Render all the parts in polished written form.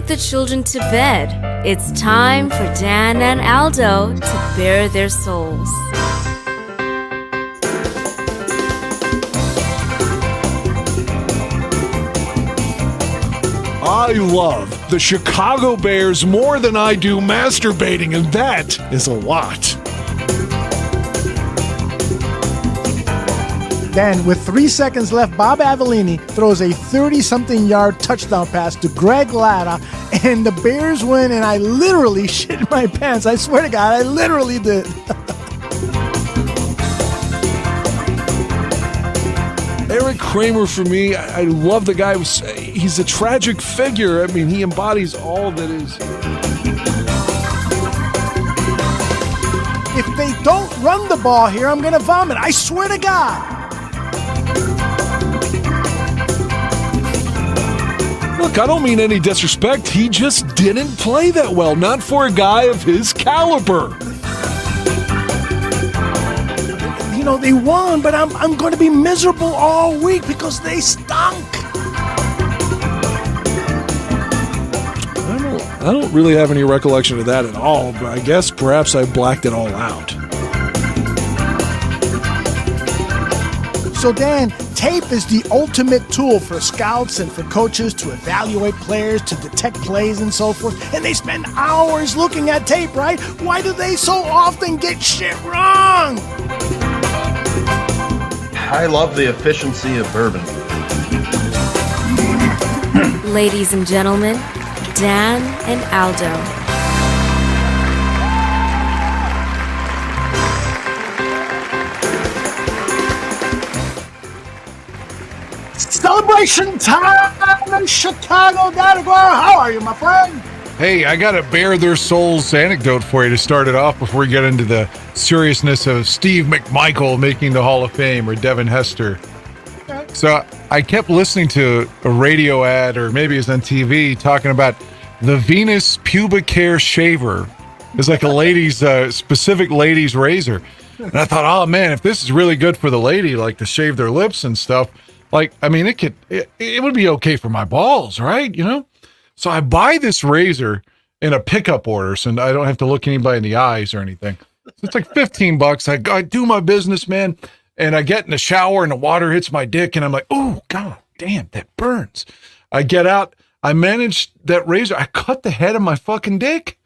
the children to bed, it's time for Dan and Aldo to bare their souls. I love the Chicago Bears more than I do masturbating, and that is a lot. Then, with 3 seconds left, Bob Avellini throws a 30-something yard touchdown pass to Greg Latta, and the Bears win, and I literally shit my pants. I swear to God, I literally did. Eric Kramer, for me, I love the guy. He's a tragic figure. I mean, he embodies all that is. If they don't run the ball here, I'm going to vomit. I swear to God. Look, I don't mean any disrespect. He just didn't play that well. Not for a guy of his caliber. You know, they won, but I'm going to be miserable all week because they stunk. I don't really have any recollection of that at all, but I guess perhaps I blacked it all out. So, Dan, tape is the ultimate tool for scouts and for coaches to evaluate players, to detect plays and so forth. And they spend hours looking at tape, right? Why do they so often get shit wrong? I love the efficiency of bourbon. Ladies and gentlemen, Dan and Aldo. Celebration time in Chicago. How are you, my friend? Hey, I got a bare their souls anecdote for you to start it off before we get into the seriousness of Steve McMichael making the Hall of Fame or Devin Hester. Okay. So I kept listening to a radio ad, or maybe it was on TV, talking about the Venus pubic hair shaver. It's like a lady's, specific lady's razor. And I thought, oh man, if this is really good for the lady, like to shave their lips and stuff, like, I mean, it would be okay for my balls, right? You know? So I buy this razor in a pickup order, so I don't have to look anybody in the eyes or anything. So it's like $15. I do my business, man, and I get in the shower and the water hits my dick, and I'm like, oh, God damn, that burns. I get out. I managed that razor. I cut the head of my fucking dick.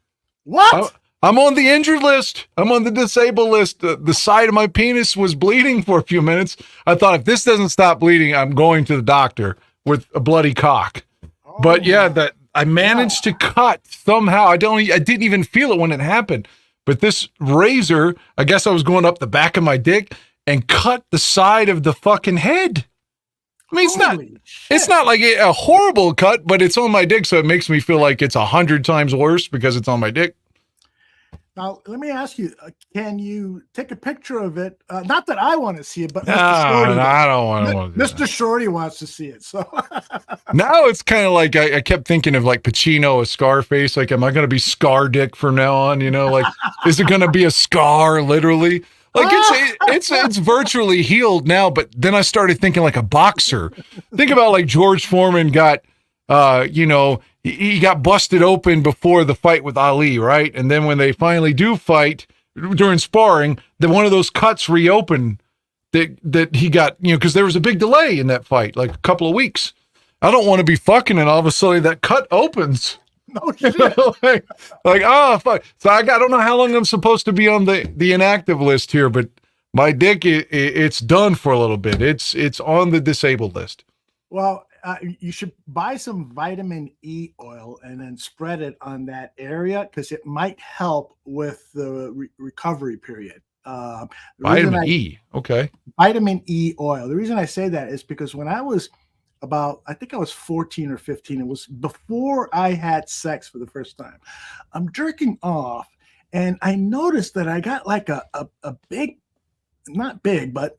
What? I'm on the injured list. I'm on the disabled list. The side of my penis was bleeding for a few minutes. I thought, if this doesn't stop bleeding, I'm going to the doctor with a bloody cock. Oh, but yeah, that I managed to cut somehow. I didn't even feel it when it happened. But this razor, I guess I was going up the back of my dick and cut the side of the fucking head. I mean, it's not like a horrible cut, but it's on my dick, so it makes me feel like it's 100 times worse because it's on my dick. Now, let me ask you, can you take a picture of it? Not that I want to see it, but Mr. Shorty. No, I don't want to. Mr. Shorty wants to see it. So now it's kind of like I kept thinking of like Pacino, a Scarface. Like, am I going to be Scar Dick from now on? You know, like, is it going to be a scar, literally? Like, it's virtually healed now. But then I started thinking like a boxer. Think about like George Foreman got, he got busted open before the fight with Ali, right? And then when they finally do fight during sparring, then one of those cuts reopened that he got, because there was a big delay in that fight, like a couple of weeks. I don't want to be fucking and all of a sudden that cut opens. No shit. like, oh, fuck. So I don't know how long I'm supposed to be on the inactive list here, but my dick, it's done for a little bit. It's on the disabled list. Well, you should buy some vitamin E oil and then spread it on that area because it might help with the recovery period. Vitamin E, okay. Vitamin E oil. The reason I say that is because when I was I think I was 14 or 15, it was before I had sex for the first time. I'm jerking off, and I noticed that I got like a big, not big, but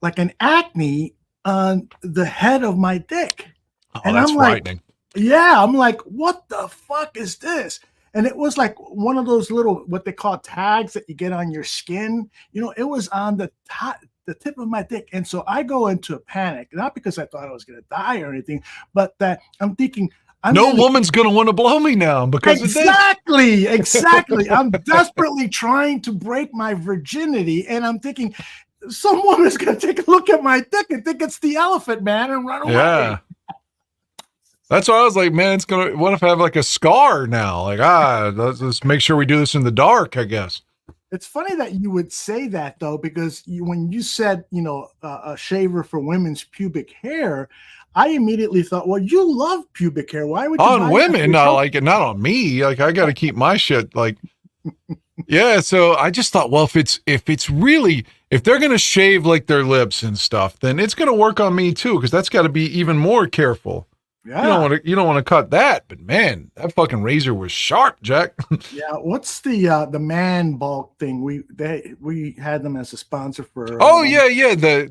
like an acne on the head of my dick. Oh, and that's I'm frightening. I'm like, what the fuck is this? And it was like one of those little, what they call tags that you get on your skin. It was on the tip of my dick. And so I go into a panic, not because I thought I was going to die or anything, but that I'm thinking, No woman's going to want to blow me now because of this. Exactly. I'm desperately trying to break my virginity, and I'm thinking some woman's going to take a look at my dick and think it's the Elephant Man and run away. Yeah. That's why I was like, man, what if I have like a scar now? Like, let's make sure we do this in the dark, I guess. It's funny that you would say that, though, because when you said, a shaver for women's pubic hair, I immediately thought, well, you love pubic hair. Why would you on women? Like, not on me. Like, I got to keep my shit. Like, yeah. So I just thought, well, if they're gonna shave like their lips and stuff, then it's gonna work on me too, because that's got to be even more careful. Yeah. You don't want to cut that, but man, that fucking razor was sharp, Jack. Yeah. What's the man bulk thing? We had them as a sponsor for. Yeah.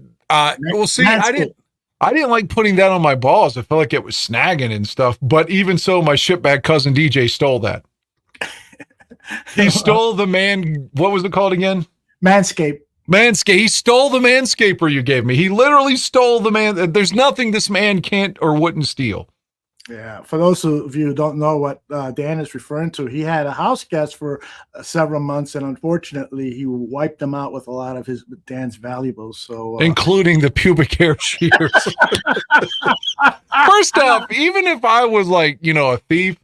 We'll see. I didn't like putting that on my balls. I felt like it was snagging and stuff. But even so, my shitbag cousin DJ stole that. He stole the man. What was it called again? Manscaped. He stole the manscaper you gave me. He literally stole the man. There's nothing this man can't or wouldn't steal. Yeah. For those of you who don't know what Dan is referring to, he had a house guest for several months, and unfortunately, he wiped them out with a lot of Dan's valuables. So, including the pubic hair shears. First off, even if I was like, a thief,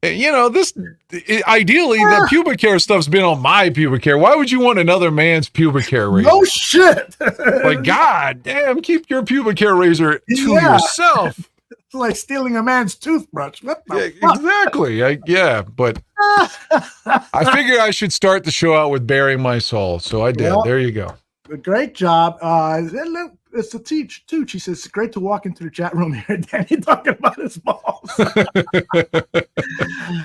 ideally the pubic hair stuff's been on my pubic hair. Why would you want another man's pubic hair razor? No shit. Like, God damn, keep your pubic hair razor to yourself. It's like stealing a man's toothbrush. What the fuck? Exactly. But I figured I should start the show out with burying my soul. So I did. Well, there you go. Great job. It's the Tooch. He says, it's great to walk into the chat room here, Danny, talking about his balls.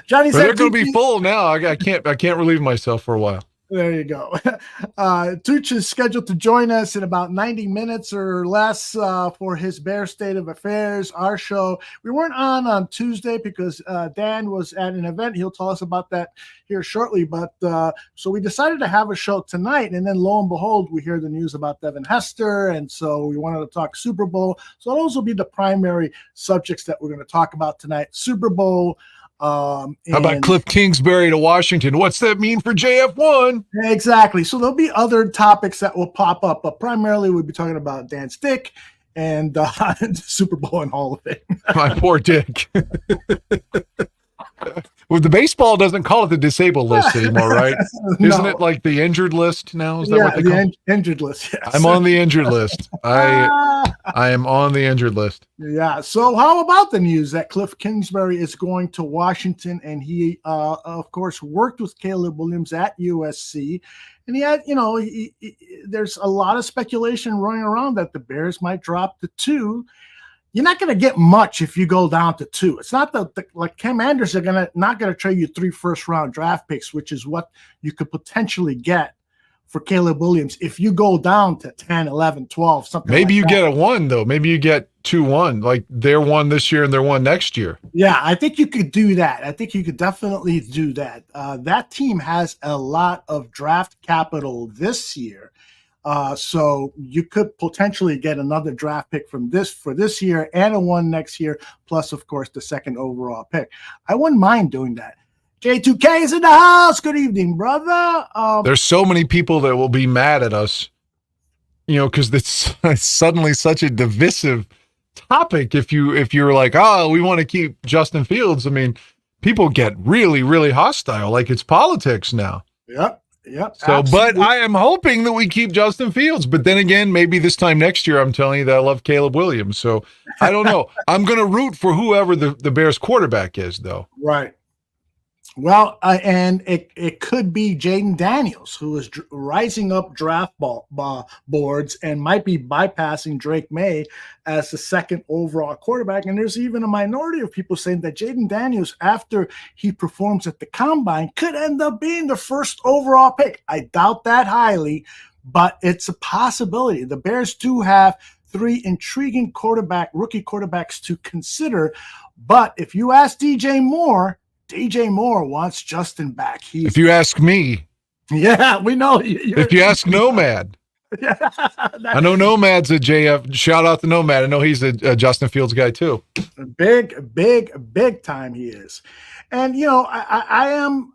Johnny said they're going to be full now. I can't relieve myself for a while. There you go. Tooch is scheduled to join us in about 90 minutes or less for his Bear State of Affairs, our show. We weren't on Tuesday because Dan was at an event. He'll tell us about that here shortly. But so we decided to have a show tonight. And then lo and behold, we hear the news about Devin Hester. And so we wanted to talk Super Bowl. So those will be the primary subjects that we're going to talk about tonight. Super Bowl. How about Cliff Kingsbury to Washington? What's that mean for JF1? Exactly. So there'll be other topics that will pop up, but primarily we'll be talking about Dan's dick and Super Bowl and Hall of Fame. My poor dick. Well, the baseball doesn't call it the disabled list anymore, right? Isn't it like the injured list now? Is that what they call it? Injured list, yes. I'm on the injured list. I am on the injured list. Yeah. So how about the news that Cliff Kingsbury is going to Washington, and he, of course, worked with Caleb Williams at USC, and he had, there's a lot of speculation running around that the Bears might drop to 2. You're not going to get much if you go down to 2. It's not like Commanders are not going to trade you 3 first-round draft picks, which is what you could potentially get for Caleb Williams if you go down to 10, 11, 12, something. Maybe like you get a 1 though. Maybe you get 2-1, like they're 1 this year and they're 1 next year. Yeah, I think you could do that. I think you could definitely do that. That team has a lot of draft capital this year. So you could potentially get another draft pick for this year and a 1 next year, plus of course the 2nd overall pick. I wouldn't mind doing that. J2K is in the house. Good evening, brother. There's so many people that will be mad at us, because it's suddenly such a divisive topic. If you're like, we want to keep Justin Fields, I mean, people get really, really hostile. Like it's politics now. Yep. So, absolutely. But I am hoping that we keep Justin Fields. But then again, maybe this time next year, I'm telling you that I love Caleb Williams. So I don't know. I'm going to root for whoever the Bears quarterback is, though. Right. Well, and it could be Jaden Daniels, who is rising up draft boards and might be bypassing Drake May as the 2nd overall quarterback. And there's even a minority of people saying that Jaden Daniels, after he performs at the combine, could end up being the 1st overall pick. I doubt that highly, but it's a possibility. The Bears do have 3 intriguing rookie quarterbacks to consider. But if you ask DJ Moore wants Justin back. If you ask me. Yeah, we know. If you ask Nomad. I know Nomad's a JF. Shout out to Nomad. I know he's a Justin Fields guy too. Big time he is. And,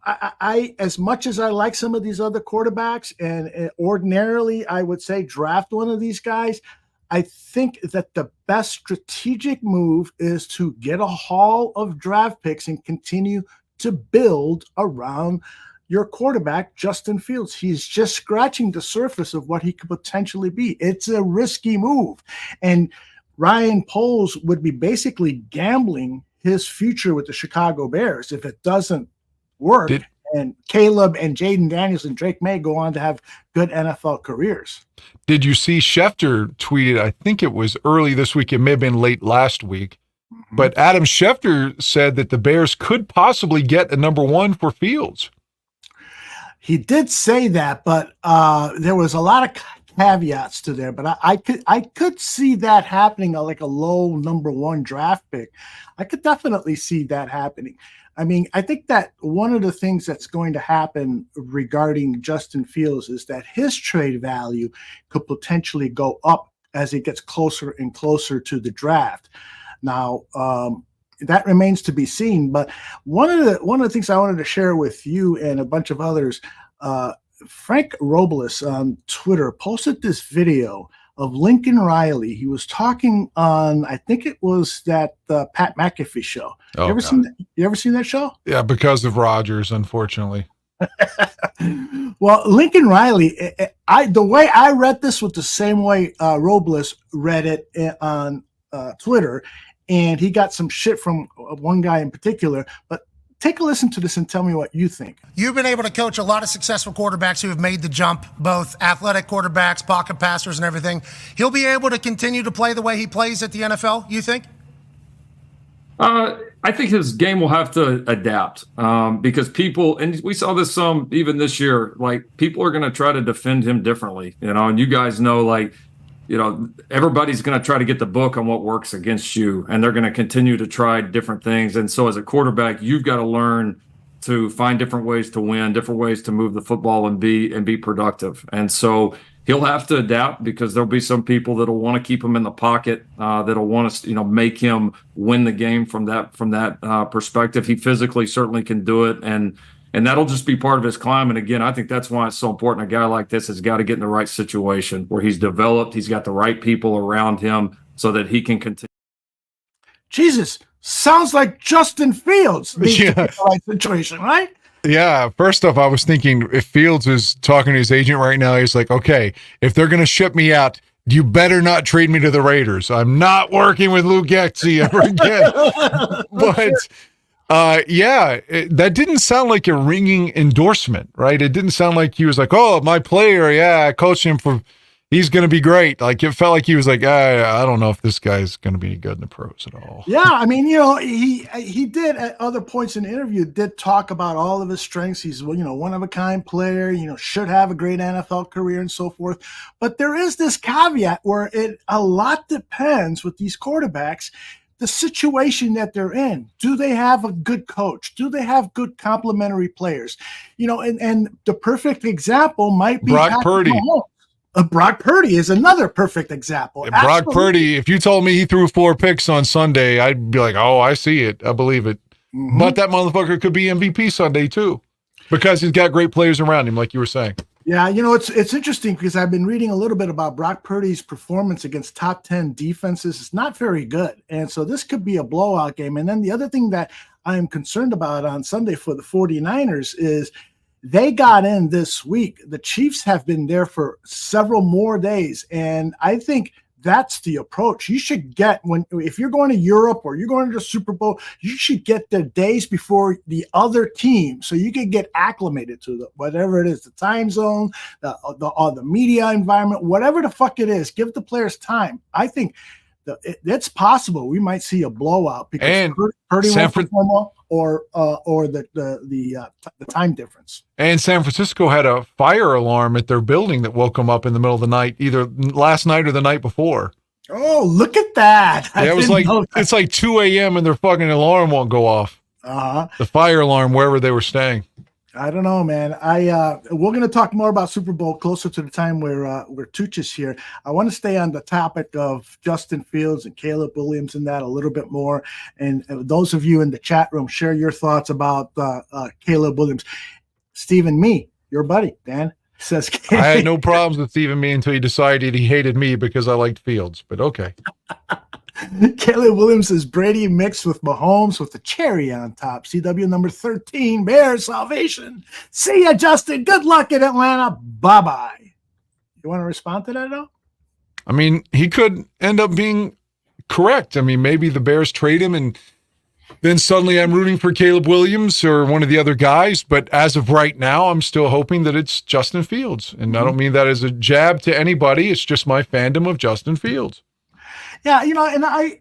I as much as I like some of these other quarterbacks, and ordinarily I would say draft one of these guys, I think that the best strategic move is to get a haul of draft picks and continue to build around your quarterback, Justin Fields. He's just scratching the surface of what he could potentially be. It's a risky move. And Ryan Poles would be basically gambling his future with the Chicago Bears if it doesn't work. And Caleb and Jaden Daniels and Drake May go on to have good NFL careers. Did you see Schefter tweeted, I think it was early this week, it may have been late last week, but Adam Schefter said that the Bears could possibly get a number 1 for Fields. He did say that, but there was a lot of caveats to there. But I could see that happening, like a low number 1 draft pick. I could definitely see that happening. I mean, I think that one of the things that's going to happen regarding Justin Fields is that his trade value could potentially go up as it gets closer and closer to the draft. Now, that remains to be seen. But one of the things I wanted to share with you and a bunch of others, Frank Robles on Twitter posted this video of Lincoln Riley. He was talking on, I think it was that Pat McAfee show. Oh, you ever seen that show? Yeah, because of Rodgers, unfortunately. Well, Lincoln Riley, the way I read this was the same way Robles read it on Twitter, and he got some shit from one guy in particular. But take a listen to this and tell me what you think. You've been able to coach a lot of successful quarterbacks who have made the jump, both athletic quarterbacks, pocket passers, and everything. He'll be able to continue to play the way he plays at the NFL, you think? I think his game will have to adapt because people, and we saw this some even this year, like people are going to try to defend him differently, and you guys know, like, everybody's going to try to get the book on what works against you, and they're going to continue to try different things. And so as a quarterback, you've got to learn to find different ways to win, different ways to move the football and be productive. And so he'll have to adapt because there'll be some people that'll want to keep him in the pocket, that'll want to, make him win the game from that perspective. He physically certainly can do it. And that'll just be part of his climb. And again, I think that's why it's so important. A guy like this has got to get in the right situation where he's developed, he's got the right people around him so that he can continue. Jesus, sounds like Justin Fields needs to be in the right situation, right? Yeah. First off, I was thinking if Fields is talking to his agent right now, he's like, okay, if they're going to ship me out, you better not trade me to the Raiders. I'm not working with Luke Getsy ever again. But that didn't sound like a ringing endorsement, right? It didn't sound like he was like, oh, my player, I coached him he's going to be great. Like, it felt like he was like, I don't know if this guy's going to be good in the pros at all. Yeah, I mean, he did at other points in the interview did talk about all of his strengths. He's, one of a kind player, should have a great NFL career and so forth. But there is this caveat where a lot depends with these quarterbacks, the situation that they're in. Do they have a good coach? Do they have good complementary players? And the perfect example might be Brock Purdy. Brock Purdy is another perfect example. Yeah, Brock Purdy, if you told me he threw 4 picks on Sunday, I'd be like, oh, I see it. I believe it. Mm-hmm. But that motherfucker could be MVP Sunday too because he's got great players around him, like you were saying. Yeah, it's interesting because I've been reading a little bit about Brock Purdy's performance against top 10 defenses. It's not very good. And so this could be a blowout game. And then the other thing that I am concerned about on Sunday for the 49ers is they got in this week. The Chiefs have been there for several more days. And I think that's the approach. You should get if you're going to Europe or you're going to the Super Bowl, you should get the days before the other team so you can get acclimated to whatever it is, the time zone, the media environment, whatever the fuck it is. Give the players time. I think it's possible we might see a blowout because Purdy won't perform well or the time difference. And San Francisco had a fire alarm at their building that woke them up in the middle of the night, either last night or the night before. Oh, look at that. Yeah, it's like 2 a.m. and their fucking alarm won't go off. Uh-huh. The fire alarm wherever they were staying. I don't know, man. We're going to talk more about Super Bowl closer to the time where Tooch is here. I want to stay on the topic of Justin Fields and Caleb Williams and that a little bit more. And those of you in the chat room, share your thoughts about Caleb Williams. Stephen, me, your buddy, Dan, says I had no problems with Stephen Me until he decided he hated me because I liked Fields, but okay. Caleb Williams is Brady mixed with Mahomes with the cherry on top. CW number 13, Bears salvation. See ya, Justin. Good luck in Atlanta. Bye-bye. You want to respond to that, though? I mean, he could end up being correct. I mean, maybe the Bears trade him and then suddenly I'm rooting for Caleb Williams or one of the other guys. But as of right now, I'm still hoping that it's Justin Fields. And I don't mean that as a jab to anybody. It's just my fandom of Justin Fields. Yeah, and I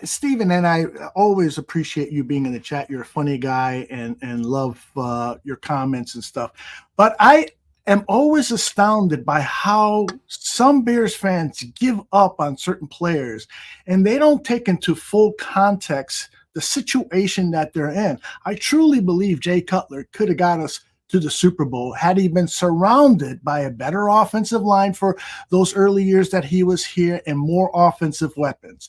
Stephen, and I always appreciate you being in the chat. You're a funny guy and love your comments and stuff. But I am always astounded by how some Bears fans give up on certain players and they don't take into full context the situation that they're in. I truly believe Jay Cutler could have got us to the Super Bowl had he been surrounded by a better offensive line for those early years that he was here and more offensive weapons.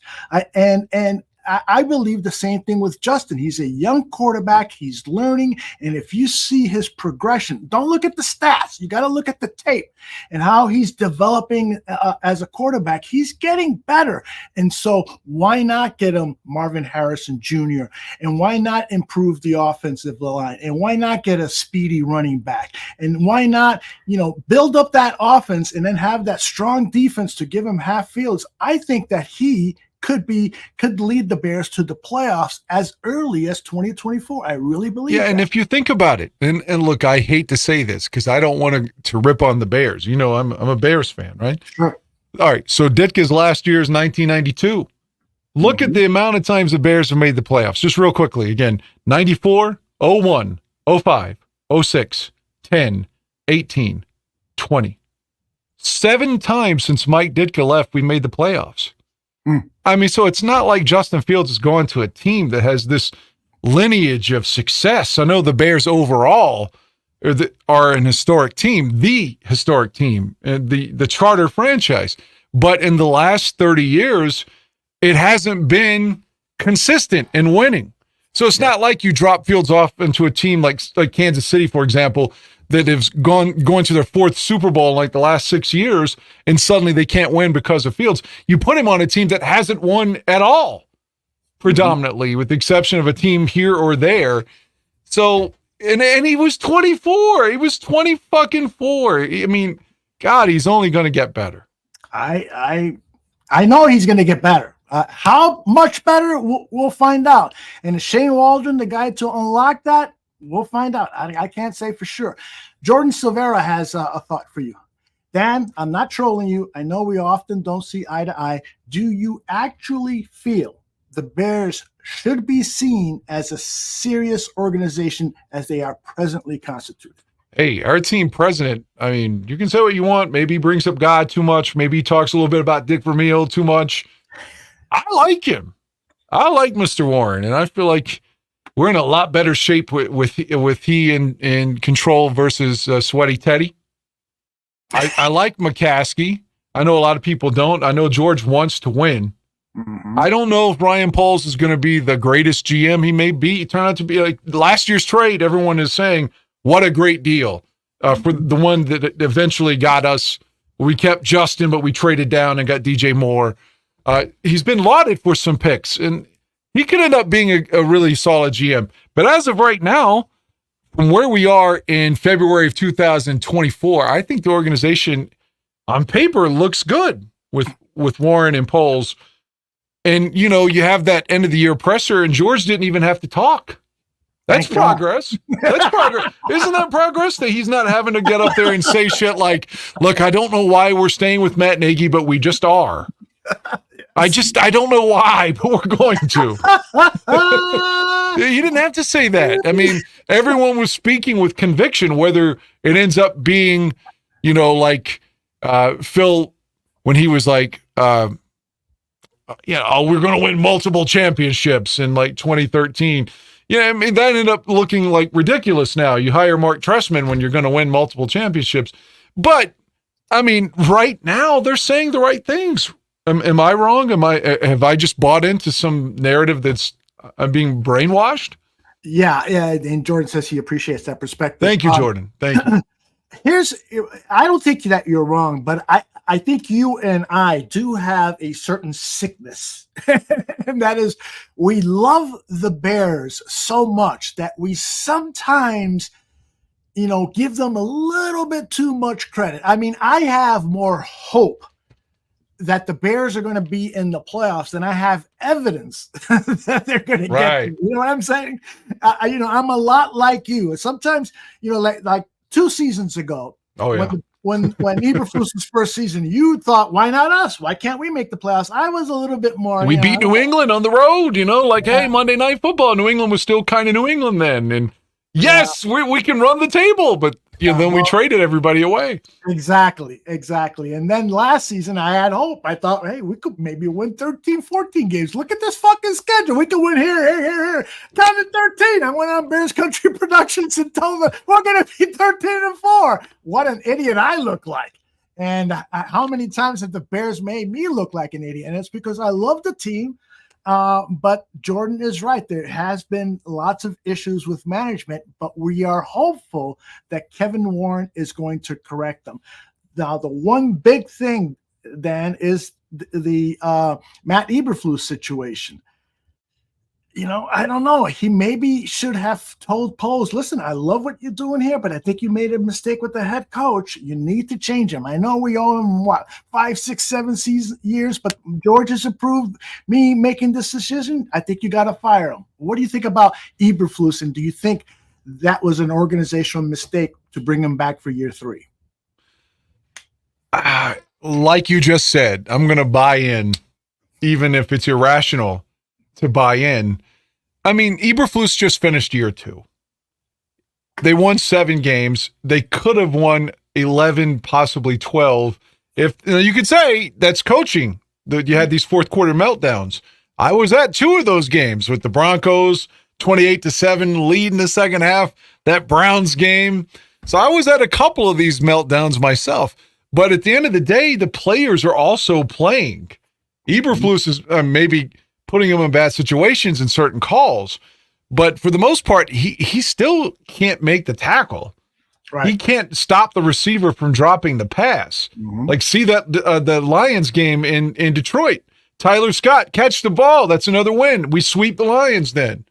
I believe the same thing with Justin. He's a young quarterback. He's learning. And if you see his progression, don't look at the stats. You got to look at the tape and how he's developing as a quarterback. He's getting better. And so why not get him Marvin Harrison Jr.? And why not improve the offensive line? And why not get a speedy running back? And why not, build up that offense and then have that strong defense to give him half fields? I think that he could lead the Bears to the playoffs as early as 2024. I really believe that. And if you think about it, and look, I hate to say this because I don't want to rip on the Bears. I'm a Bears fan, right? Sure. All right, so Ditka's last year is 1992. Look at the amount of times the Bears have made the playoffs. Just real quickly, again, 94, 01, 05, 06, 10, 18, 20. 7 times since Mike Ditka left, we made the playoffs. I mean, so it's not like Justin Fields is going to a team that has this lineage of success. I know the Bears overall are an historic team, the historic team, and the charter franchise. But in the last 30 years, it hasn't been consistent in winning. So it's not like you drop Fields off into a team like Kansas City, for example, that has going to their 4th Super Bowl in like the last 6 years, and suddenly they can't win because of Fields. You put him on a team that hasn't won at all, predominantly, with the exception of a team here or there. So, and he was 24. He was 24. I mean, God, he's only going to get better. I know he's going to get better. How much better, we'll find out. And is Shane Waldron the guy to unlock that? We'll find out. I can't say for sure. Jordan Silvera has a thought for you. Dan, I'm not trolling you. I know we often don't see eye to eye. Do you actually feel the Bears should be seen as a serious organization as they are presently constituted? Hey, our team president, I mean, you can say what you want. Maybe he brings up God too much. Maybe he talks a little bit about Dick Vermeil too much. I like him. I like Mr. Warren, and I feel like we're in a lot better shape with he in control versus Sweaty Teddy. I like McCaskey. I know a lot of people don't. I know George wants to win. Mm-hmm. I don't know if Ryan Pauls is going to be the greatest GM he may be. He turned out to be like last year's trade. Everyone is saying, what a great deal for the one that eventually got us. We kept Justin, but we traded down and got DJ Moore. He's been lauded for some picks, and he could end up being a really solid GM. But as of right now, from where we are in February of 2024, I think the organization on paper looks good with Warren and Poles. And, you have that end of the year presser, and George didn't even have to talk. That's progress. That's progress. Isn't that progress that he's not having to get up there and say shit like, look, I don't know why we're staying with Matt Nagy, but we just are. I don't know why, but we're going to. He didn't have to say that. I mean, everyone was speaking with conviction, whether it ends up being, like Phil, when he was like, we're going to win multiple championships in like 2013. Yeah, I mean, that ended up looking like ridiculous now. You hire Mark Trestman when you're going to win multiple championships. But, I mean, right now they're saying the right things. Am I wrong? Have I just bought into some narrative that's I'm being brainwashed? Yeah. And Jordan says he appreciates that perspective. Thank you, Jordan. Thank you. I don't think that you're wrong, but I think you and I do have a certain sickness. And that is, we love the Bears so much that we sometimes, give them a little bit too much credit. I mean, I have more hope that the Bears are going to be in the playoffs than I have evidence that they're going to get. You know what I'm saying? I'm a lot like you. Sometimes, like 2 seasons ago, when Eberflus's first season, you thought, why not us? Why can't we make the playoffs? I was a little bit more. We beat New England on the road, hey, Monday Night Football. New England was still kind of New England then. And yes, we can run the table, but then we traded everybody away. Exactly. And then last season, I had hope. I thought, hey, we could maybe win 13, 14 games. Look at this fucking schedule. We could win here. Down to 13. I went on Bears Country Productions and told them we're going to be 13-4. What an idiot I look like. And how many times have the Bears made me look like an idiot? And it's because I love the team. But Jordan is right. There has been lots of issues with management, but we are hopeful that Kevin Warren is going to correct them. Now, the one big thing, Dan, is the Matt Eberflus situation. I don't know. He maybe should have told Poles, listen, I love what you're doing here, but I think you made a mistake with the head coach. You need to change him. I know we owe him, 5, 6, 7 years, but George has approved me making this decision. I think you got to fire him. What do you think about Eberflus, and do you think that was an organizational mistake to bring him back for year 3? Like you just said, I'm going to buy in, even if it's irrational to buy in. I mean, Eberflus just finished year 2. They won 7 games. They could have won 11, possibly 12. If you could say that's coaching, that you had these fourth quarter meltdowns. I was at 2 of those games with the Broncos, 28-7 lead in the second half, that Browns game. So I was at a couple of these meltdowns myself. But at the end of the day, the players are also playing. Eberflus is maybe putting him in bad situations in certain calls. But for the most part, he still can't make the tackle. Right. He can't stop the receiver from dropping the pass. Mm-hmm. Like, see that the Lions game in Detroit. Tyler Scott, catch the ball. That's another win. We sweep the Lions then.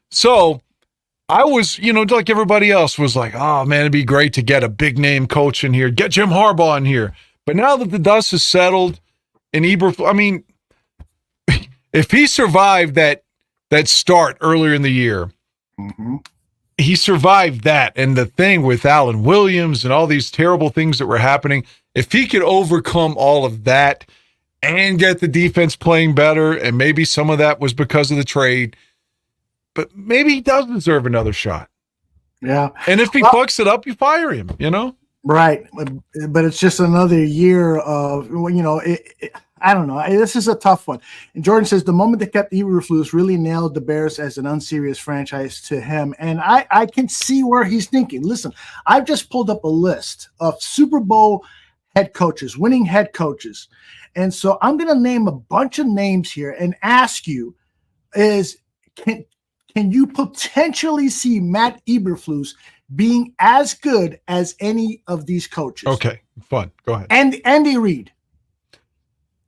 So I was, like everybody else was like, oh, man, it'd be great to get a big-name coach in here. Get Jim Harbaugh in here. But now that the dust has settled and Eberflus, I mean, if he survived that start earlier in the year, mm-hmm. he survived that, and the thing with Alan Williams and all these terrible things that were happening, if he could overcome all of that and get the defense playing better, and maybe some of that was because of the trade, but maybe he does deserve another shot. Yeah. And if he fucks it up, you fire him, Right. But it's just another year of, I don't know. This is a tough one. And Jordan says the moment they kept Eberflus really nailed the Bears as an unserious franchise to him. And I can see where he's thinking. Listen, I've just pulled up a list of Super Bowl head coaches, winning head coaches. And so I'm going to name a bunch of names here and ask you, can you potentially see Matt Eberflus being as good as any of these coaches? Okay, fun. Go ahead. And Andy Reid.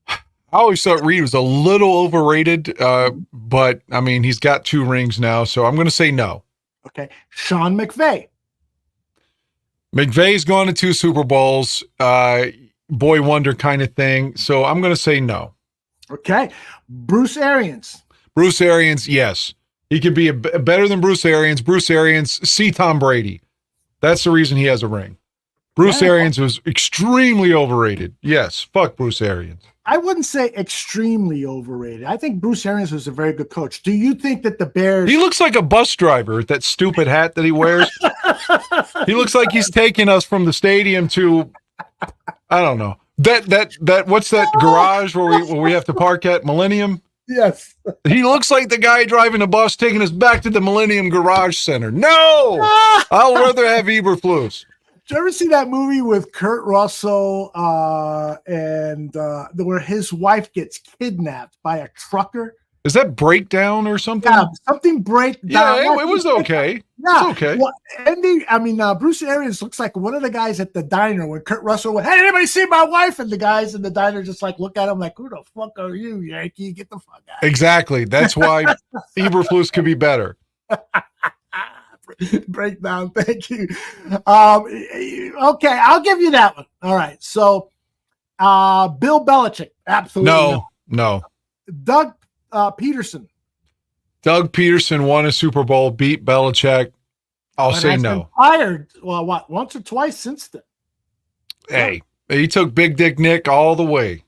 I always thought Reid was a little overrated, but, I mean, he's got 2 rings now, so I'm going to say no. Okay. Sean McVay. McVay's gone to 2 Super Bowls, boy wonder kind of thing, so I'm going to say no. Okay. Bruce Arians. Bruce Arians, yes. He could be better than Bruce Arians. Bruce Arians, see Tom Brady. That's the reason he has a ring. Bruce Arians was extremely overrated. Yes, fuck Bruce Arians. I wouldn't say extremely overrated. I think Bruce Arians was a very good coach. Do you think that the Bears... He looks like a bus driver with that stupid hat that he wears. He looks like he's taking us from the stadium to, I don't know. That what's that garage where we have to park at? Millennium? Yes. He looks like the guy driving the bus taking us back to the Millennium Garage Center. No! I'll rather have Eberflus. Did you ever see that movie with Kurt Russell and where his wife gets kidnapped by a trucker? Is that Breakdown or something? Yeah, something breakdown. Yeah, it was okay. Yeah, it's okay. Well, Bruce Arians looks like one of the guys at the diner when Kurt Russell went, "Hey, anybody see my wife?" And the guys in the diner just like look at him like, "Who the fuck are you, Yankee? Get the fuck out!" Exactly. That's why Eberflus could be better. Breakdown. Thank you. Okay, I'll give you that one. All right. So, Bill Belichick, absolutely no. Doug Peterson. Doug Peterson won a Super Bowl, beat Belichick. I'll say no. Fired. Well, what? Once or twice since then. Hey, he took Big Dick Nick all the way.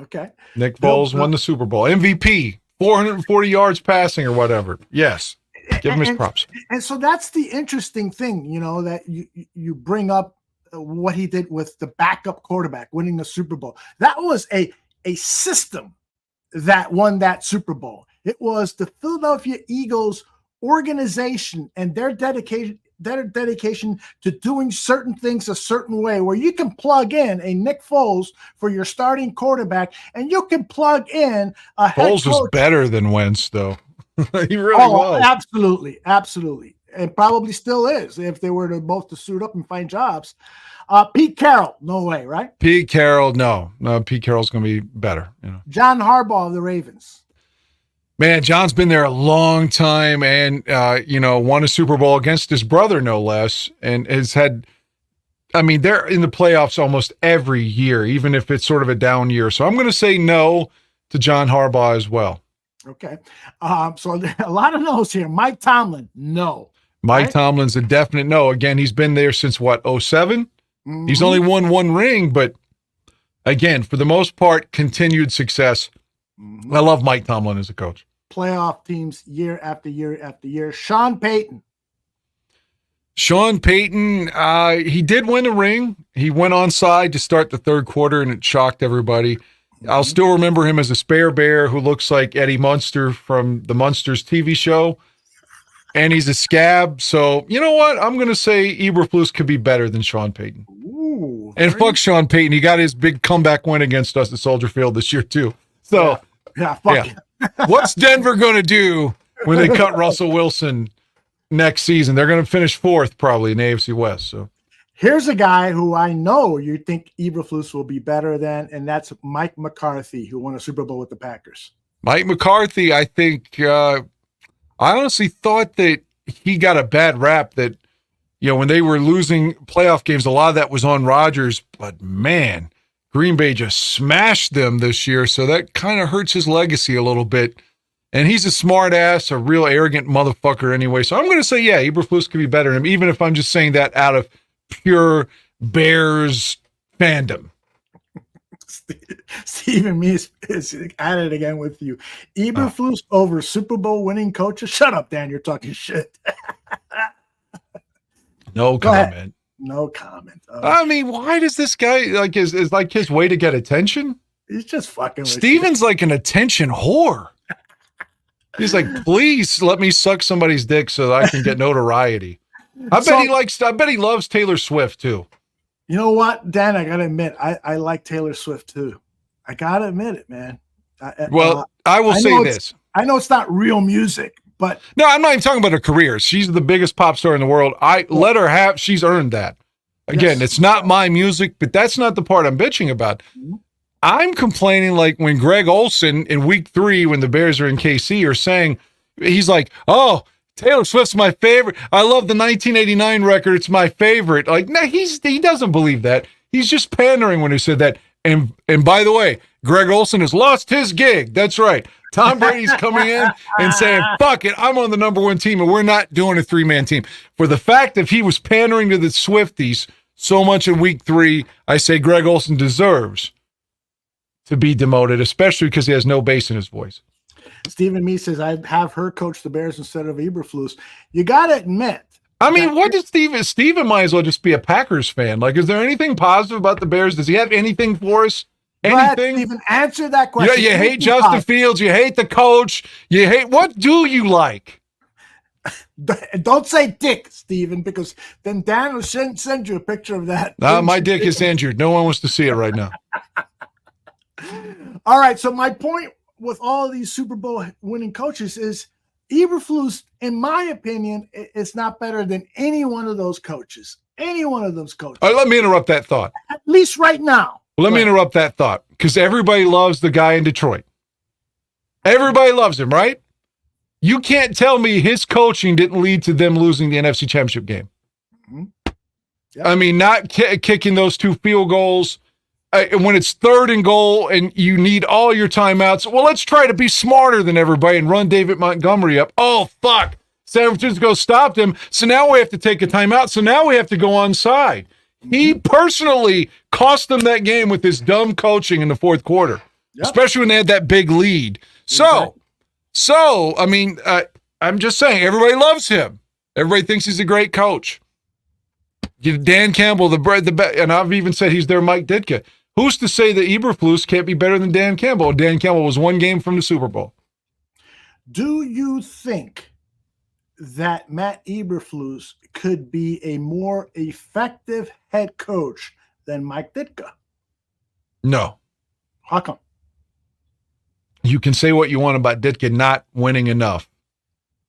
Okay. Nick Foles won the Super Bowl. MVP, 440 yards passing or whatever. Yes. Give him his props. And so that's the interesting thing, that you bring up what he did with the backup quarterback winning the Super Bowl. That was a system that won that Super Bowl. It was the Philadelphia Eagles organization and their dedication to doing certain things a certain way, where you can plug in a Nick Foles for your starting quarterback, and you can plug in a head Foles was better than Wentz, though. He really was. Absolutely. And probably still is if they were to both to suit up and find jobs. Pete Carroll, no way, right? Pete Carroll, no. Pete Carroll's going to be better. John Harbaugh of the Ravens. Man, John's been there a long time and, won a Super Bowl against his brother, no less, and has had, they're in the playoffs almost every year, even if it's sort of a down year. So I'm going to say no to John Harbaugh as well. Okay. So a lot of no's here. Mike Tomlin, no. Mike Tomlin's a definite no. Again, he's been there since, 2007? Mm-hmm. He's only won one ring, but again, for the most part, continued success. Mm-hmm. I love Mike Tomlin as a coach. Playoff teams year after year after year. Sean Payton. He did win a ring. He went onside to start the third quarter, and it shocked everybody. I'll still remember him as a spare bear who looks like Eddie Munster from the Munsters TV show. And he's a scab. So, you know what? I'm going to say Eberflus could be better than Sean Payton. Ooh, and fuck Sean Payton. He got his big comeback win against us at Soldier Field this year, too. So, fuck it. What's Denver going to do when they cut Russell Wilson next season? They're going to finish fourth probably in the AFC West. So. Here's a guy who I know you think Eberflus will be better than, and that's Mike McCarthy, who won a Super Bowl with the Packers. Mike McCarthy, I think, I honestly thought that he got a bad rap that, when they were losing playoff games, a lot of that was on Rodgers. But, man, Green Bay just smashed them this year, so that kind of hurts his legacy a little bit. And he's a smart ass, a real arrogant motherfucker anyway. So I'm going to say, Eberflus could be better than him, even if I'm just saying that out of pure Bears fandom. Stephen Me is at it again with you. Eberflus over Super Bowl winning coaches. Shut up, Dan. You're talking shit. No comment. No comment. Why does this guy is like his way to get attention? He's just fucking. Steven's like an attention whore. He's like, please let me suck somebody's dick so that I can get notoriety. I bet he loves Taylor Swift too. You know what, Dan? I gotta admit, I like Taylor Swift too. I gotta admit it, man. I will say this. I know it's not real music, but no, I'm not even talking about her career. She's the biggest pop star in the world. Let her have. She's earned that. Again, It's not my music, but that's not the part I'm bitching about. Mm-hmm. I'm complaining like when Greg Olson in week 3, when the Bears are in KC, are saying, he's like, oh, Taylor Swift's my favorite. I love the 1989 record. It's my favorite. Like, no, he doesn't believe that. He's just pandering when he said that. And by the way, Greg Olson has lost his gig. That's right. Tom Brady's coming in and saying, fuck it, I'm on the number 1 team, and we're not doing a 3-man team. For the fact that he was pandering to the Swifties so much in week 3, I say Greg Olson deserves to be demoted, especially because he has no bass in his voice. Stephen Me says, I'd have her coach the Bears instead of Eberflus. You got to admit. What does Steven might as well just be a Packers fan. Like, is there anything positive about the Bears? Does he have anything for us? anything? Even answer that question. Yeah, you hate Justin Fields. You hate the coach. You hate, what do you like? Don't say dick, Steven, because then Dan will send you a picture of that. My dick is injured. No one wants to see it right now. All right. So my point with all these Super Bowl winning coaches is Eberflus, in my opinion, is not better than any one of those coaches. Any one of those coaches. All right, let me interrupt that thought. At least right now. Let me interrupt that thought, because everybody loves the guy in Detroit. Everybody loves him, right? You can't tell me his coaching didn't lead to them losing the NFC Championship game. Mm-hmm. Yep. I mean, not kicking those 2 field goals when it's 3rd and goal and you need all your timeouts. Well, let's try to be smarter than everybody and run David Montgomery up. Oh, fuck. San Francisco stopped him. So now we have to take a timeout. So now we have to go onside. He personally cost them that game with his dumb coaching in the 4th quarter, especially when they had that big lead. So, I mean, I'm just saying, everybody loves him. Everybody thinks he's a great coach. Dan Campbell, and I've even said he's their Mike Ditka. Who's to say that Eberflus can't be better than Dan Campbell? Dan Campbell was 1 game from the Super Bowl. Do you think that Matt Eberflus could be a more effective head coach than Mike Ditka? No. How come? You can say what you want about Ditka not winning enough.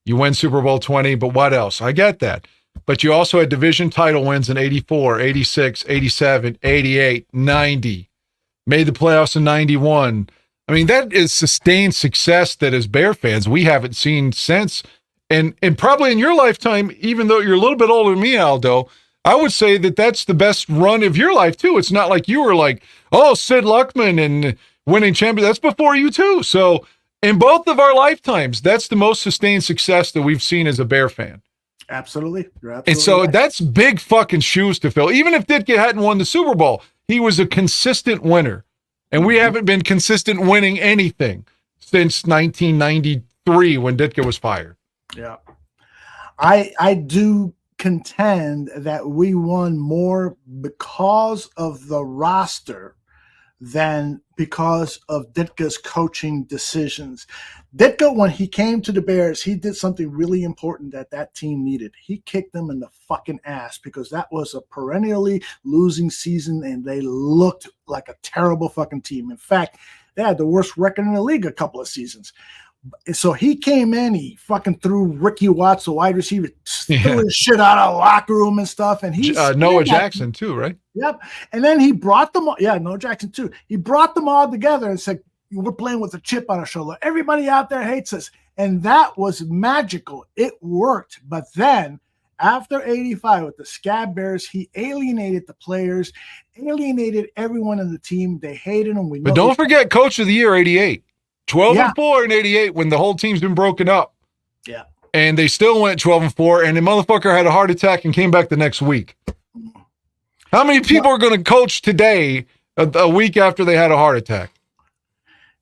You win Super Bowl 20, but what else? I get that. But you also had division title wins in 84, 86, 87, 88, 90. Made the playoffs in 91. I mean, that is sustained success that as Bear fans, we haven't seen since. And probably in your lifetime, even though you're a little bit older than me, Aldo, I would say that that's the best run of your life, too. It's not like you were like, oh, Sid Luckman and winning champion. That's before you, too. So in both of our lifetimes, that's the most sustained success that we've seen as a Bear fan. Absolutely. You're absolutely And so right. that's big fucking shoes to fill. Even if Ditka hadn't won the Super Bowl, he was a consistent winner. And we haven't been consistent winning anything since 1993 when Ditka was fired. Yeah. I do contend that we won more because of the roster than because of Ditka's coaching decisions. Ditka, when he came to the Bears, he did something really important that team needed. He kicked them in the fucking ass because that was a perennially losing season and they looked like a terrible fucking team. In fact, they had the worst record in the league a couple of seasons. So he came in, he fucking threw Ricky Watts, the wide receiver, threw his shit out of the locker room and stuff. And he's Noah Jackson too, right? Yep. And then he brought them all. Yeah, Noah Jackson too. He brought them all together and said, we're playing with a chip on our shoulder. Everybody out there hates us. And that was magical. It worked. But then after 85 with the Scab Bears, he alienated the players, alienated everyone in the team. They hated him. But don't forget Coach of the Year, 88. 12-4 in 88 when the whole team's been broken up. Yeah. And they still went 12-4, and the motherfucker had a heart attack and came back the next week. How many people are going to coach today a week after they had a heart attack?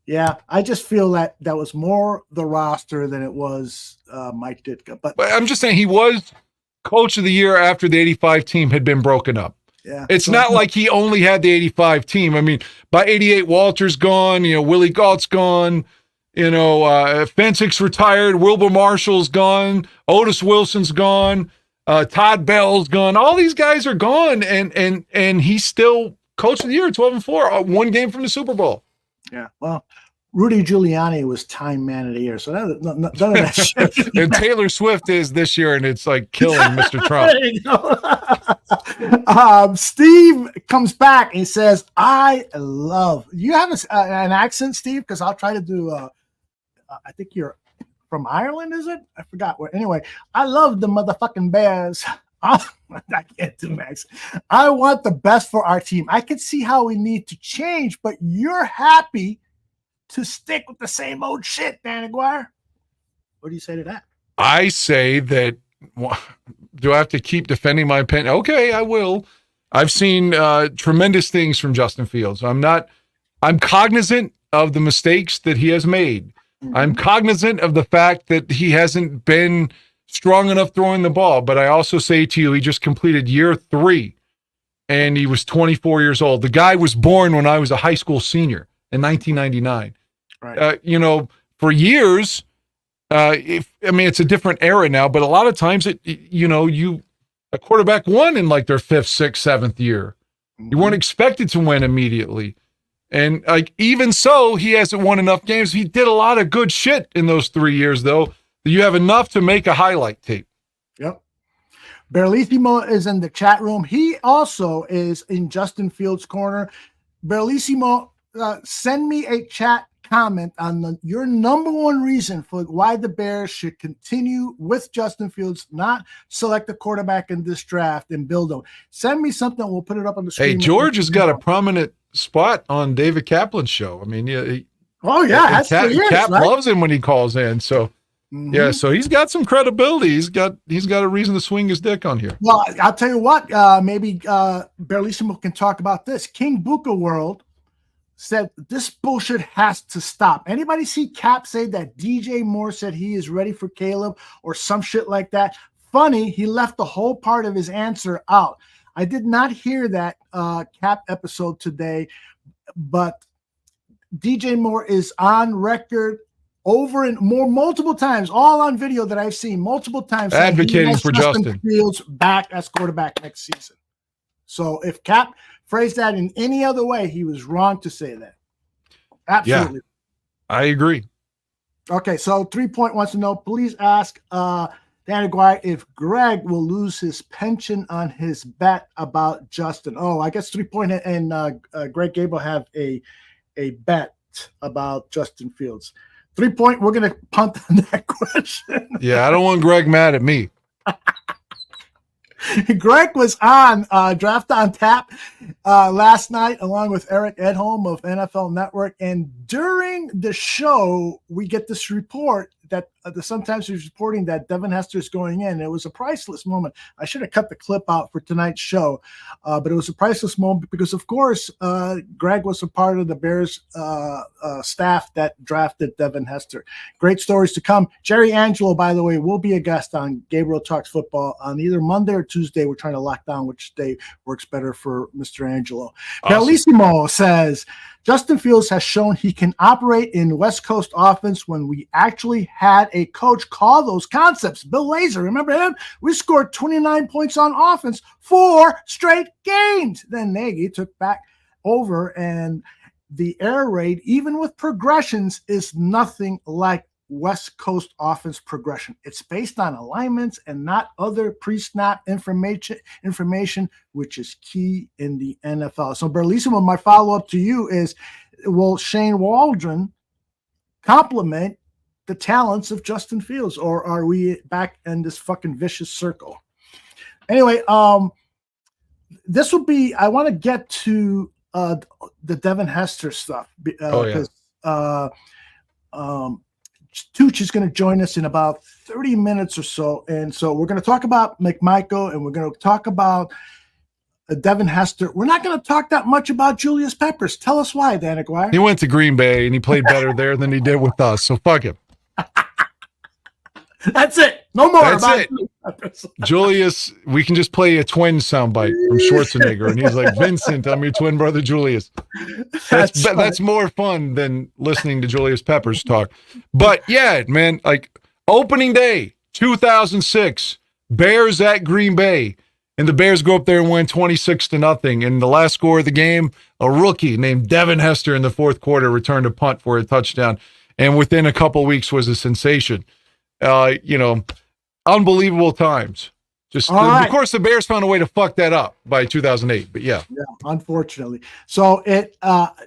Yeah, I just feel that was more the roster than it was Mike Ditka. But I'm just saying he was Coach of the Year after the 85 team had been broken up. Yeah, it's not like he only had the 85 team. I mean, by 88, Walter's gone, Willie Gault's gone, Fensick's retired, Wilbur Marshall's gone, Otis Wilson's gone, Todd Bell's gone. All these guys are gone, and he's still Coach of the Year, 12-4, 1 game from the Super Bowl. Yeah, well, Rudy Giuliani was Time Man of the Year, so none of that shit. And Taylor Swift is this year, and it's like killing Mr. Trump. There you go. Steve comes back and he says, "I love." You have an accent, Steve? Because I'll try to do. I think you're from Ireland, is it? I forgot where. Anyway, I love the motherfucking Bears. I can't do Max. I want the best for our team. I can see how we need to change, but you're happy to stick with the same old shit, Dan Aguirre. What do you say to that? I say that, do I have to keep defending my opinion? Okay, I will. I've seen tremendous things from Justin Fields. I'm cognizant of the mistakes that he has made. Mm-hmm. I'm cognizant of the fact that he hasn't been strong enough throwing the ball, but I also say to you, he just completed year 3 and he was 24 years old. The guy was born when I was a high school senior in 1999. Right. For years, it's a different era now, but a lot of times a quarterback won in like their 5th, 6th, 7th year. You weren't expected to win immediately. And like, even so, he hasn't won enough games. He did a lot of good shit in those 3 years, though, that you have enough to make a highlight tape. Yep. Berlissimo is in the chat room. He also is in Justin Fields' corner. Berlissimo, send me a chat comment on your number one reason for why the Bears should continue with Justin Fields, not select a quarterback in this draft and build him. Send me something. We'll put it up on the screen. Hey, George has got a prominent spot on David Kaplan's show. I mean, Cap loves him when he calls in. So, so he's got some credibility. He's got a reason to swing his dick on here. Well, I'll tell you what. Maybe Berlissimo can talk about this. King Buka World said this bullshit has to stop. Anybody see Cap say that DJ Moore said he is ready for Caleb or some shit like that? Funny, he left the whole part of his answer out. I did not hear that Cap episode today, but DJ Moore is on record over and more multiple times, all on video that I've seen multiple times, advocating for Justin Fields back as quarterback next season. So if Cap phrased that in any other way, he was wrong to say that. Absolutely. Yeah, I agree. Okay, so 3 Point wants to know, please ask Dan Aguirre if Greg will lose his pension on his bet about Justin. Oh, I guess 3 Point and Greg Gable have a bet about Justin Fields. 3 Point, we're going to punt on that question. Yeah, I don't want Greg mad at me. Greg was on Draft on Tap last night along with Eric Edholm of NFL Network. And during the show, we get this report that sometimes he's reporting that Devin Hester is going in. It was a priceless moment. I should have cut the clip out for tonight's show, but it was a priceless moment because, of course, Greg was a part of the Bears staff that drafted Devin Hester. Great stories to come. Jerry Angelo, by the way, will be a guest on Gabriel Talks Football on either Monday or Tuesday. We're trying to lock down which day works better for Mr. Angelo. Awesome. Bellissimo says, Justin Fields has shown he can operate in West Coast offense when we actually had a coach call those concepts. Bill Lazor, remember him? We scored 29 points on offense 4 straight games. Then Nagy took back over, and the air raid, even with progressions, is nothing like West Coast offense progression. It's based on alignments and not other pre-snap information, which is key in the NFL. So, Berlissimo, my follow-up to you is, will Shane Waldron complement the talents of Justin Fields, or are we back in this fucking vicious circle? Anyway, this will be, I want to get to the Devin Hester stuff because Tooch is going to join us in about 30 minutes or so. And so we're going to talk about McMichael and we're going to talk about Devin Hester. We're not going to talk that much about Julius Peppers. Tell us why, Dan Aguirre. He went to Green Bay and he played better there than he did with us. So fuck him. That's it. No more. That's it. Julius, we can just play a twin soundbite from Schwarzenegger, and he's like, Vincent, I'm your twin brother, Julius. That's more fun than listening to Julius Peppers talk. But yeah, man, like opening day, 2006, Bears at Green Bay, and the Bears go up there and win 26-0. And the last score of the game, a rookie named Devin Hester in the fourth quarter returned a punt for a touchdown, and within a couple weeks was a sensation. Unbelievable times. Just right. Of course, the Bears found a way to fuck that up by 2008. But yeah, unfortunately. So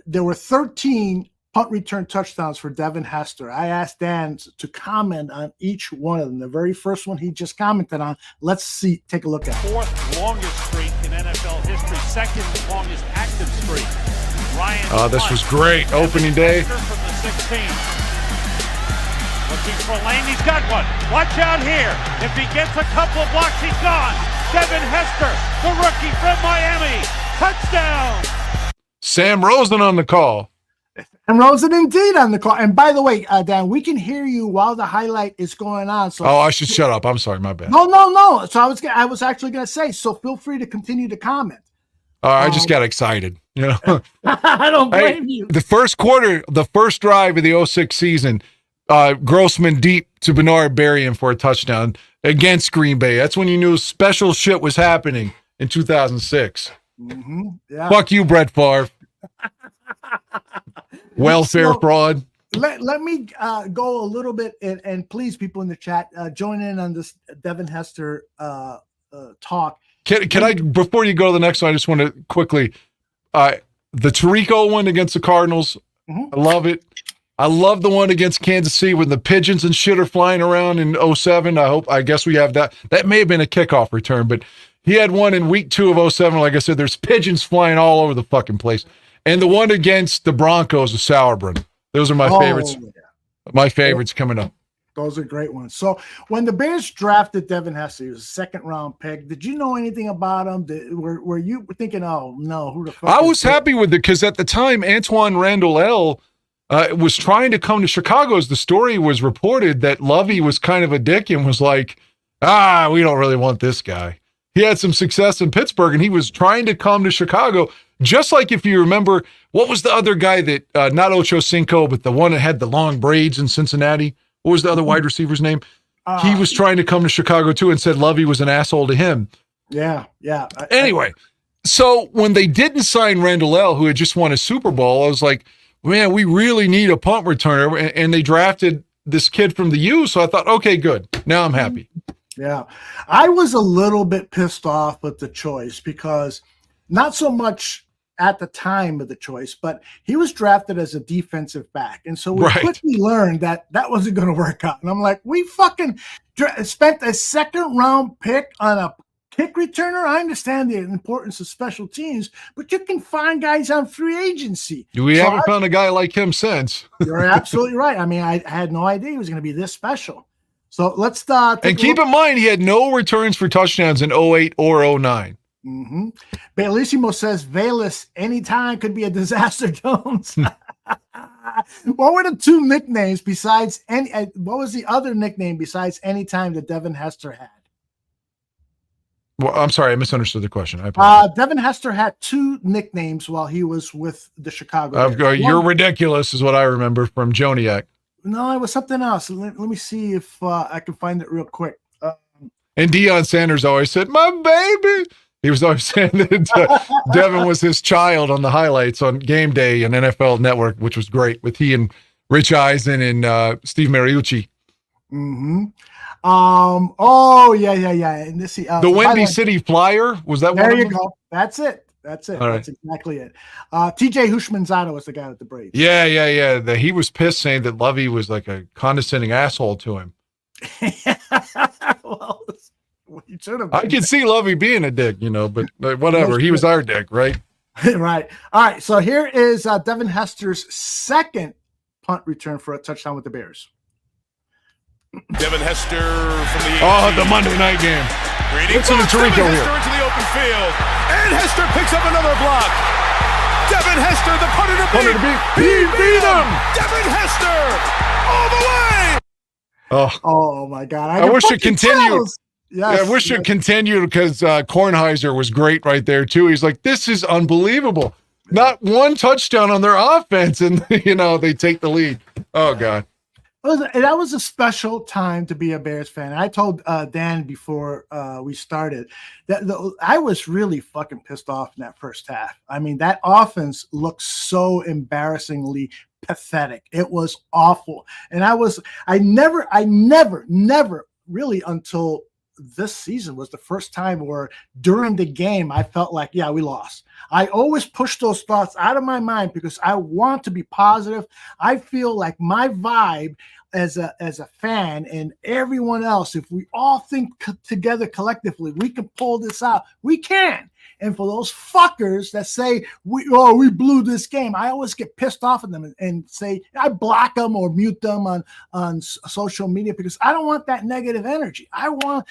there were 13 punt return touchdowns for Devin Hester. I asked Dan to comment on each one of them. The very first one he just commented on. Let's take a look at it. 4th longest streak in NFL history, 2nd longest active streak. Ryan. This was great. Opening day. From the 16. Looking for Lane, he's got one. Watch out here. If he gets a couple of blocks, he's gone. Devin Hester, the rookie from Miami. Touchdown. Sam Rosen on the call. And Rosen indeed on the call. And by the way, Dan, we can hear you while the highlight is going on. So I should shut up. I'm sorry, my bad. No. So I was actually going to say, so feel free to continue to comment. I just got excited. I don't blame you. The first quarter, the first drive of the 06 season, Grossman deep to Bernard Berrien for a touchdown against Green Bay. That's when you knew special shit was happening in 2006. Mm-hmm. Yeah. Fuck you, Brett Favre. Welfare fraud. Let me go a little bit, and please, people in the chat, join in on this Devin Hester talk. Can I, before you go to the next one, I just want to quickly, the Tirico one against the Cardinals, I love it. I love the one against Kansas City when the pigeons and shit are flying around in 07. I guess we have that. That may have been a kickoff return, but he had one in week 2 of 07. Like I said, there's pigeons flying all over the fucking place. And the one against the Broncos of Sauerbrunn. Those are my favorites. Yeah. My favorites coming up. Those are great ones. So when the Bears drafted Devin Hester, he was a 2nd-round pick. Did you know anything about him? Were you thinking, oh, no, who the fuck? I was happy with it because at the time, Antoine Randall L. Was trying to come to Chicago. As the story was reported that Lovey was kind of a dick and was like, we don't really want this guy. He had some success in Pittsburgh, and he was trying to come to Chicago. Just like if you remember, what was the other guy that, not Ocho Cinco, but the one that had the long braids in Cincinnati? What was the other wide receiver's name? He was trying to come to Chicago too and said Lovey was an asshole to him. Yeah. Anyway, so when they didn't sign Randall L., who had just won a Super Bowl, I was like, man, we really need a punt returner. And they drafted this kid from the U. So I thought, okay, good. Now I'm happy. Yeah. I was a little bit pissed off with the choice because not so much at the time of the choice, but he was drafted as a defensive back. And so we quickly learned that wasn't going to work out. And I'm like, we fucking spent a 2nd-round pick on a kick returner. I understand the importance of special teams, but you can find guys on free agency. We haven't found a guy like him since. You're absolutely right. I mean, I had no idea he was going to be this special. So let's and keep in mind, he had no returns for touchdowns in 08 or 09. Mm-hmm. Bellissimo says Velas anytime could be a disaster. Jones. What were the 2 nicknames besides what was the other nickname besides anytime that Devin Hester had? Well, I'm sorry, I misunderstood the question. Devin Hester had 2 nicknames while he was with the Chicago. You're ridiculous is what I remember from Joniak. No, it was something else. Let me see if I can find it real quick. And Deion Sanders always said, my baby. He was always saying that Devin was his child on the highlights on Game Day and NFL Network, which was great with he and Rich Eisen and Steve Mariucci. Mm-hmm. Oh yeah. And this the Windy City Flyer, was that one? There you go. That's it. All right. That's exactly it. TJ Hushmanzada was the guy with the braids. Yeah. He was pissed saying that Lovey was like a condescending asshole to him. Well, you should have. I can see Lovey being a dick, but whatever. He was our dick, right? Right. All right. So here is Devin Hester's 2nd punt return for a touchdown with the Bears. Devin Hester from the 18. The Monday night game. Listen to Tirico here. Into the open field, and Hester picks up another block. Devin Hester, the punter to beat. He beat him. Devin Hester, all the way. Oh my God! I wish it continued. Yes, I wish it continued because Kornheiser was great right there too. He's like, this is unbelievable. Not one touchdown on their offense, and they take the lead. Oh God. That was a special time to be a Bears fan. I told Dan before we started that I was really fucking pissed off in that first half. I mean, that offense looked so embarrassingly pathetic. It was awful. And I never really until this season was the first time where during the game I felt like, yeah, we lost. I always push those thoughts out of my mind because I want to be positive. I feel like my vibe as a fan and everyone else, if we all think together collectively, we can pull this out. We can. And for those fuckers that say, we blew this game, I always get pissed off at them and say, I block them or mute them on social media because I don't want that negative energy. I want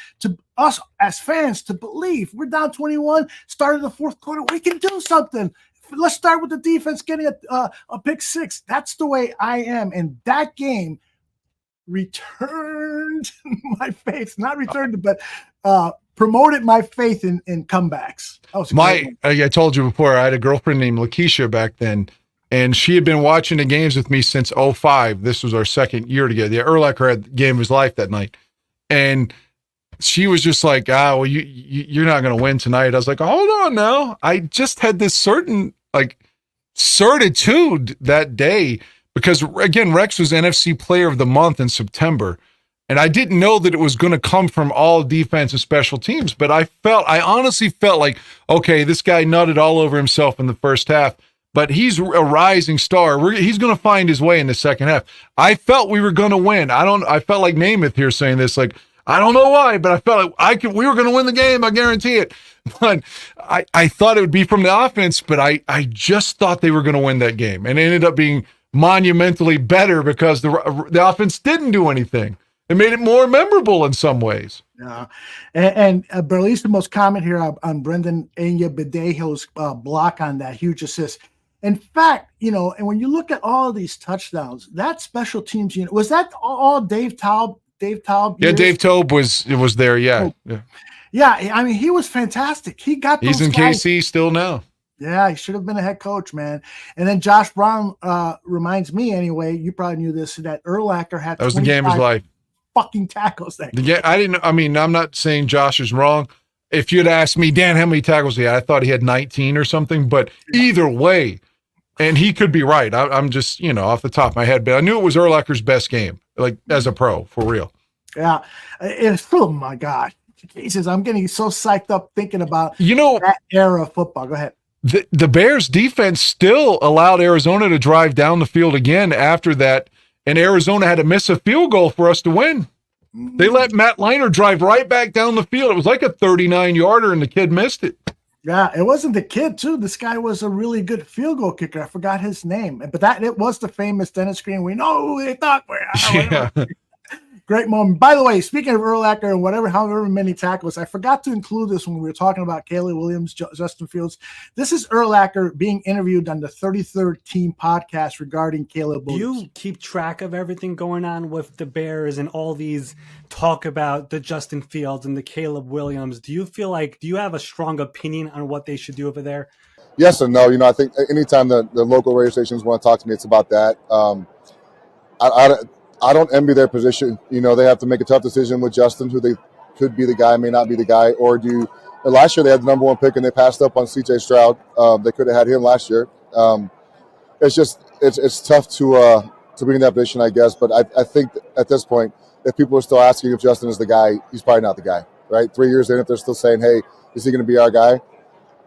us as fans to believe we're down 21, started the 4th quarter, we can do something. Let's start with the defense getting a pick 6. That's the way I am. And that game returned my faith, not returned, but promoted my faith in comebacks. I told you before, I had a girlfriend named Lakeisha back then, and she had been watching the games with me since 2005. This was our second year together. Yeah, Urlacher had the game of his life that night. And she was just like, well, you're not going to win tonight. I was like, hold on now. I just had this certain certitude that day because, again, Rex was NFC Player of the Month in September. And I didn't know that it was going to come from all defense and special teams, but I honestly felt like, okay, this guy nutted all over himself in the first half, but he's a rising star. He's going to find his way in the second half. I felt we were going to win. I felt like Namath here saying this, like, I don't know why, but I felt like we were going to win the game. I guarantee it. But I thought it would be from the offense, but I just thought they were going to win that game. And it ended up being monumentally better because the offense didn't do anything. It made it more memorable in some ways. Yeah. And Berlissimo's comment here on Brendan Enya Bedejo's block on that huge assist. In fact, and when you look at all of these touchdowns, that special teams unit, was that all Dave Taub? Yeah, Dave Taub was there. Yeah. Yeah. I mean, he was fantastic. He got those He's in guys. KC still now. Yeah, he should have been a head coach, man. And then Josh Brown reminds me, anyway, you probably knew this, that Urlacher had that was the game of his life. Fucking tackles that game. Yeah, I'm not saying Josh is wrong. If you'd asked me, Dan, how many tackles he had, I thought he had 19 or something, but either way, and he could be right. I'm just, off the top of my head, but I knew it was Urlacher's best game, like as a pro, for real. Yeah. Oh my God. Jesus, I'm getting so psyched up thinking about that era of football. Go ahead. The Bears defense still allowed Arizona to drive down the field again after that, and Arizona had to miss a field goal for us to win. They let Matt Leinart drive right back down the field. It was like a 39-yarder, and the kid missed it. Yeah, it wasn't the kid, too. This guy was a really good field goal kicker. I forgot his name. But it was the famous Dennis Green. We know who they thought were. Yeah. Great moment. By the way, speaking of Urlacher and however many tackles, I forgot to include this when we were talking about Caleb Williams, Justin Fields. This is Urlacher being interviewed on the 33rd Team podcast regarding Caleb Williams. Do you keep track of everything going on with the Bears and all these talk about the Justin Fields and the Caleb Williams? Do you have a strong opinion on what they should do over there? Yes and no. I think anytime the local radio stations want to talk to me, it's about that. I don't envy their position. They have to make a tough decision with Justin, who they could be the guy, may not be the guy, or last year they had the number one pick and they passed up on CJ Stroud. They could have had him last year. It's tough to be in that position, I guess. But I think at this point, if people are still asking if Justin is the guy, he's probably not the guy, right? 3 years in, if they're still saying, hey, is he going to be our guy?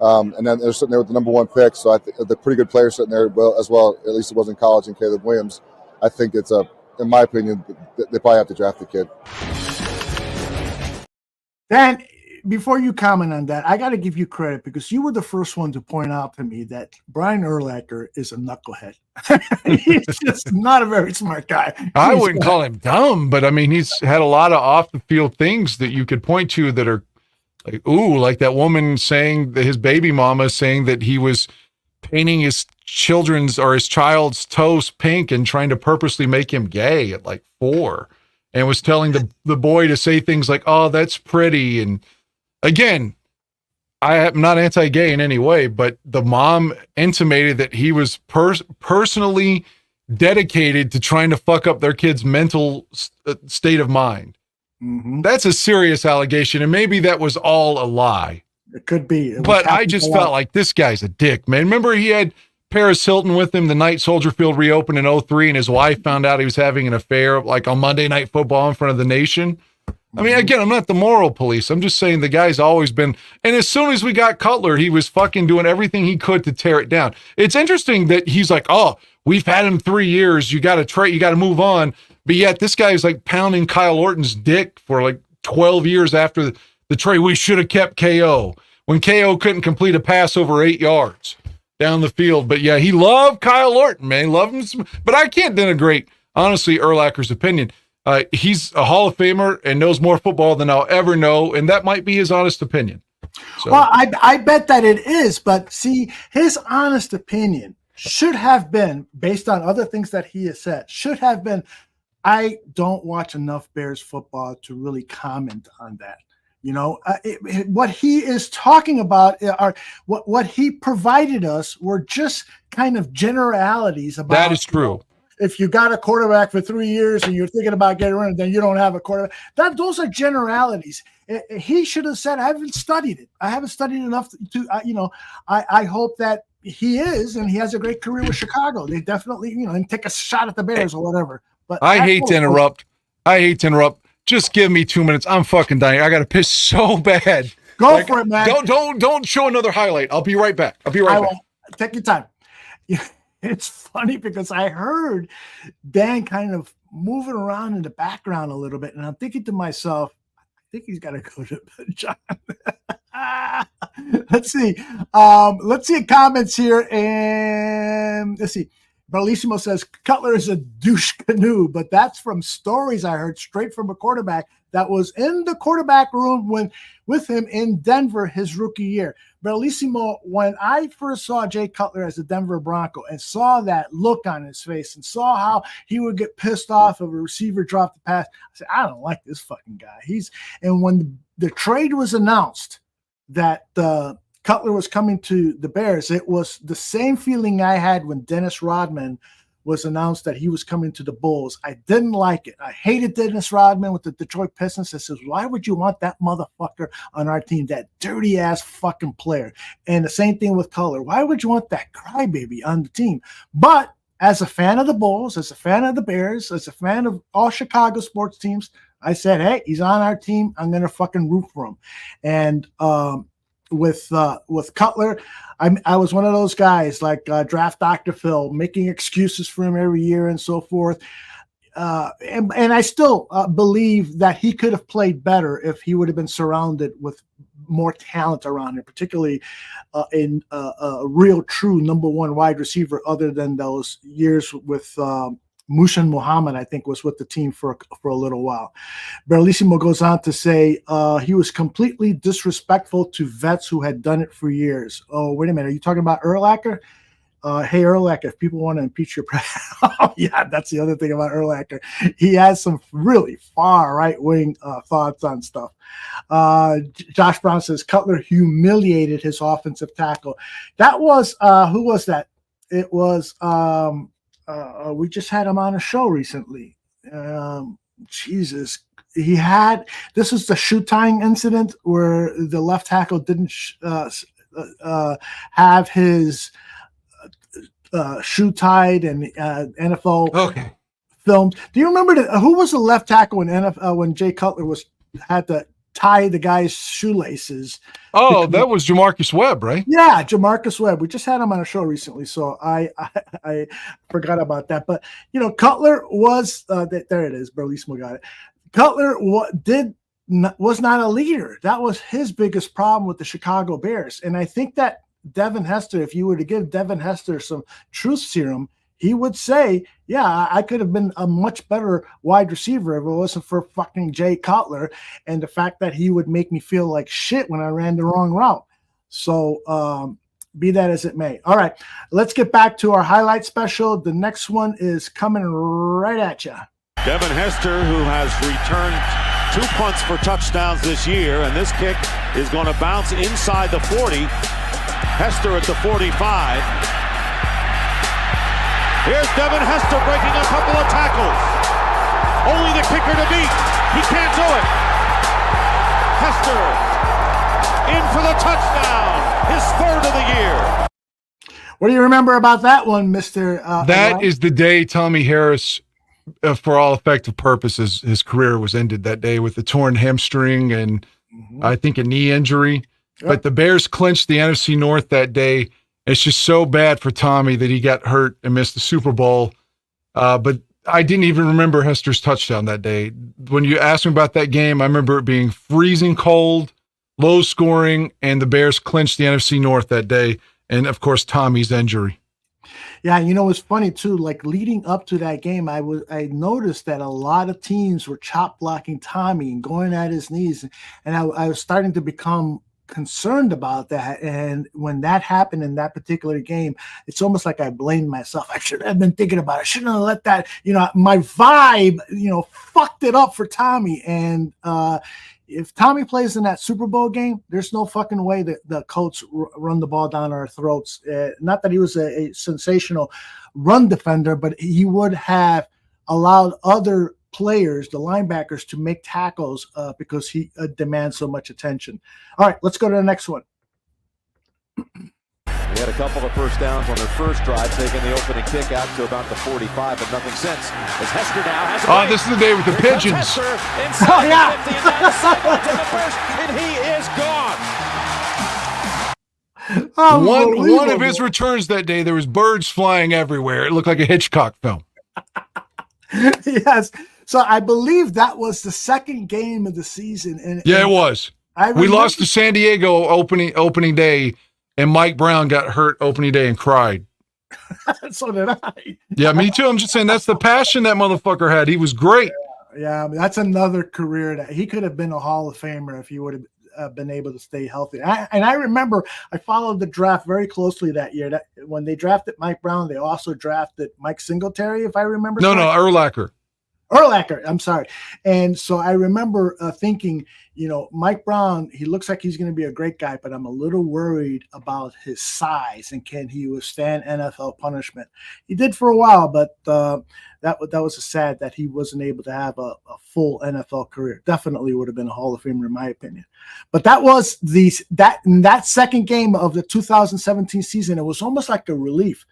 And then they're sitting there with the number one pick. So I think the pretty good player sitting there as well, at least it was in college, and Caleb Williams. I think in my opinion, they probably have to draft the kid. Dan, before you comment on that, I got to give you credit because you were the first one to point out to me that Brian Urlacher is a knucklehead. He's just not a very smart guy. I wouldn't call him dumb, but he's had a lot of off the field things that you could point to that are like that woman saying that his baby mama saying that he was painting his child's toes pink and trying to purposely make him gay at like 4, and was telling the boy to say things like, oh, that's pretty. And again, I am not anti-gay in any way, but the mom intimated that he was personally dedicated to trying to fuck up their kid's mental state of mind. Mm-hmm. That's a serious allegation, and maybe that was all a lie. It could be. But I just felt like this guy's a dick, man. Remember he had Paris Hilton with him the night Soldier Field reopened in 2003, and his wife found out he was having an affair like on Monday Night Football in front of the nation. Again, I'm not the moral police. I'm just saying the guy's always been, and as soon as we got Cutler, he was fucking doing everything he could to tear it down. It's interesting that he's like, oh, we've had him 3 years. You got to move on. But yet this guy is like pounding Kyle Orton's dick for like 12 years after the trade. We should have kept KO when KO couldn't complete a pass over 8 yards down the field. But yeah, he loved Kyle Orton, man. He loved him. But I can't denigrate, honestly, Urlacher's opinion. He's a Hall of Famer and knows more football than I'll ever know. And that might be his honest opinion. So. Well, I bet that it is. But see, his honest opinion should have been, based on other things that he has said, should have been, I don't watch enough Bears football to really comment on that. What he is talking about are what he provided us were just kind of generalities about. That is true. If you got a quarterback for 3 years and you're thinking about getting rid of him, then you don't have a quarterback. Those are generalities. He should have said, I haven't studied it. I haven't studied enough to, I hope that he is, and he has a great career with Chicago. They definitely, and take a shot at the Bears or whatever. But I hate to interrupt. Just give me 2 minutes. I'm fucking dying. I got to piss so bad. Go for it, man. Don't show another highlight. I'll be right back. Take your time. It's funny because I heard Dan kind of moving around in the background a little bit, and I'm thinking to myself, I think he's got to go to John. Let's see. Let's see comments here, and let's see. Bellissimo says Cutler is a douche canoe, but that's from stories I heard straight from a quarterback that was in the quarterback room with him in Denver his rookie year. Bellissimo, when I first saw Jay Cutler as a Denver Bronco and saw that look on his face and saw how he would get pissed off if a receiver dropped the pass, I said, I don't like this fucking guy. And when the trade was announced that Cutler was coming to the Bears, it was the same feeling I had when Dennis Rodman was announced that he was coming to the Bulls. I didn't like it. I hated Dennis Rodman with the Detroit Pistons. I says, why would you want that motherfucker on our team, that dirty-ass fucking player? And the same thing with Cutler. Why would you want that crybaby on the team? But as a fan of the Bulls, as a fan of the Bears, as a fan of all Chicago sports teams, I said, hey, he's on our team. I'm going to fucking root for him. And with Cutler, I was one of those guys like Draft Dr. Phil, making excuses for him every year and so forth. And I still believe that he could have played better if he would have been surrounded with more talent around him, particularly in a real true number one wide receiver, other than those years with Mushin Muhammad, I think, was with the team for a little while. Bellissimo goes on to say he was completely disrespectful to vets who had done it for years. Oh, wait a minute. Are you talking about Urlacher? Hey, Urlacher, if people want to impeach your oh, yeah, that's the other thing about Urlacher. He has some really far right-wing thoughts on stuff. Josh Brown says Cutler humiliated his offensive tackle. That was, who was that? It was, we just had him on a show recently. Jesus. This was the shoe tying incident where the left tackle didn't have his shoe tied, and NFL filmed. Do you remember who was the left tackle in NFL when Jay Cutler had to tie the guy's shoelaces? Oh, that was Jamarcus Webb, right? Yeah, Jamarcus Webb. We just had him on a show recently, so I forgot about that. But Cutler was there. It is. Bellissimo got it. Cutler was not a leader. That was his biggest problem with the Chicago Bears, and I think that Devin Hester, if you were to give Devin Hester some truth serum, he would say, yeah, I could have been a much better wide receiver if it wasn't for fucking Jay Cutler and the fact that he would make me feel like shit when I ran the wrong route. So be that as it may. All right, let's get back to our highlight special. The next one is coming right at you. Devin Hester, who has returned 2 punts for touchdowns this year, and this kick is going to bounce inside the 40. Hester at the 45. Here's Devin Hester breaking a couple of tackles. Only the kicker to beat. He can't do it. Hester in for the touchdown. His third of the year. What do you remember about that one, Mr. That is the day Tommy Harris, for all effective purposes, his career was ended that day with a torn hamstring and I think a knee injury. Yep. But the Bears clinched the NFC North that day. It's just so bad for Tommy that he got hurt and missed the Super Bowl. But I didn't even remember Hester's touchdown that day. When you asked me about that game, I remember it being freezing cold, low scoring, and the Bears clinched the NFC North that day. And, of course, Tommy's injury. Yeah, it's funny, too. Like, leading up to that game, I noticed that a lot of teams were chop blocking Tommy and going at his knees. And I was starting to become concerned about that, and when that happened in that particular game, it's almost like I blamed myself. I should have been thinking about it. I shouldn't have let that, my vibe, fucked it up for Tommy, and if Tommy plays in that Super Bowl game, there's no fucking way that the Colts run the ball down our throats. Not that he was a sensational run defender, but he would have allowed other players, the linebackers, to make tackles because he demands so much attention. All right, let's go to the next one. They had a couple of first downs on their first drive, taking the opening kick out to about the 45, but nothing since. As Hester now has Oh, this is the day with the pigeons. Oh, yeah. And he is gone. One of his returns that day, there was birds flying everywhere. It looked like a Hitchcock film. Yes. So I believe that was the second game of the season. And it was. We lost to San Diego opening day, and Mike Brown got hurt opening day and cried. So did I. Yeah, me too. I'm just saying that's the passion that motherfucker had. He was great. Yeah, I mean, that's another career that he could have been a Hall of Famer if he would have been able to stay healthy. And I remember I followed the draft very closely that year. That when they drafted Mike Brown, they also drafted Mike Singletary, if I remember. No, Urlacher. Urlacher, I'm sorry. And so I remember thinking, Mike Brown, he looks like he's going to be a great guy, but I'm a little worried about his size and can he withstand NFL punishment. He did for a while, but that was a sad that he wasn't able to have a full NFL career. Definitely would have been a Hall of Famer in my opinion. But that was in that second game of the 2017 season, it was almost like a relief.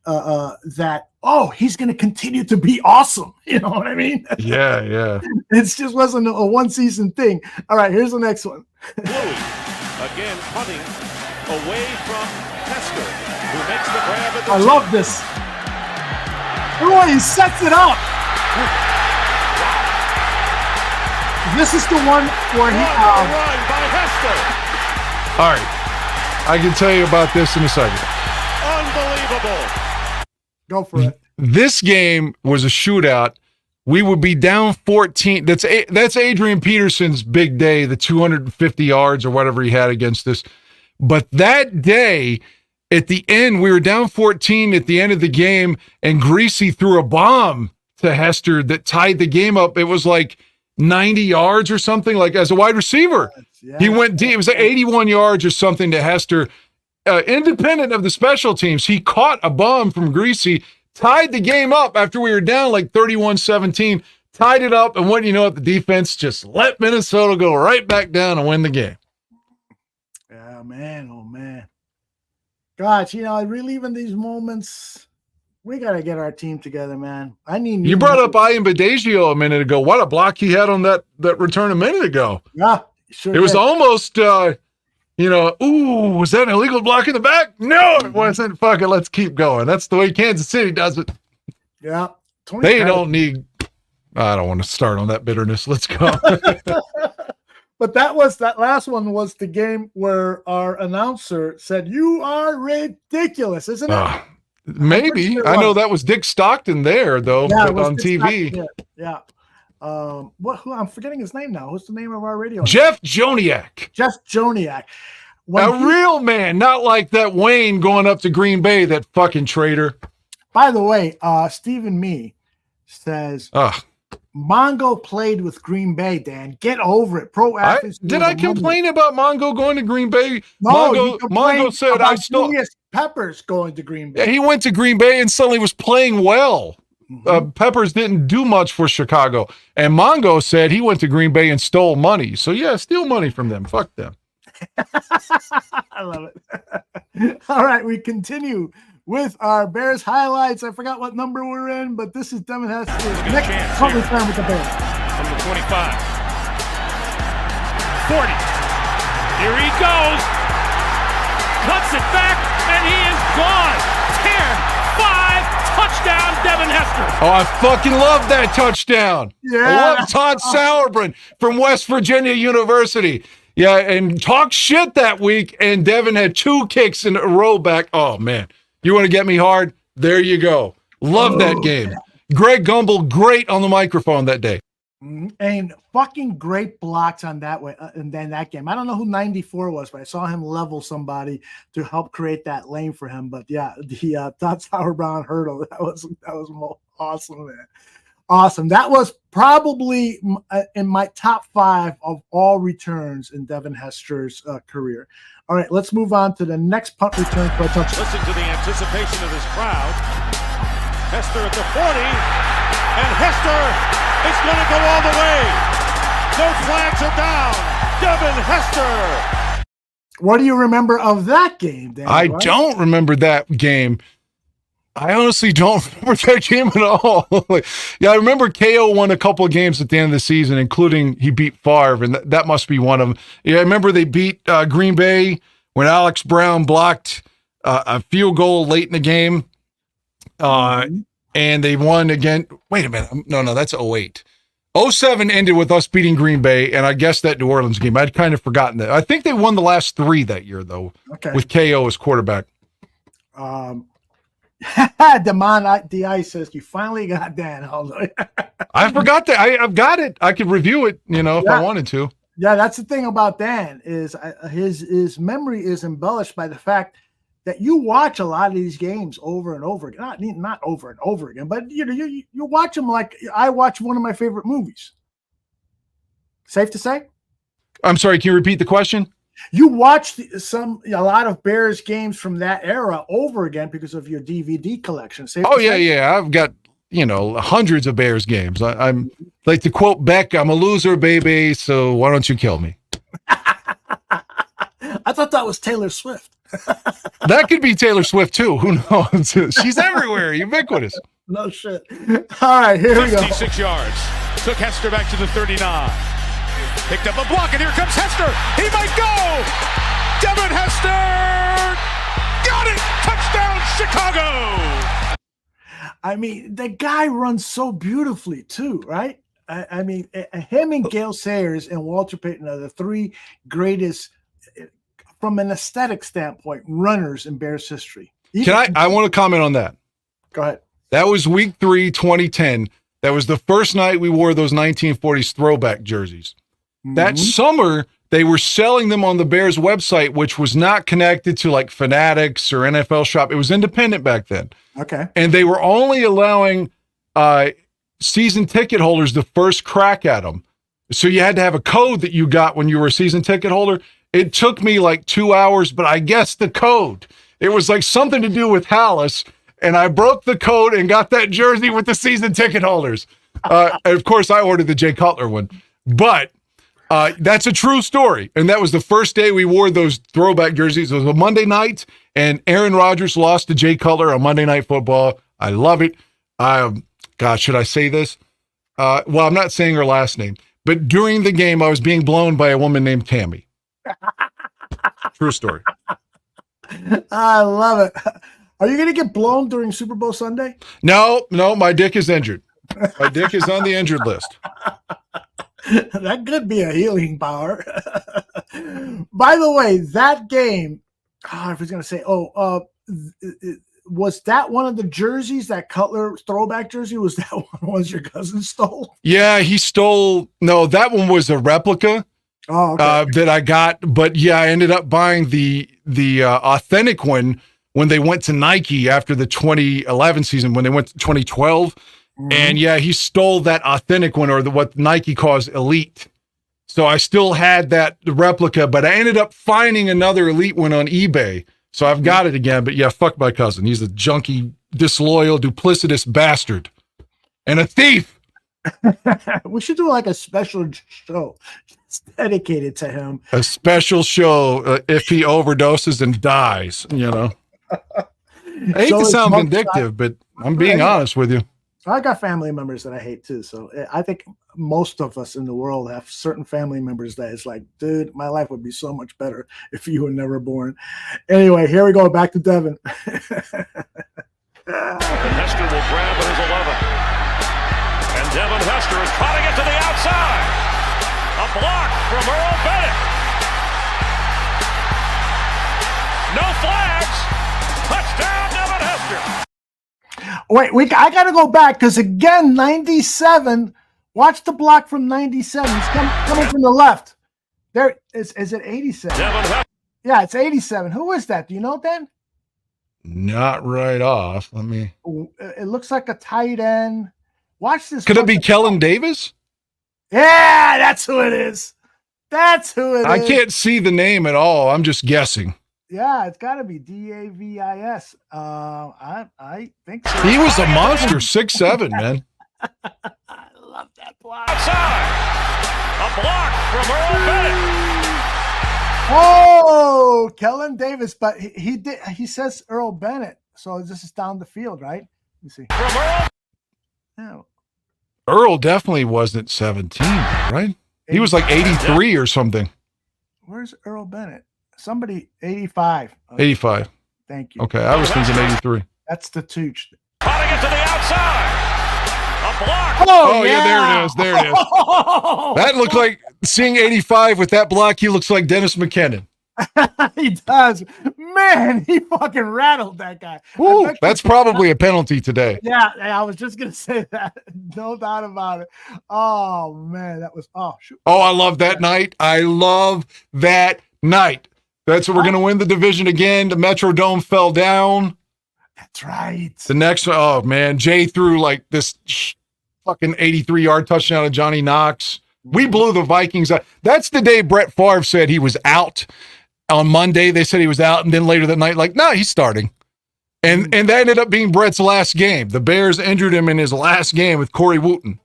That he's going to continue to be awesome. You know what I mean? Yeah. It just wasn't a one season thing. All right, here's the next one. Again, punting away from Hester, who makes the grab at the I love this. Oh, he sets it up. This is the one where he run by Hester. All right, I can tell you about this in a second. Unbelievable. Go for it. This game was a shootout. We would be down 14. That's Adrian Peterson's big day, the 250 yards or whatever he had against us. But that day, at the end, we were down 14 at the end of the game, and Greasy threw a bomb to Hester that tied the game up. It was like 90 yards or something, like as a wide receiver. Yeah. He went deep. It was like 81 yards or something to Hester. Independent of the special teams, he caught a bomb from Greasy, tied the game up after we were down like 31-17, tied it up, and what do you know what? The defense just let Minnesota go right back down and win the game. Yeah, man. Oh, man. Gosh, reliving these moments, we got to get our team together, man. You brought up Ian Badagio a minute ago. What a block he had on that return a minute ago. Yeah, sure. It was almost... was that an illegal block in the back? No, it wasn't. Fuck it, let's keep going. That's the way Kansas City does it. Yeah. They don't need... I don't want to start on that bitterness. Let's go. But that last one was the game where our announcer said, "You are ridiculous," isn't it? Maybe. I know that was Dick Stockton there, though, on TV. Yeah. Who I'm forgetting his name now. What's the name of our radio? Jeff Joniak. Real man, not like that Wayne going up to Green Bay, that fucking traitor. By the way, Stephen Me says Mongo played with Green Bay, Dan. Get over it. Pro athletes. Did I complain about Mongo going to Green Bay? No, Mongo said I stole Julius Peppers going to Green Bay. Yeah, he went to Green Bay and suddenly was playing well. Peppers didn't do much for Chicago. And Mongo said he went to Green Bay and stole money. So, yeah, steal money from them. Fuck them. I love it. All right, we continue with our Bears highlights. I forgot what number we're in, but this is Devin Hester's next punt return with the Bears. From the 25. 40. Here he goes. Cuts it back, and he is gone. 10-5. Touchdown, Devin Hester. Oh, I fucking love that touchdown. Yeah. I love Todd Sauerbrunn from West Virginia University. Yeah, and talk shit that week, and Devin had 2 kicks in a row back. Oh, man. You want to get me hard? There you go. Love that game. Greg Gumbel, great on the microphone that day. And fucking great blocks on that way. And then that game, I don't know who 94 was, but I saw him level somebody to help create that lane for him. But yeah, the Todd Sauerbrunn hurdle, that was awesome, man. Awesome. That was probably in my top 5 of all returns in Devin Hester's career. All right, let's move on to the next punt return for a touchdown. Listen to the anticipation of this crowd. Hester at the 40, and Hester is going to go all the way. No flags are down. Devin Hester. What do you remember of that game, Dan? I don't remember that game. I honestly don't remember that game at all. Yeah, I remember KO won a couple of games at the end of the season, including he beat Favre, and that must be one of them. Yeah, I remember they beat Green Bay when Alex Brown blocked a field goal late in the game, and they won again. Wait a minute. No, that's 08. 07 ended with us beating Green Bay, and I guess that New Orleans game. I'd kind of forgotten that. I think they won the last 3 that year, though, with KO as quarterback. Demon DI says you finally got Dan. I forgot that. I've got it. I could review it, if I wanted to. Yeah, that's the thing about Dan is his memory is embellished by the fact that you watch a lot of these games over and over again. Not over and over again, but you watch them like I watch one of my favorite movies. Safe to say? I'm sorry. Can you repeat the question? You watched a lot of Bears games from that era over again because of your DVD collection. Yeah. I've got, hundreds of Bears games. I'm like to quote Beck, I'm a loser, baby, so why don't you kill me? I thought that was Taylor Swift. That could be Taylor Swift, too. Who knows? She's everywhere, ubiquitous. No shit. All right, here we go. 56 yards. Took Hester back to the 39. Picked up a block, and here comes Hester. He might go. Devin Hester got it. Touchdown, Chicago. I mean, the guy runs so beautifully too, right? I mean, him and Gale Sayers and Walter Payton are the 3 greatest, from an aesthetic standpoint, runners in Bears history. I want to comment on that. Go ahead. That was week 3, 2010. That was the first night we wore those 1940s throwback jerseys. That summer, they were selling them on the Bears website, which was not connected to like Fanatics or NFL Shop. It was independent back then. Okay. And they were only allowing season ticket holders the first crack at them. So you had to have a code that you got when you were a season ticket holder. It took me like 2 hours, but I guessed the code. It was like something to do with Hallis, and I broke the code and got that jersey with the season ticket holders. And of course, I ordered the Jay Cutler one. But that's a true story. And that was the first day we wore those throwback jerseys. It was a Monday night, and Aaron Rodgers lost to Jay Cutler on Monday Night Football. I love it. God, should I say this? Well, I'm not saying her last name. But during the game, I was being blown by a woman named Tammy. True story. I love it. Are you going to get blown during Super Bowl Sunday? No, my dick is injured. My dick is on the injured list. That could be a healing power. By the way, that game, I was going to say, was that one of the jerseys, that Cutler throwback jersey? Was that one your cousin stole? Yeah, he stole. No, that one was a replica. Oh, okay. That I got. But yeah, I ended up buying the authentic one when they went to Nike after the 2011 season, when they went to 2012. And yeah, he stole that authentic one, or what Nike calls elite. So I still had the replica, but I ended up finding another elite one on eBay. So I've got it again. But yeah, fuck my cousin. He's a junky, disloyal, duplicitous bastard and a thief. We should do like a special show dedicated to him. A special show if he overdoses and dies, I hate to sound vindictive, but I'm being honest with you. I got family members that I hate too. So I think most of us in the world have certain family members that it's like, dude, my life would be so much better if you were never born. Anyway, here we go. Back to Devin. Hester will grab at his 11. And Devin Hester is trotting it to the outside. A block from Earl Bennett. No flags. Touchdown, Devin Hester. Wait, I got to go back because, again, 97. Watch the block from 97. He's coming from the left. There is it 87? Yeah, it's 87. Who is that? Do you know, Dan? Not right off. Let me. It looks like a tight end. Watch this. Could it be Kellen Davis? Yeah, that's who it is. That's who it is. I can't see the name at all. I'm just guessing. Yeah, it's got to be Davis. I think so. He was a monster, 6'7", man. I love that block. Outside. A block from Earl Bennett. Oh, Kellen Davis, but he says Earl Bennett, so this is down the field, right? Let me see. From Earl. Yeah. Earl definitely wasn't 17, right? He was like 83 or something. Where's Earl Bennett? Somebody 85. 85. Thank you. Okay, I was thinking 83. That's the Tooch. Cutting it to the outside. A block. Oh yeah, there it is. That looked like, seeing 85 with that block, he looks like Dennis McKinnon. He does. Man, he fucking rattled that guy. Ooh, that's probably a penalty today. Yeah, I was just going to say that. No doubt about it. Oh, man, that was, shoot. Oh, I love that night. I love that night. That's what we're going to win the division again. The Metrodome fell down. That's right. The next, oh, man, Jay threw like this fucking 83-yard touchdown to Johnny Knox. We blew the Vikings out. That's the day Brett Favre said he was out. On Monday, they said he was out, and then later that night, like, no, he's starting. And that ended up being Brett's last game. The Bears injured him in his last game with Corey Wooten.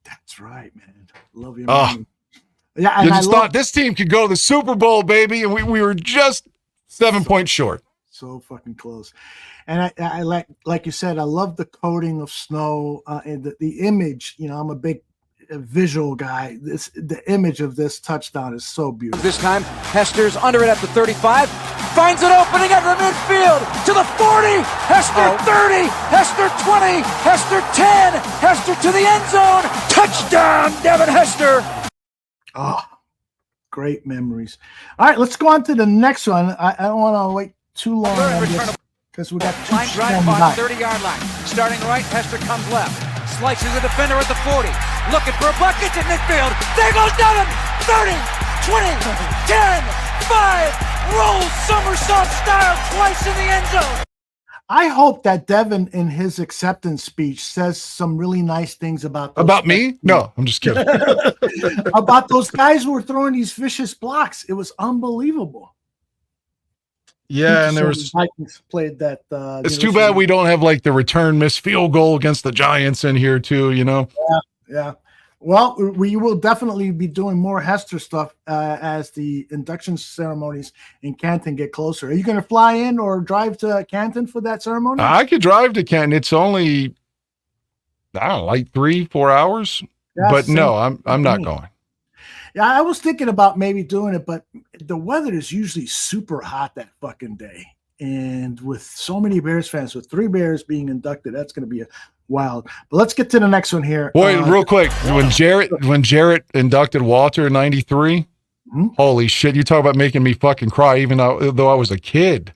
That's right, man. Love you, man. Man. Yeah, you just thought this team could go to the Super Bowl, baby, and we were just 7 points short. So fucking close. And I like you said, I love the coating of snow and the image. You know, I'm a big visual guy. The image of this touchdown is so beautiful. This time, Hester's under it at the 35, finds an opening at the midfield to the 40, Hester 30, Hester 20, Hester 10, Hester to the end zone, touchdown, Devin Hester. Oh, great memories. All right, let's go on to the next one. I don't want to wait too long on this because we got two line drive on 30-yard line. Starting right, Hester comes left. Slices the defender at the 40. Looking for a bucket in midfield. There goes Devin. 30, 20, 10, 5. Rolls somersault style twice in the end zone. I hope that Devin, in his acceptance speech, says some really nice things about me. No, I'm just kidding. About those guys who were throwing these vicious blocks. It was unbelievable. Yeah, and there was Vikings played that. It's too bad we don't have like the return missed field goal against the Giants in here too. You know. Yeah. Well, we will definitely be doing more Hester stuff as the induction ceremonies in Canton get closer. Are you going to fly in or drive to Canton for that ceremony? I could drive to Canton. It's only, I don't know, like 3-4 hours. Yeah, but no, I'm not going. Yeah, I was thinking about maybe doing it, but the weather is usually super hot that fucking day. And with so many Bears fans, with 3 Bears being inducted, that's going to be wild. But let's get to the next one here. Boy, real quick, when Jarrett inducted Walter in '93, holy shit! You talk about making me fucking cry, even though I was a kid.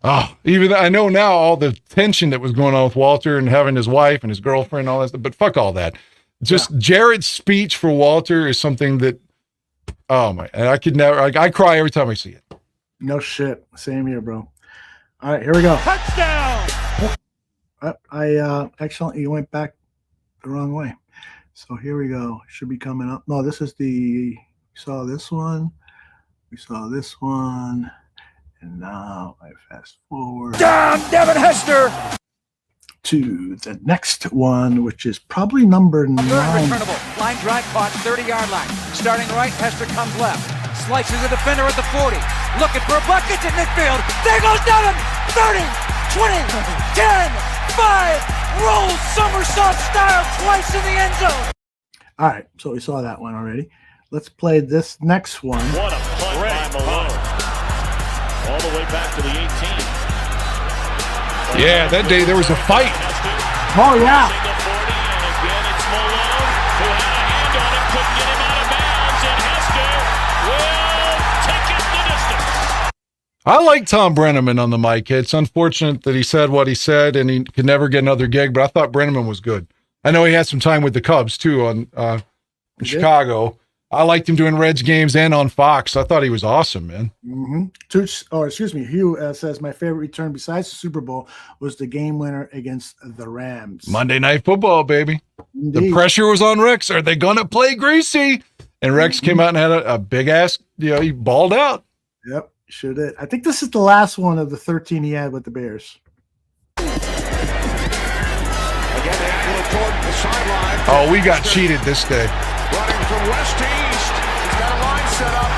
Oh, even I know now all the tension that was going on with Walter and having his wife and his girlfriend and all that stuff. But fuck all that. Just Jarrett's speech for Walter is something that, oh my! I could never. I cry every time I see it. No shit. Same here, bro. All right, here we go. Touchdown! I accidentally went back the wrong way. So here we go. Should be coming up. No, this is we saw this one. We saw this one. And now I fast forward. Down, Devin Hester! To the next one, which is probably number 9. Returnable. Line drive caught, 30-yard line. Starting right, Hester comes left. Slices the defender at the 40. Looking for a bucket in midfield. There goes Devin. 30, 20, 10, 5. Rolls somersault style twice in the end zone. All right, so we saw that one already. Let's play this next one. What a punt by Malone. All the way back to the 18. Yeah, that day there was a fight. Oh, yeah. Single 40, and again it's Malone who had a hand on him, couldn't get him out of bounds, and Hester will take it the distance. I like Tom Brenneman on the mic. It's unfortunate that he said what he said and he could never get another gig, but I thought Brenneman was good. I know he had some time with the Cubs too in Chicago. I liked him doing Reds games and on Fox. I thought he was awesome, man. Hugh says my favorite return besides the Super Bowl was the game winner against the Rams. Monday Night Football, baby. Indeed. The pressure was on Rex. Are they going to play greasy? And Rex came out and had a big ass, he balled out. Yep, sure did. I think this is the last one of the 13 he had with the Bears. Oh, we got cheated this day. Running from west to east. He's got a line set up.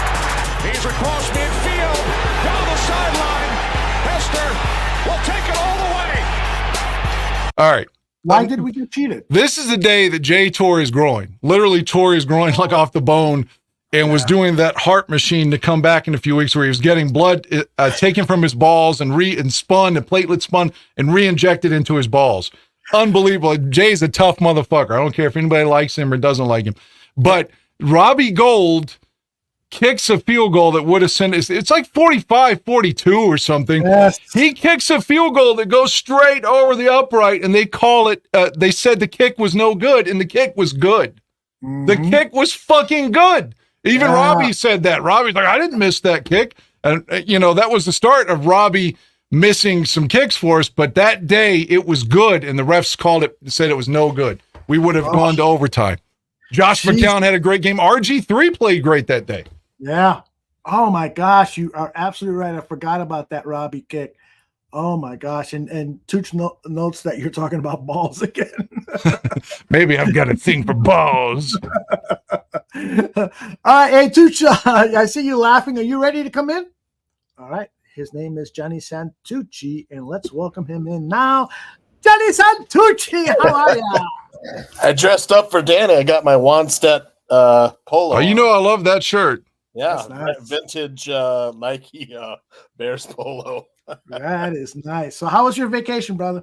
He's across midfield. Down the sideline. Hester will take it all the way. All right. Why did we get cheated? This is the day that Jay tore his groin. Literally tore his groin like off the bone and was doing that heart machine to come back in a few weeks where he was getting blood taken from his balls and spun, and platelet spun and re-injected into his balls. Unbelievable. Jay's a tough motherfucker. I don't care if anybody likes him or doesn't like him. But Robbie Gould kicks a field goal that would have sent it's like 45-42 or something. Yes. He kicks a field goal that goes straight over the upright, and they call it, they said the kick was no good, and the kick was good. The kick was fucking good. Even Robbie said that. Robbie's like, I didn't miss that kick. And, that was the start of Robbie missing some kicks for us, but that day it was good, and the refs said it was no good. We would have gone to overtime. Josh McCown had a great game. RG3 played great that day. Yeah. Oh my gosh, you are absolutely right. I forgot about that Robbie kick. Oh my gosh. And Tooch notes that you're talking about balls again. Maybe I've got a thing for balls. All right. Hey, Tooch, I see you laughing. Are you ready to come in? All right. His name is Johnny Santucci, and let's welcome him in now. Johnny Santucci, how are you? I dressed up for Danny. I got my Wannstedt polo. Oh, I love that shirt. Yeah, nice. Vintage Nike Bears polo. That is nice. So how was your vacation, brother?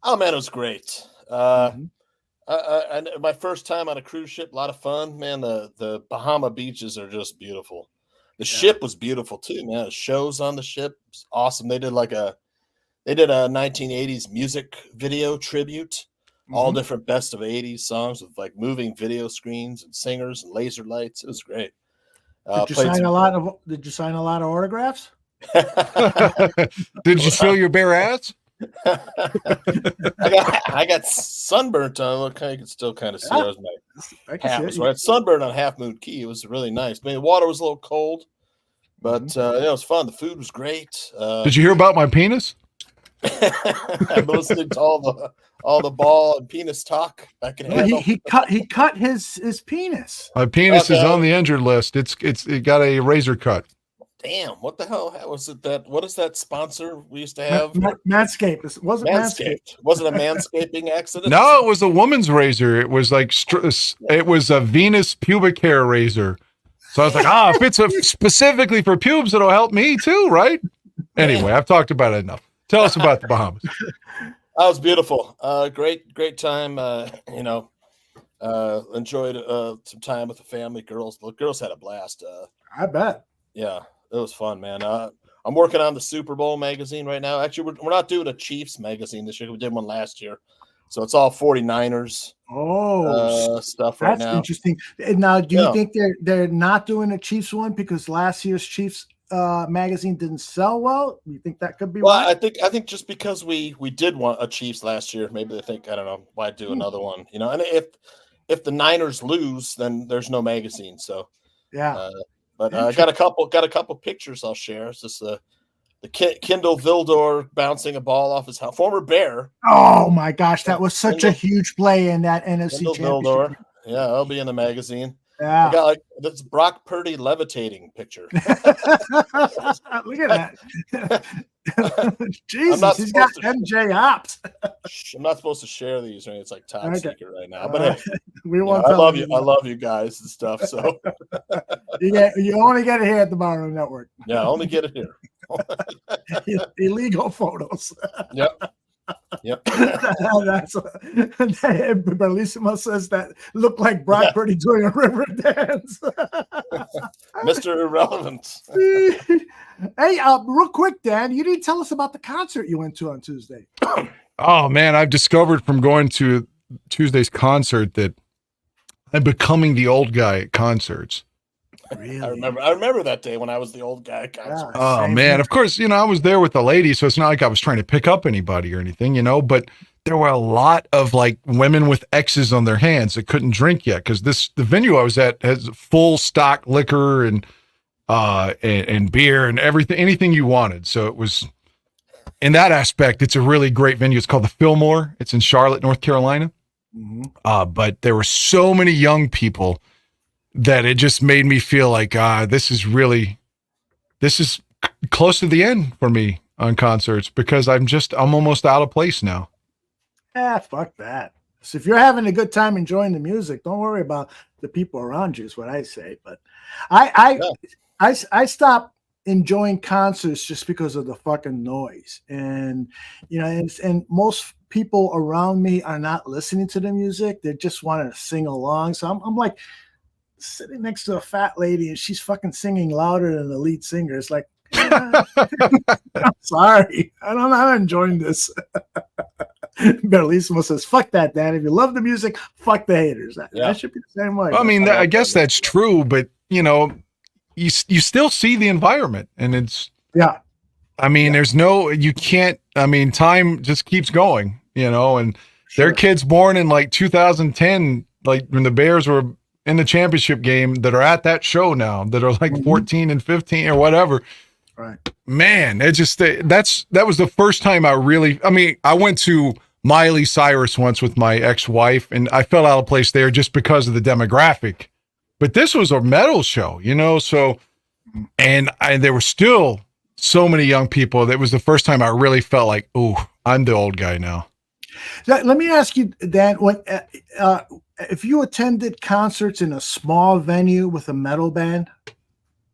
Oh, man, it was great. My first time on a cruise ship, a lot of fun. Man, the Bahama beaches are just beautiful. The ship was beautiful too, man. The shows on the ship was awesome. They did a 1980s music video tribute, all different best of 80s songs with like moving video screens and singers and laser lights. It was great. Did you sign a lot of autographs? Did you show your bare ass? I got sunburnt on. Look, you can still kind of see there was my hat. So I had sunburn on Half Moon Key. It was really nice. I mean, the water was a little cold, but it was fun. The food was great. Did you hear about my penis? I'm listening to all the ball and penis talk. I can handle. He cut his penis. My penis is on the injured list. It got a razor cut. Damn, what the hell was it? What is that sponsor we used to have? Manscaped. Was it Manscaped? Was it a manscaping accident? No, it was a woman's razor. It was like it was a Venus pubic hair razor. So I was like, if it's specifically for pubes, it'll help me too, right? Anyway, I've talked about it enough. Tell us about the Bahamas. That was beautiful. Great time. Enjoyed some time with the family. Girls had a blast. I bet. Yeah, it was fun, man. I'm working on the Super Bowl magazine right now. Actually, we're not doing a Chiefs magazine this year. We did one last year. So it's all 49ers stuff right now. That's interesting. Now, do you think they're not doing a Chiefs one because last year's Chiefs magazine didn't sell well? You think that could be why? I think just because we did want a Chiefs last year, maybe they think, I don't know, why do another one? And if the Niners lose, then there's no magazine. So but I got a couple pictures I'll share. It's just the Kendall Vildor bouncing a ball off his house. Former Bear. Oh my gosh, that was such a huge play in that NFC Kendall championship. Vildor. Yeah, I'll be in the magazine. Yeah. I got this Brock Purdy levitating picture. Look at that. Jesus, he's got MJ hops. I'm not supposed to share these. It's like top secret right now. But I love you. I love you guys and stuff. So you only get it here at the Bar Room Network. Yeah, only get it here. Illegal photos. Yep. That's Bellissimo says that looked like Brock Purdy doing a river dance. Mr. Irrelevant. Hey, real quick, Dan, you didn't tell us about the concert you went to on Tuesday. Oh man, I've discovered from going to Tuesday's concert that I'm becoming the old guy at concerts. Really? I remember that day when I was the old guy at concert. Oh man, of course, I was there with the lady, so it's not like I was trying to pick up anybody or anything, but there were a lot of like women with X's on their hands that couldn't drink yet because the venue I was at has full stock liquor and beer and everything, anything you wanted. So it was, in that aspect, it's a really great venue. It's called the Fillmore. It's in Charlotte, North Carolina. But there were so many young people that it just made me feel like, this is close to the end for me on concerts because I'm almost out of place now. Fuck that. So if you're having a good time enjoying the music, don't worry about the people around you is what I say. But I stopped enjoying concerts just because of the fucking noise. And, and most people around me are not listening to the music. They just want to sing along. So I'm like, sitting next to a fat lady and she's fucking singing louder than the lead singer. It's like, I'm sorry. I'm not enjoying this. Berlissimo says, fuck that, Dan. If you love the music, fuck the haters. That should be the same way. I mean, I guess that's true, but you still see the environment and it's, I mean, you can't, time just keeps going, and there are kids born in like 2010, like when the Bears were in the championship game that are at that show now that are like 14 and 15 or whatever. Right. Man, it just, that was the first time I went to Miley Cyrus once with my ex-wife and I felt out of place there just because of the demographic, but this was a metal show, so, and there were still so many young people. That was the first time I really felt like, oh, I'm the old guy now. Let me ask you, Dan, if you attended concerts in a small venue with a metal band?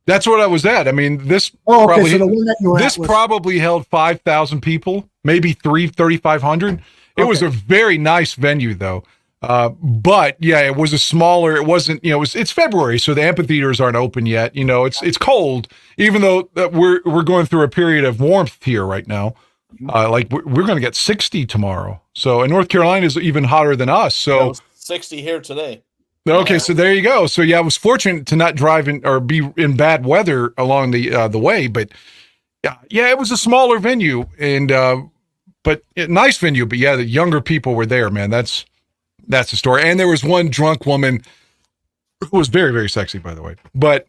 That's what I was at. I mean, this so the one that you were at was... probably held 5,000 people, maybe 3,500. It was a very nice venue though. But yeah, it was it wasn't, it's February, so the amphitheaters aren't open yet. It's cold, even though we're going through a period of warmth here right now. Like we're going to get 60 tomorrow. So, and North Carolina is even hotter than us. So 60 here today. Okay, so there you go. So yeah, I was fortunate to not drive in or be in bad weather along the way, but yeah, it was a smaller venue and but nice venue. But yeah, the younger people were there, man. That's the story. And there was one drunk woman who was very, very sexy, by the way. But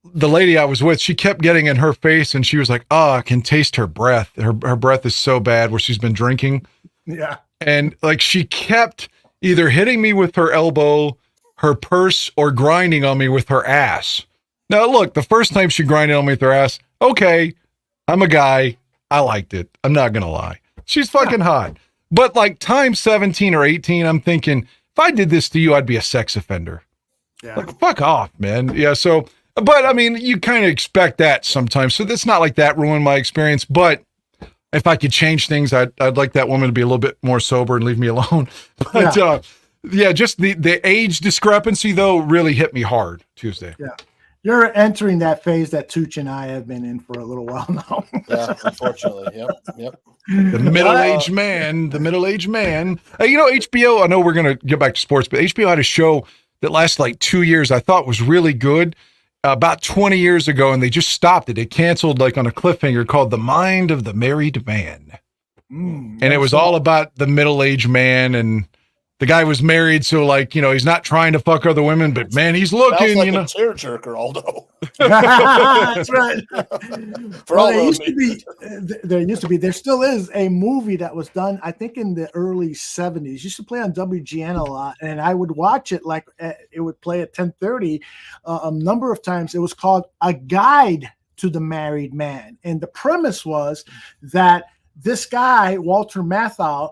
the lady I was with, she kept getting in her face, and she was like, "Oh, I can taste her breath. Her breath is so bad where she's been drinking." Yeah, and like she kept either hitting me with her elbow, her purse, or grinding on me with her ass. Now, look, the first time she grinded on me with her ass, okay, I'm a guy. I liked it. I'm not gonna lie. She's fucking hot. But like times 17 or 18, I'm thinking, if I did this to you, I'd be a sex offender. Yeah. Like, fuck off, man. Yeah, so, but I mean, you kind of expect that sometimes. So that's not like that ruined my experience. But if I could change things, I'd like that woman to be a little bit more sober and leave me alone. But yeah, just the age discrepancy, though, really hit me hard Tuesday. Yeah. You're entering that phase that Tooch and I have been in for a little while now. Yeah, unfortunately. Yep. The middle-aged man. HBO, I know we're going to get back to sports, but HBO had a show that lasted like 2 years I thought was really good about 20 years ago, and they just stopped it. It canceled like on a cliffhanger called The Mind of the Married Man. And it was all about the middle-aged man, and the guy was married, so like, he's not trying to fuck other women, but man, he's looking, like a tearjerker, Aldo. That's right. There still is a movie that was done, I think in the early 70s. Used to play on WGN a lot, and I would watch it like it would play at 10:30 a number of times. It was called A Guide to the Married Man. And the premise was that this guy, Walter Matthau,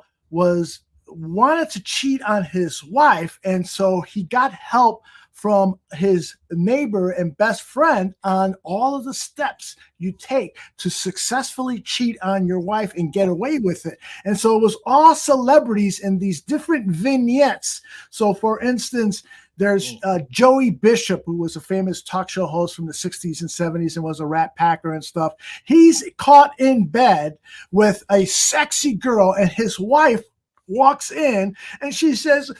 wanted to cheat on his wife, and so he got help from his neighbor and best friend on all of the steps you take to successfully cheat on your wife and get away with it. And so it was all celebrities in these different vignettes. So for instance, there's Joey Bishop, who was a famous talk show host from the 60s and 70s and was a rat packer and stuff. He's caught in bed with a sexy girl, and his wife walks in and she says,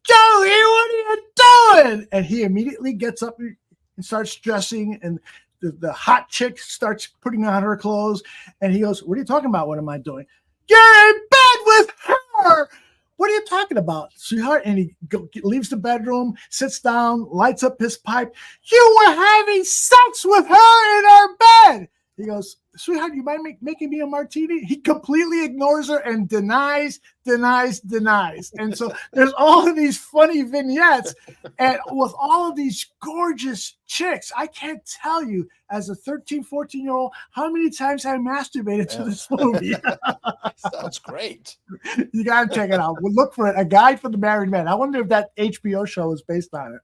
Joey, what are you doing? And he immediately gets up and starts dressing, and the hot chick starts putting on her clothes. And he goes, what are you talking about? What am I doing? You're in bed with her. What are you talking about, sweetheart? And he leaves the bedroom, sits down, lights up his pipe. You were having sex with her in her bed. He goes, sweetheart, you mind making me a martini? He completely ignores her and denies. And so there's all of these funny vignettes, and with all of these gorgeous chicks, I can't tell you, as a 13, 14-year-old, how many times I masturbated to this movie. Sounds great. You got to check it out. We'll look for it. A Guide for the Married Man. I wonder if that HBO show is based on it.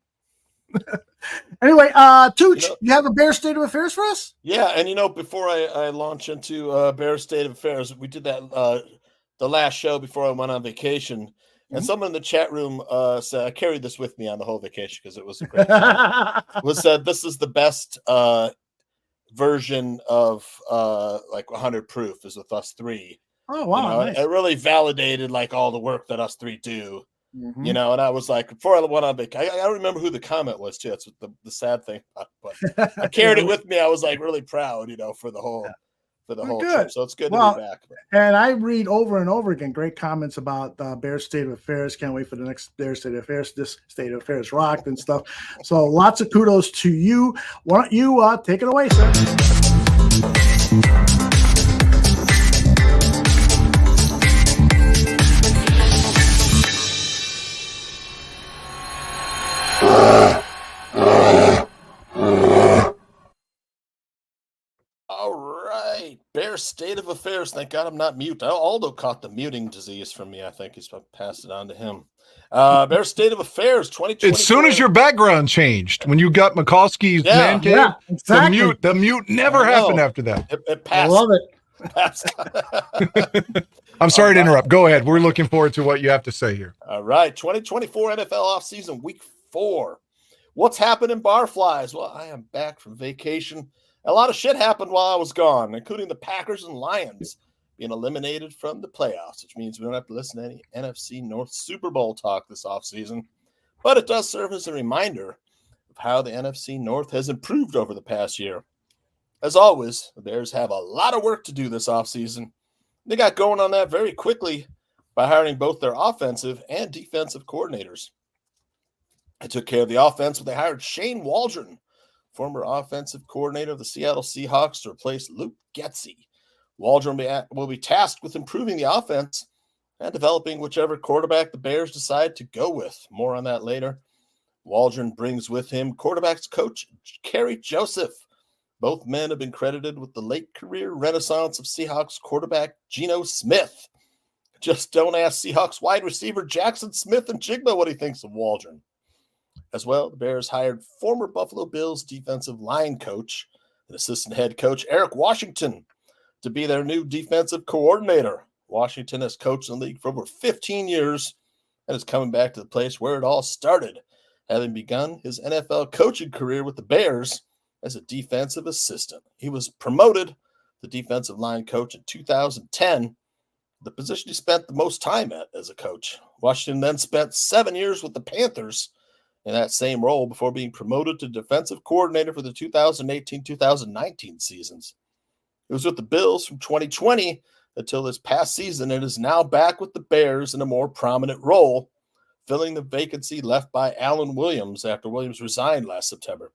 Anyway, Tooch, you have a Bear State of Affairs for us? Yeah, and before I launch into Bear State of Affairs, we did that the last show before I went on vacation, and someone in the chat room said, I carried this with me on the whole vacation because it was a great time. Said this is the best version of like 100 Proof is with us three. Oh wow! Nice. It really validated like all the work that us three do. And I was like, before I went on vacation, I don't remember who the comment was too. That's what the sad thing. But I carried it with me. I was like really proud, for the whole trip. So it's good to be back. And I read over and over again great comments about Bear State of Affairs. Can't wait for the next Bear State of Affairs. This State of Affairs rocked and stuff. So lots of kudos to you. Why don't you take it away, sir? Bear State of Affairs. Thank God I'm not mute. Aldo caught the muting disease from me. I think he's passed it on to him. Bear State of Affairs 2020. As soon as your background changed, when you got McCoskey's man cave, exactly. the mute never happened after that. It passed. I love it. I'm sorry to interrupt. Go ahead. We're looking forward to what you have to say here. All right. 2024 NFL offseason, week 4. What's happening, Barflies? Well, I am back from vacation. A lot of shit happened while I was gone, including the Packers and Lions being eliminated from the playoffs, which means we don't have to listen to any NFC North Super Bowl talk this offseason. But it does serve as a reminder of how the NFC North has improved over the past year. As always, the Bears have a lot of work to do this offseason. They got going on that very quickly by hiring both their offensive and defensive coordinators. They took care of the offense when they hired Shane Waldron, former offensive coordinator of the Seattle Seahawks, to replace Luke Getsy. Waldron will be tasked with improving the offense and developing whichever quarterback the Bears decide to go with. More on that later. Waldron brings with him quarterbacks coach Kerry Joseph. Both men have been credited with the late career renaissance of Seahawks quarterback Geno Smith. Just don't ask Seahawks wide receiver Jackson Smith and Jigba what he thinks of Waldron. As well, the Bears hired former Buffalo Bills defensive line coach and assistant head coach Eric Washington to be their new defensive coordinator. Washington has coached in the league for over 15 years and is coming back to the place where it all started, having begun his NFL coaching career with the Bears as a defensive assistant. He was promoted to defensive line coach in 2010, the position he spent the most time at as a coach. Washington then spent 7 years with the Panthers in that same role before being promoted to defensive coordinator for the 2018-2019 seasons. It was with the Bills from 2020 until this past season and is now back with the Bears in a more prominent role, filling the vacancy left by Alan Williams after Williams resigned last September.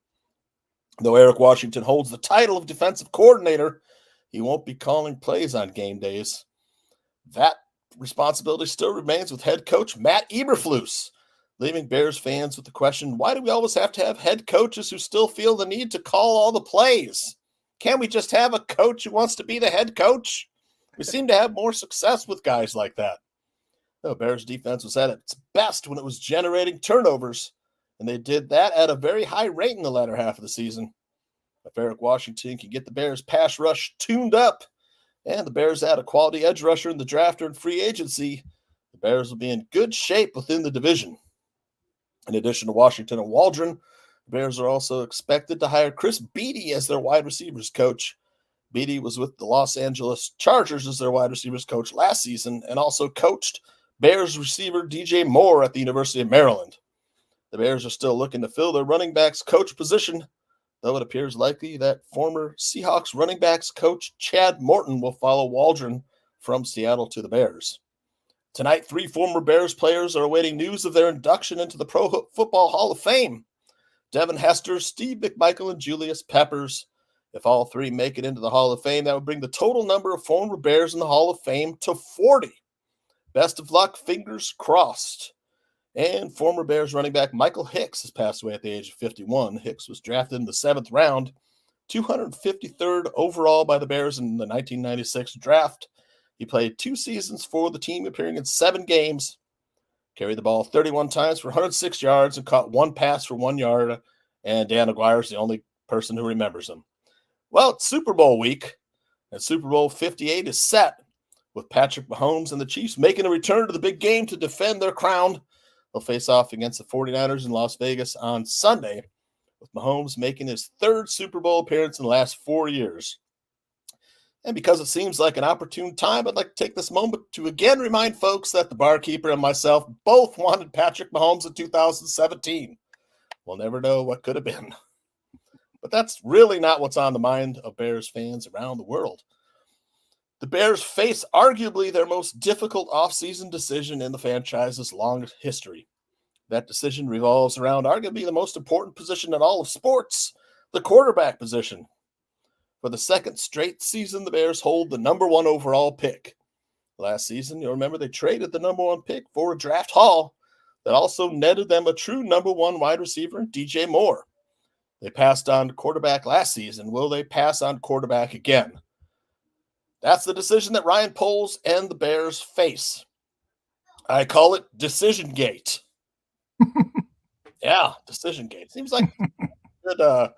Though Eric Washington holds the title of defensive coordinator, he won't be calling plays on game days. That responsibility still remains with head coach Matt Eberflus, leaving Bears fans with the question, why do we always have to have head coaches who still feel the need to call all the plays? Can't we just have a coach who wants to be the head coach? We seem to have more success with guys like that. The Bears defense was at its best when it was generating turnovers, and they did that at a very high rate in the latter half of the season. If Eric Washington can get the Bears pass rush tuned up, and the Bears add a quality edge rusher in the draft or in free agency, the Bears will be in good shape within the division. In addition to Washington and Waldron, the Bears are also expected to hire Chris Beatty as their wide receivers coach. Beatty was with the Los Angeles Chargers as their wide receivers coach last season and also coached Bears receiver DJ Moore at the University of Maryland. The Bears are still looking to fill their running backs coach position, though it appears likely that former Seahawks running backs coach Chad Morton will follow Waldron from Seattle to the Bears. Tonight, 3 former Bears players are awaiting news of their induction into the Pro Football Hall of Fame. Devin Hester, Steve McMichael, and Julius Peppers. If all 3 make it into the Hall of Fame, that would bring the total number of former Bears in the Hall of Fame to 40. Best of luck, fingers crossed. And former Bears running back Michael Hicks has passed away at the age of 51. Hicks was drafted in the 7th round, 253rd overall by the Bears in the 1996 draft. He played 2 seasons for the team, appearing in 7 games, carried the ball 31 times for 106 yards, and caught 1 pass for 1 yard. And Dan Aguirre is the only person who remembers him. Well, it's Super Bowl week, and Super Bowl 58 is set, with Patrick Mahomes and the Chiefs making a return to the big game to defend their crown. They'll face off against the 49ers in Las Vegas on Sunday, with Mahomes making his 3rd Super Bowl appearance in the last 4 years. And because it seems like an opportune time, I'd like to take this moment to again remind folks that the barkeeper and myself both wanted Patrick Mahomes in 2017. We'll never know what could have been. But that's really not what's on the mind of Bears fans around the world. The Bears face arguably their most difficult offseason decision in the franchise's long history. That decision revolves around arguably the most important position in all of sports, the quarterback position. For the 2nd straight season, the Bears hold the number 1 overall pick. Last season, you'll remember they traded the number 1 pick for a draft haul that also netted them a true number 1 wide receiver, DJ Moore. They passed on quarterback last season. Will they pass on quarterback again? That's the decision that Ryan Poles and the Bears face. I call it Decision Gate. Yeah, Decision Gate. Seems like a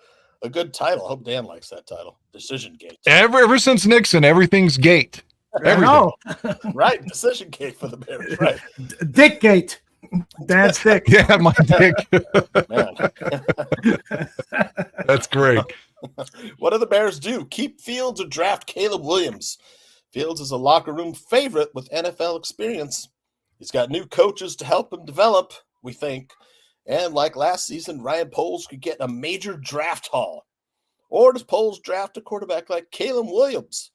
good title. I hope Dan likes that title. Decision Gate. Ever since Nixon, everything's gate. No. Right, Decision Gate for the Bears. Right. Dick Gate. Dad's dick. Yeah, my dick. Man. That's great. What do the Bears do? Keep Fields or draft Caleb Williams? Fields is a locker room favorite with NFL experience. He's got new coaches to help him develop, we think. And like last season, Ryan Poles could get a major draft haul. Or does Poles draft a quarterback like Caleb Williams,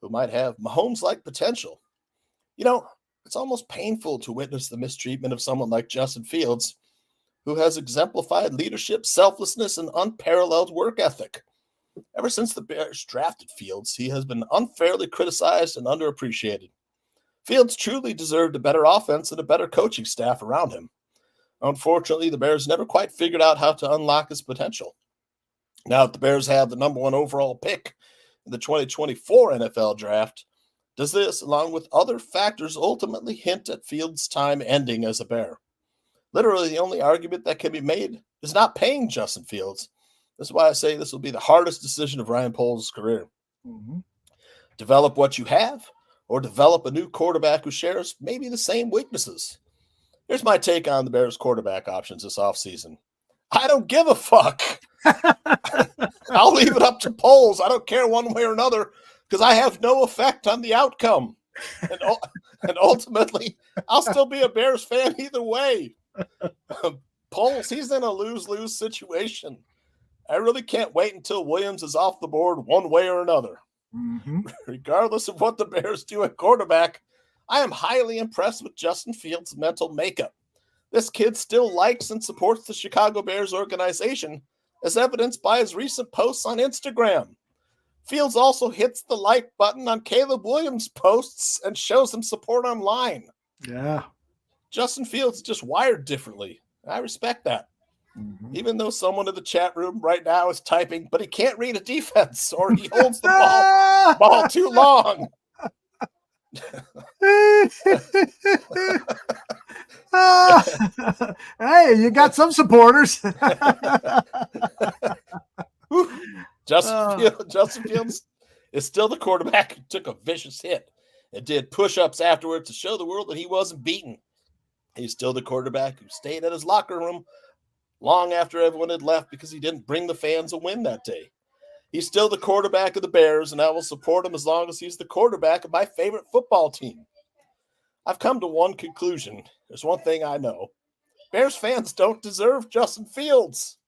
who might have Mahomes-like potential? You know, it's almost painful to witness the mistreatment of someone like Justin Fields, who has exemplified leadership, selflessness, and unparalleled work ethic. Ever since the Bears drafted Fields, he has been unfairly criticized and underappreciated. Fields truly deserved a better offense and a better coaching staff around him. Unfortunately, the Bears never quite figured out how to unlock his potential. Now that the Bears have the number 1 overall pick in the 2024 NFL draft, does this, along with other factors, ultimately hint at Fields' time ending as a Bear? Literally, the only argument that can be made is not paying Justin Fields. This is why I say this will be the hardest decision of Ryan Poles' career. Mm-hmm. Develop what you have, or develop a new quarterback who shares maybe the same weaknesses. Here's my take on the Bears' quarterback options this offseason. I don't give a fuck. I'll leave it up to Poles. I don't care one way or another because I have no effect on the outcome. And ultimately, I'll still be a Bears fan either way. Poles, he's in a lose-lose situation. I really can't wait until Williams is off the board one way or another. Mm-hmm. Regardless of what the Bears do at quarterback, I am highly impressed with Justin Fields' mental makeup. This kid still likes and supports the Chicago Bears organization, as evidenced by his recent posts on Instagram. Fields also hits the like button on Caleb Williams' posts and shows him support online. Yeah. Justin Fields is just wired differently. I respect that. Mm-hmm. Even though someone in the chat room right now is typing, but he can't read a defense or he holds the ball too long. Hey, you got some supporters. Justin Fields is still the quarterback who took a vicious hit and did push-ups afterwards to show the world that he wasn't beaten. He's still the quarterback who stayed at his locker room long after everyone had left because he didn't bring the fans a win that day. He's still the quarterback of the Bears, and I will support him as long as he's the quarterback of my favorite football team. I've come to one conclusion. There's one thing I know. Bears fans don't deserve Justin Fields.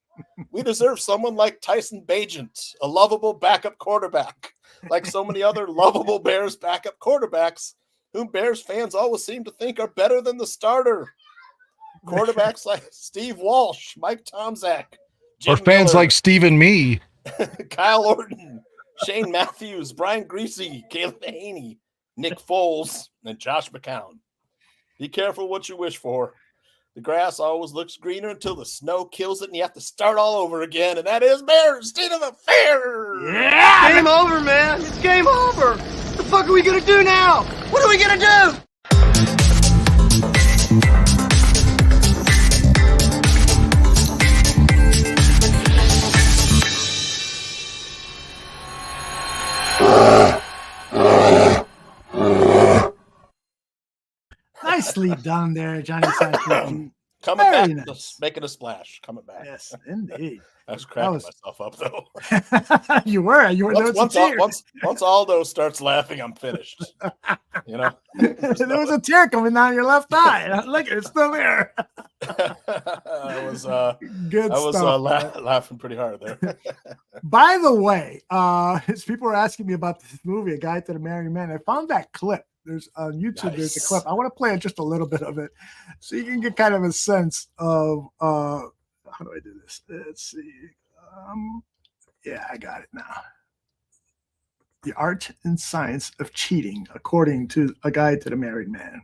We deserve someone like Tyson Bagent, a lovable backup quarterback, like so many other lovable Bears backup quarterbacks whom Bears fans always seem to think are better than the starter. Quarterbacks like Steve Walsh, Mike Tomczak, or fans Miller, like Steve and me. Kyle Orton, Shane Matthews, Brian Greasy, Caleb Haney, Nick Foles, and Josh McCown. Be careful what you wish for. The grass always looks greener until the snow kills it and you have to start all over again. And that is Bears State of Affairs. Yeah! Game over, man. It's game over. What the fuck are we going to do now? What are we going to do? Nicely done there, Johnny Sanchez. Coming back, nice. Making a splash. Coming back. Yes, indeed. I was cracking myself up though. You were. Once Aldo starts laughing, I'm finished. You know, there was a tear coming down your left eye. Look, it's still there. I was good. I was laughing pretty hard there. By the way, as people were asking me about this movie, A Guide to the Married Man, I found that clip. There's on YouTube. Nice. There's a clip. I want to play just a little bit of it, so you can get kind of a sense of how do I do this? Let's see. Yeah, I got it now. The Art and Science of Cheating, according to A Guide to the Married Man.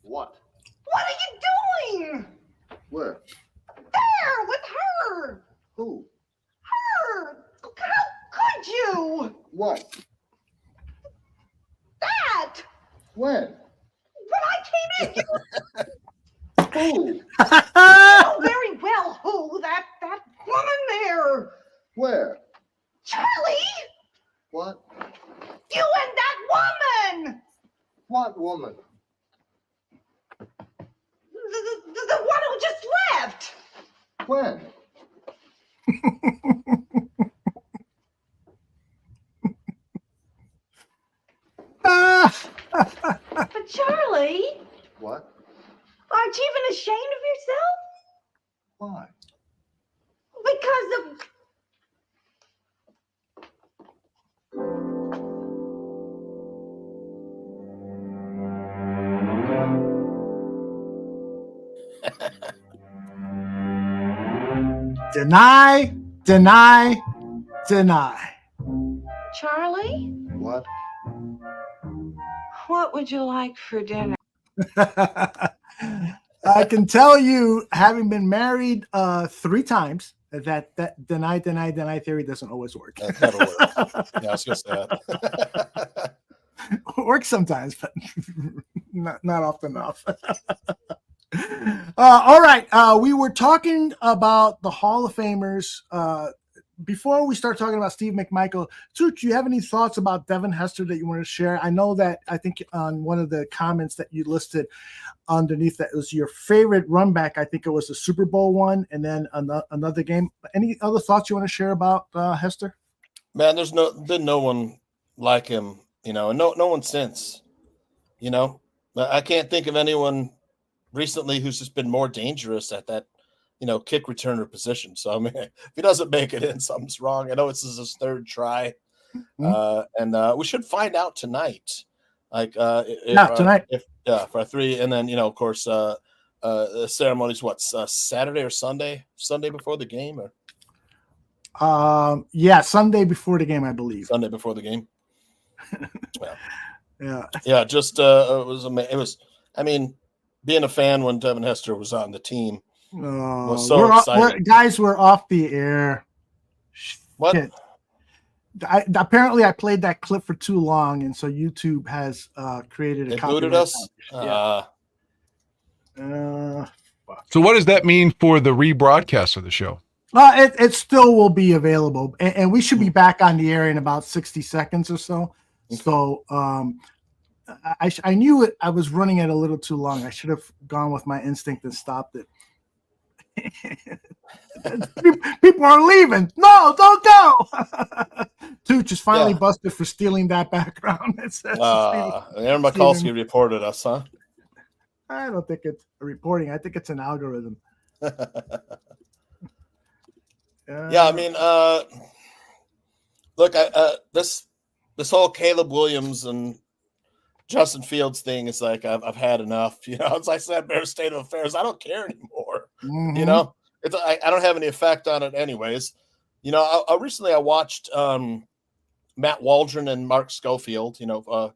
What? What are you doing? Where? There, with her. Who? Her. How could you? What? That. When? When I came in, you. Who? You know very well who. That woman there. Where? Charlie. What? You and that woman. What woman? The one who just left. When? But Charlie. What? Aren't you even ashamed of yourself? Why? Because of... Deny, deny, deny. Charlie? What? What would you like for dinner? I can tell you, having been married 3 times, that deny theory doesn't always work. That'll work. Yeah, I was gonna say that. Works sometimes, but not often enough. All right. We were talking about the Hall of Famers. Before we start talking about Steve McMichael, do you have any thoughts about Devin Hester that you want to share? I know that I think on one of the comments that you listed underneath that was your favorite run back. I think it was the Super Bowl one and then another game. Any other thoughts you want to share about Hester? Man, there's been no one like him, you know, and no one since, you know. I can't think of anyone recently who's just been more dangerous at that, you know, kick returner position. So I mean, if he doesn't make it in, something's wrong. I know this is his 3rd try, and we should find out tonight. Like, tonight, for 3, and then, you know, of course, the ceremony's Saturday or Sunday before the game, or Sunday before the game, I believe. Sunday before the game. Yeah. Just it was. I mean, being a fan when Devin Hester was on the team. Was so exciting. Guys, we're off the air. What? Shit. Apparently, I played that clip for too long, and so YouTube has created a copyright. Booted us. So, what does that mean for the rebroadcast of the show? It still will be available, and we should be back on the air in about 60 seconds or so. Okay. So, I knew it. I was running it a little too long. I should have gone with my instinct and stopped it. People are leaving. No, don't go. Tooch is finally busted for stealing that background. Aaron Mikulski reported us, huh? I don't think it's reporting. I think it's an algorithm. Yeah, I mean, look, this whole Caleb Williams and Justin Fields thing is like I've had enough. You know, it's like that Bears state of affairs. I don't care anymore. Mm-hmm. You know, I don't have any effect on it, anyways. You know, recently I watched Matt Waldron and Mark Schofield. You know,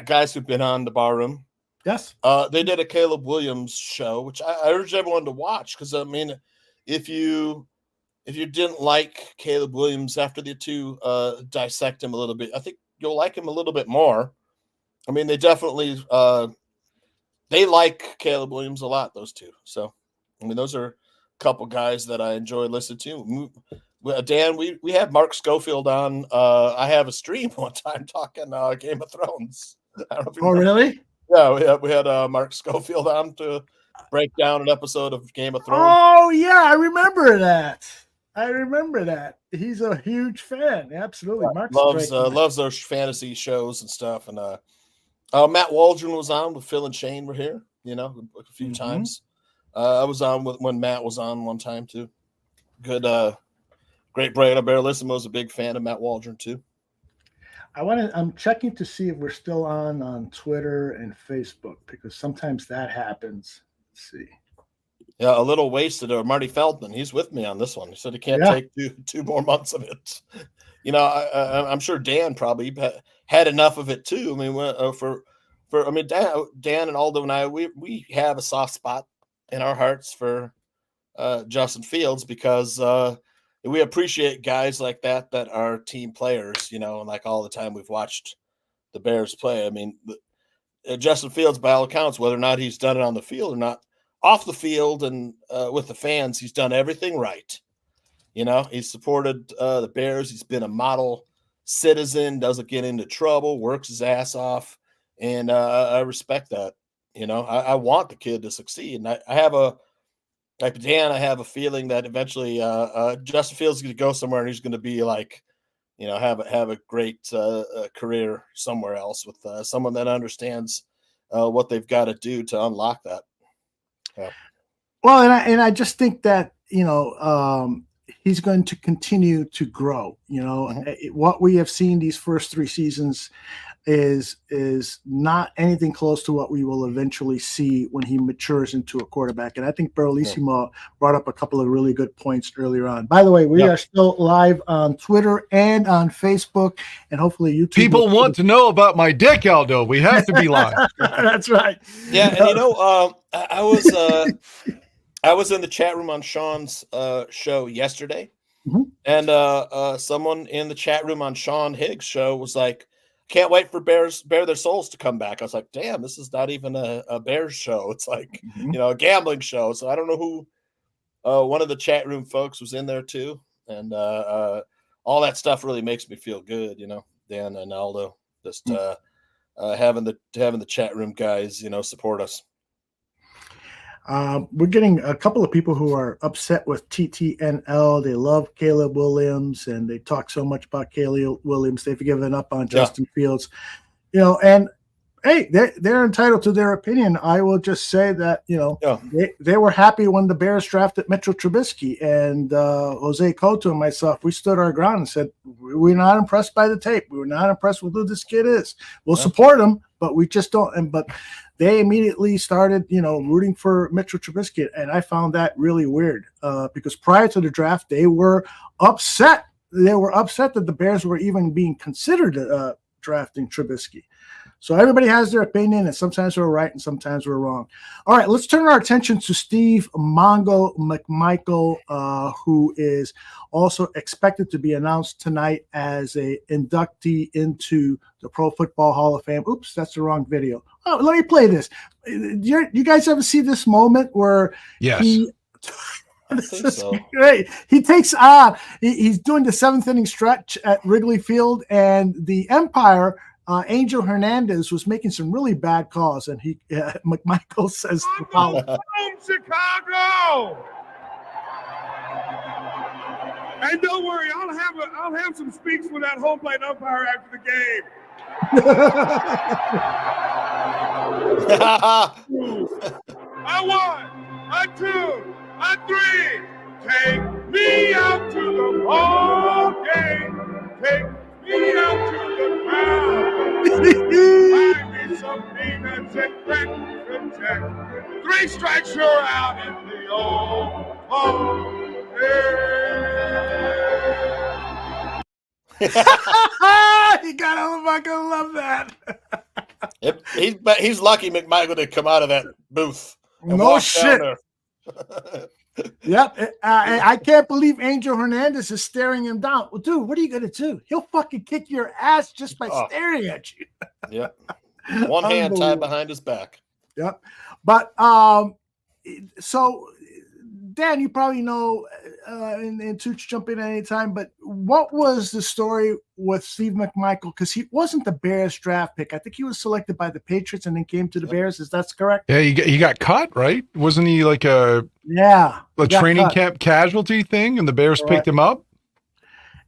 guys who've been on the Bar Room. Yes, they did a Caleb Williams show, which I urge everyone to watch because I mean, if you didn't like Caleb Williams after the two dissect him a little bit, I think you'll like him a little bit more. I mean, they definitely they like Caleb Williams a lot, those two. So, I mean, those are a couple guys that I enjoy listening to. Dan, we had Mark Schofield on. I have a stream one time talking Game of Thrones. I don't know if you remember. Really? Yeah, we had Mark Schofield on to break down an episode of Game of Thrones. Oh, yeah, I remember that. He's a huge fan. Absolutely. Mark loves those fantasy shows and stuff. And Matt Waldron was on with Phil and Shane were here, you know, a few times. I was on when Matt was on one time too. Good, great break. Bear Listen was a big fan of Matt Waldron too. I'm checking to see if we're still on Twitter and Facebook because sometimes that happens. Let's see. Yeah, a little wasted. Or Marty Feldman, he's with me on this one. He said he can't take two more months of it. You know, I'm sure Dan probably had enough of it too. I mean, Dan and Aldo and I, we have a soft spot in our hearts for Justin Fields because we appreciate guys like that are team players. You know, and like all the time we've watched the Bears play. I mean, Justin Fields, by all accounts, whether or not he's done it on the field or not. Off the field and with the fans, he's done everything right. You know, he's supported the Bears. He's been a model citizen, doesn't get into trouble, works his ass off. And I respect that. You know, I want the kid to succeed. And I have a feeling that eventually Justin Fields is going to go somewhere and he's going to be like, you know, have a great career somewhere else with someone that understands what they've got to do to unlock that. Yeah. Well, and I just think that, you know, he's going to continue to grow. You know, what we have seen these first 3 seasons is not anything close to what we will eventually see when he matures into a quarterback. And I think Berlissimo brought up a couple of really good points earlier on. By the way, we are still live on Twitter and on Facebook, and hopefully YouTube. People want to know about my dick, Aldo. We have to be live. That's right. Yeah, and you know, I was in the chat room on Sean's show yesterday, and someone in the chat room on Sean Higgs' show was like, "Can't wait for Bare Their Souls to come back." I was like, "Damn, this is not even a Bears show. It's like you know, a gambling show." So I don't know who. One of the chat room folks was in there too, and all that stuff really makes me feel good. You know, Dan and Aldo, just having the chat room guys, you know, support us. We're getting a couple of people who are upset with TTNL. They love Caleb Williams, and they talk so much about Caleb Williams. They've given up on Justin Fields. You know, and hey, they're entitled to their opinion. I will just say that, you know, they were happy when the Bears drafted Mitchell Trubisky, and Jose Cotto and myself, we stood our ground and said, we're not impressed by the tape. We were not impressed with who this kid is. We'll support him, but we just don't. But they immediately started, you know, rooting for Mitchell Trubisky, and I found that really weird because prior to the draft, they were upset. They were upset that the Bears were even being considered drafting Trubisky. So everybody has their opinion, and sometimes we're right and sometimes we're wrong. All right, let's turn our attention to Steve Mongo McMichael, who is also expected to be announced tonight as a inductee into the Pro Football Hall of Fame. Oops, that's the wrong video. Oh, let me play this. You guys ever see this moment where this is great. He takes on, he's doing the 7th inning stretch at Wrigley Field, and the umpire, Angel Hernandez, was making some really bad calls, and McMichael says, "Home, Chicago! Hey, don't worry. I'll have some speaks for that home plate umpire after the game. I won. I 2. I 3. Take me out to the ball game. Take me out to the crowd. Buy me some peanuts and breakfast jack. 3 strikes, you're out in the old hall. You gotta fucking love that. He's lucky McMichael to come out of that booth. No shit. Yep. I can't believe Angel Hernandez is staring him down. Well, dude, what are you gonna do? He'll fucking kick your ass just by staring at you. Yep. One hand tied behind his back. Yep. But so Dan, you probably know, and Tooch jump in at any time, but what was the story with Steve McMichael? Because he wasn't the Bears draft pick. I think he was selected by the Patriots and then came to the Bears. Is that correct? Yeah, he got cut, right? Wasn't he like a training camp casualty thing, and the Bears picked him up?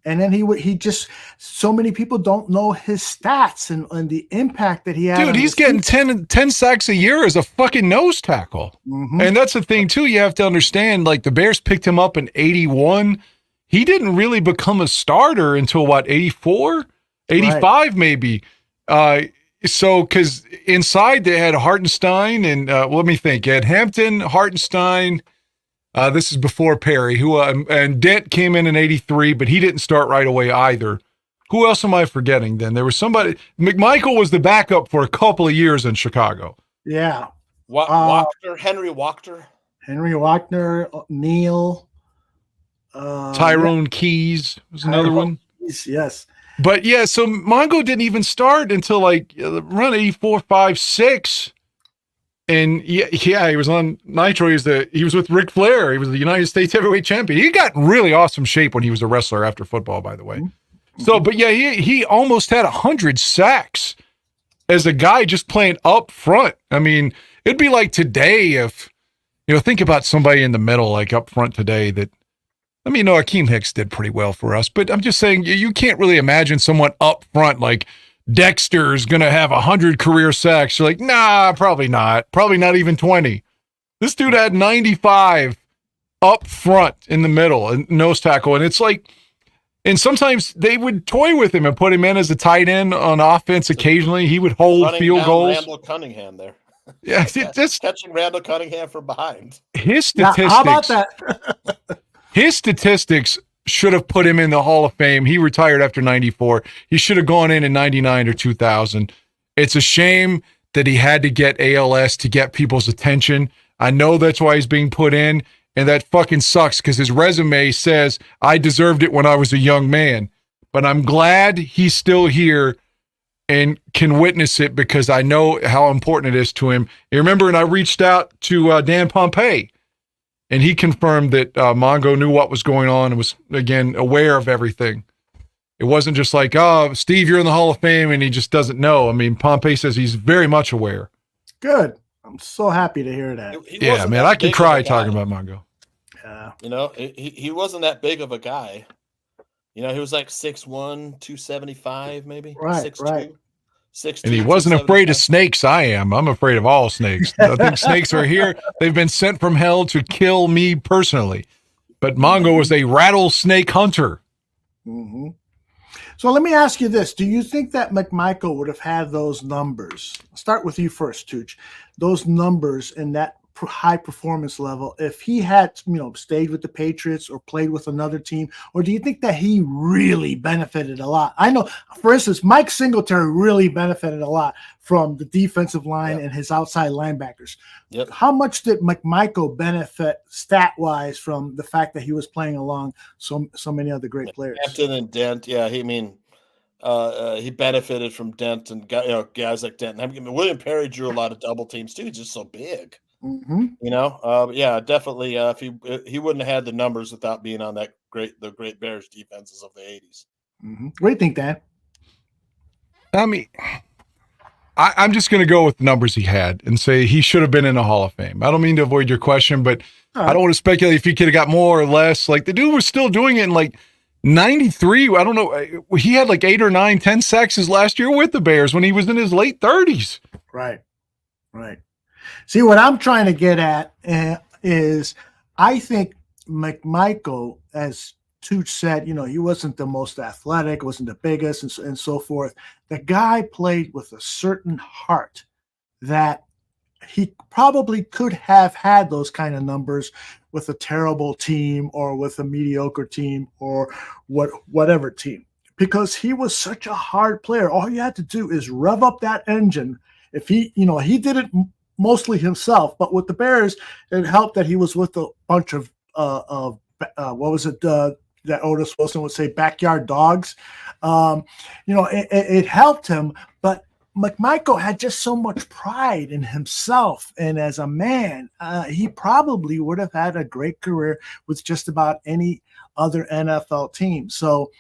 And then he just, so many people don't know his stats and the impact that he had. Dude, he's getting 10 sacks a year as a fucking nose tackle. Mm-hmm. And that's the thing, too. You have to understand, like, the Bears picked him up in 81. He didn't really become a starter until, what, 84? 85, maybe. So, because inside they had Hartenstein and, let me think, you had Hampton, Hartenstein. This is before Perry, who and Dent came in 83, but he didn't start right away either. Who else am I forgetting then? There was somebody. McMichael was the backup for a couple of years in Chicago. Yeah. Henry Wachter. Henry Wachter, Neal. Tyrone Keys was another one. Keys, yes. But yeah, so Mongo didn't even start until like around 84, 5, 6. And yeah, he was on Nitro. He was with Ric Flair. He was the United States heavyweight champion. He got in really awesome shape when he was a wrestler after football, by the way. Mm-hmm. So, but yeah, he almost had 100 sacks as a guy just playing up front. I mean, it'd be like today if, think about somebody in the middle, like up front today that, Akeem Hicks did pretty well for us, but I'm just saying you can't really imagine someone up front like Dexter's going to have 100 career sacks. You're like, nah, probably not. Probably not even 20. This dude had 95 up front in the middle and nose tackle. And it's like, and sometimes they would toy with him and put him in as a tight end on offense. Occasionally he would hold field goals. Randall Cunningham there. Yeah. Just catching Randall Cunningham from behind. His statistics. Now, how about that? His statistics should have put him in the Hall of Fame. He retired after 94. He should have gone in 99 or 2000. It's a shame that he had to get ALS to get people's attention. I know that's why he's being put in, and that fucking sucks because his resume says, I deserved it when I was a young man. But I'm glad he's still here and can witness it because I know how important it is to him. You remember, and I reached out to Dan Pompei, and he confirmed that Mongo knew what was going on and was, again, aware of everything. It wasn't just like, oh, Steve, you're in the Hall of Fame, and he just doesn't know. Pompei says he's very much aware. Good. I'm so happy to hear that. Yeah, man, I could cry talking about Mongo. Yeah. He wasn't that big of a guy. He was like 6'1", 275 maybe. Right, 6'2". right. 6'2", And he wasn't afraid of snakes. I'm afraid of all snakes. I think snakes are here. They've been sent from hell to kill me personally. But Mongo was a rattlesnake hunter. Mm-hmm. So let me ask you this. Do you think that McMichael would have had those numbers? I'll start with you first, Tooch. Those numbers and that high performance level if he had stayed with the Patriots or played with another team, or do you think that he really benefited a lot? I know, for instance, Mike Singletary really benefited a lot from the defensive line and his outside linebackers. Yep. How much did McMichael benefit stat wise from the fact that he was playing along so many other great players? Hampton and Dent, he benefited from Dent and guys like Dent. William Perry drew a lot of double teams too. He's just so big. Mm-hmm. Definitely. If he wouldn't have had the numbers without being on the great Bears defenses of the 80s. Mm-hmm. What do you think, Dan? I'm just going to go with the numbers he had and say he should have been in the Hall of Fame. I don't mean to avoid your question, but I don't want to speculate if he could have got more or less. Like, the dude was still doing it in like 93. I don't know. He had like 8 or 9, 10 sacks his last year with the Bears when he was in his late 30s. Right. See, what I'm trying to get at is I think McMichael, as Tooch said, he wasn't the most athletic, wasn't the biggest, and so forth. The guy played with a certain heart that he probably could have had those kind of numbers with a terrible team or with a mediocre team or whatever team, because he was such a hard player. All you had to do is rev up that engine. If he did it mostly himself, but with the Bears, it helped that he was with a bunch of what was it that Otis Wilson would say, backyard dogs. It helped him, but McMichael had just so much pride in himself, and as a man, he probably would have had a great career with just about any other NFL team. So,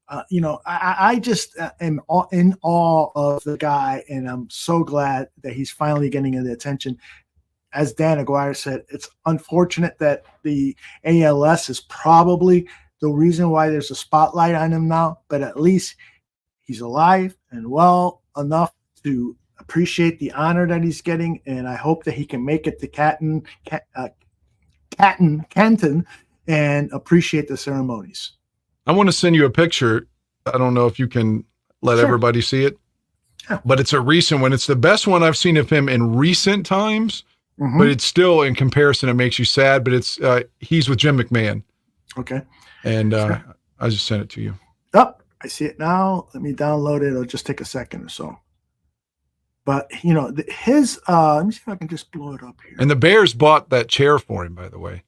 I just am in awe of the guy, and I'm so glad that he's finally getting the attention. As Dan Aguirre said, it's unfortunate that the ALS is probably the reason why there's a spotlight on him now, but at least he's alive and well enough to appreciate the honor that he's getting, and I hope that he can make it to Canton and appreciate the ceremonies. I want to send you a picture. I don't know if you can let everybody see it, but it's a recent one. It's the best one I've seen of him in recent times, but it's still, in comparison, it makes you sad, but it's he's with Jim McMahon. Okay. And I just sent it to you. Oh, I see it now. Let me download it. It'll just take a second or so. But, his, let me see if I can just blow it up here. And the Bears bought that chair for him, by the way.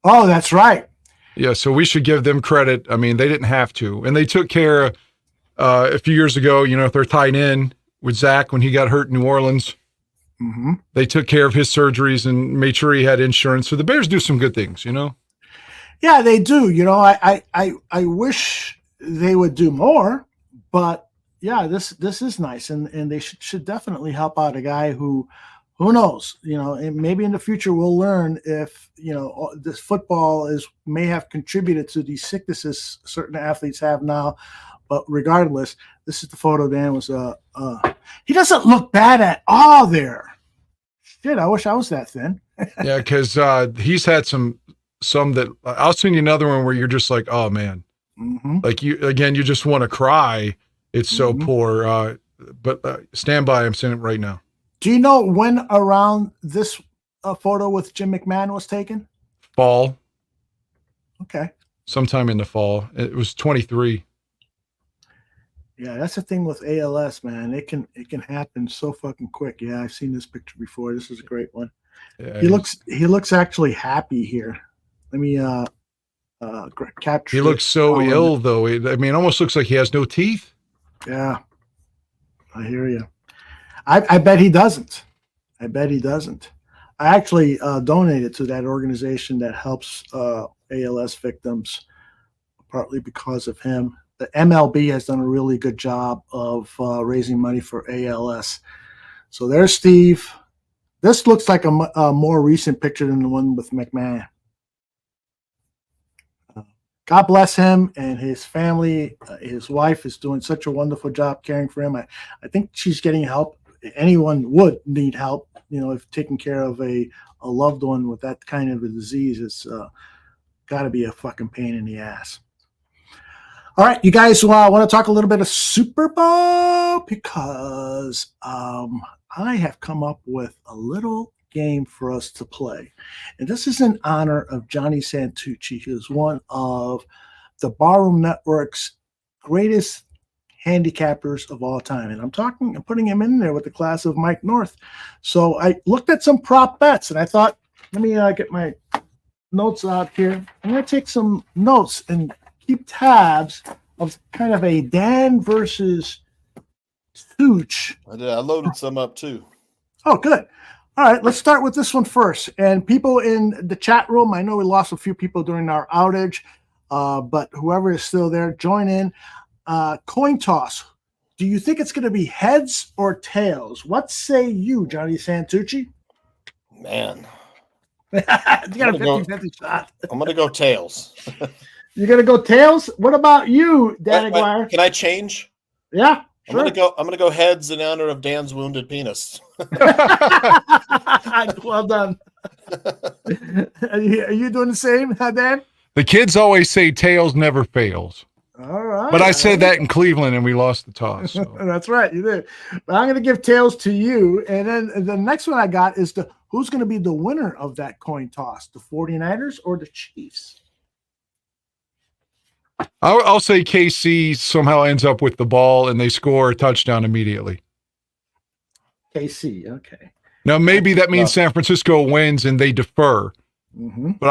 Oh, that's right. Yeah, so we should give them credit. I mean, they didn't have to. And they took care a few years ago, if they're tied in with Zach when he got hurt in New Orleans. Mm-hmm. They took care of his surgeries and made sure he had insurance. So the Bears do some good things, Yeah, they do. I wish they would do more, but yeah, this is nice, and they should definitely help out a guy who knows, and maybe in the future we'll learn if this football may have contributed to these sicknesses certain athletes have now. But regardless, this is the photo. Dan was he doesn't look bad at all there. Shit, I wish I was that thin. Yeah, because he's had some that I'll send you another one where you're just like, oh man, like you just want to cry. It's so poor. But stand by. I'm sending it right now. Do you know when around this photo with Jim McMahon was taken? Fall. Okay. Sometime in the fall. It was 23. Yeah, that's the thing with ALS, man. It can happen so fucking quick. Yeah, I've seen this picture before. This is a great one. Yeah, he looks actually happy here. Let me capture. He looks so ill, though. It almost looks like he has no teeth. Yeah, I hear you. I bet he doesn't. I actually donated to that organization that helps ALS victims, partly because of him. The MLB has done a really good job of raising money for ALS. So there's Steve. This looks like a more recent picture than the one with McMahon. God bless him and his family. His wife is doing such a wonderful job caring for him. I think she's getting help. Anyone would need help, if taking care of a loved one with that kind of a disease. It's got to be a fucking pain in the ass. All right, you guys want to talk a little bit of Super Bowl, because I have come up with a little game for us to play. And this is in honor of Johnny Santucci, who's one of the Barroom Network's greatest handicappers of all time. And I'm putting him in there with the class of Mike North. So I looked at some prop bets, and I thought, let me get my notes out here. I'm going to take some notes and keep tabs of kind of a Dan versus Tooch. I did. I loaded some up too. Oh, good. All right, let's start with this one first. And people in the chat room, I know we lost a few people during our outage, but whoever is still there, join in. Coin toss. Do you think it's going to be heads or tails? What say you, Johnny Santucci? Man. You got a 50-50 shot. I'm going to go tails. You're going to go tails? What about you, Dan Aguirre? Can I change? Yeah, sure. I'm going to go heads in honor of Dan's wounded penis. Well done. Are you doing the same, Dan? The kids always say tails never fails. All right. But I said that in Cleveland and we lost the toss. So. That's right, you did. But I'm going to give tails to you. And then the next one I got is who's going to be the winner of that coin toss, the 49ers or the Chiefs? I'll say KC somehow ends up with the ball and they score a touchdown immediately. KC, okay. Now, maybe that means San Francisco wins and they defer. Mm-hmm. But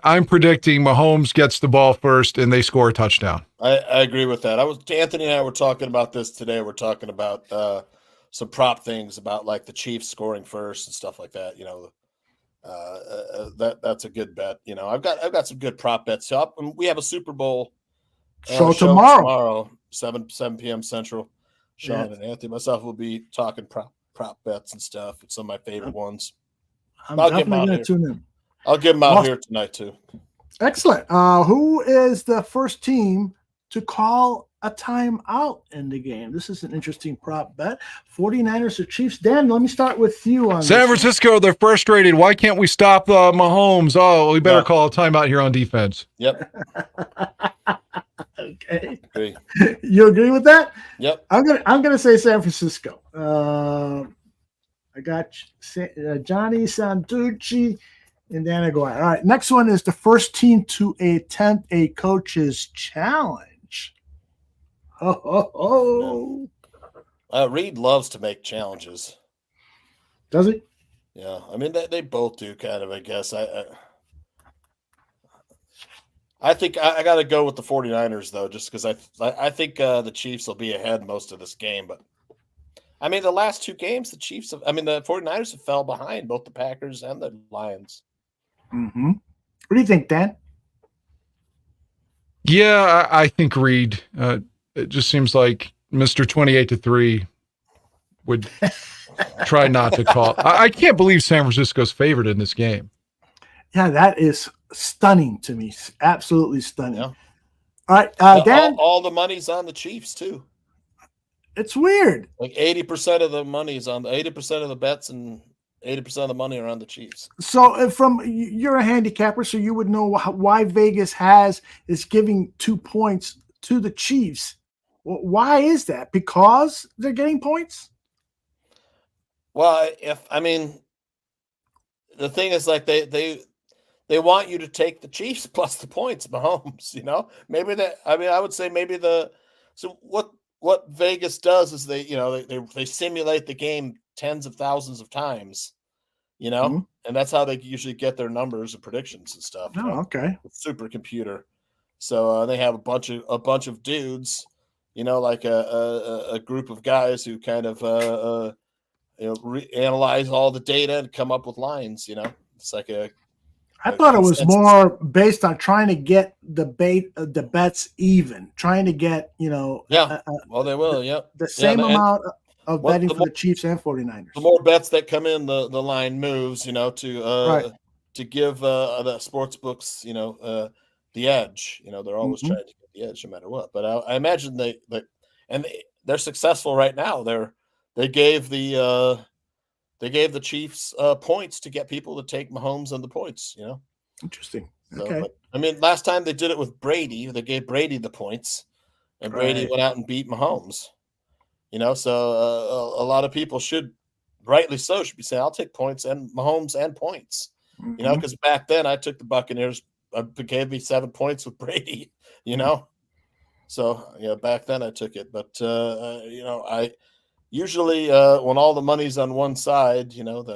I'm predicting Mahomes gets the ball first and they score a touchdown. I agree with that. Anthony and I were talking about this today. We're talking about some prop things about like the Chiefs scoring first and stuff like that. You know, that's a good bet. You know, I've got some good prop bets up. And we have a Super Bowl show tomorrow, 7 p.m. Central. Sean and Anthony, myself will be talking prop bets and stuff. It's some of my favorite ones. I'm definitely going to tune in. I'll get them out here tonight too. Excellent. Who is the first team to call a timeout in the game? This is an interesting prop bet. 49ers or Chiefs. Dan, let me start with you on San Francisco, they're frustrated. Why can't we stop Mahomes? Oh, we better call a timeout here on defense. Yep. Okay. Agree. You agree with that? Yep. I'm gonna say San Francisco. I got Johnny Santucci and Dan Aguirre. All right. Next one is the first team to attempt a coach's challenge. Reed loves to make challenges. Does he? Yeah. I mean, they both do kind of, I guess. I think I got to go with the 49ers, though, just because I think the Chiefs will be ahead most of this game. But, I mean, the last two games, the 49ers have fell behind both the Packers and the Lions. Mm-hmm. What do you think, Dan? Yeah, I think Reed. It just seems like Mr. 28-3 would try not to call. I can't believe San Francisco's favored in this game. Yeah, that is stunning to me. Absolutely stunning. Yeah. All right, Dan. All the money's on the Chiefs too. It's weird. Like 80% of the money's on 80% of the bets and 80% of the money are on the Chiefs. So, you're a handicapper, so you would know why Vegas is giving 2 points to the Chiefs. Well, why is that? Because they're getting points? Well, the thing is, like they want you to take the Chiefs plus the points, Mahomes. You know, maybe that. I mean, I would say maybe So what Vegas does is they simulate the game tens of thousands of times. You know, Mm-hmm. and that's how they usually get their numbers and predictions and stuff. Oh, okay. With supercomputer. So they have a bunch of dudes. You know, like a group of guys who kind of analyze all the data and come up with lines. You know, it's like I thought it was more based on trying to get the bets even, trying to get well, they will, the same amount of betting for the Chiefs and 49ers. The more bets that come in, the line moves. You know, to give the sports books, the edge. You know, they're always trying to get the edge no matter what. But I imagine they're successful right now. They gave the Chiefs points to get people to take Mahomes and the points. You know, interesting. So, okay. But, I mean, last time they did it with Brady, they gave Brady the points, and Brady went out and beat Mahomes. You know, so a lot of people rightly so, should be saying, I'll take points and Mahomes and points. Mm-hmm. You know, because back then I took the Buccaneers, gave me 7 points with Brady. You know, so back then I took it, but I usually when all the money's on one side, and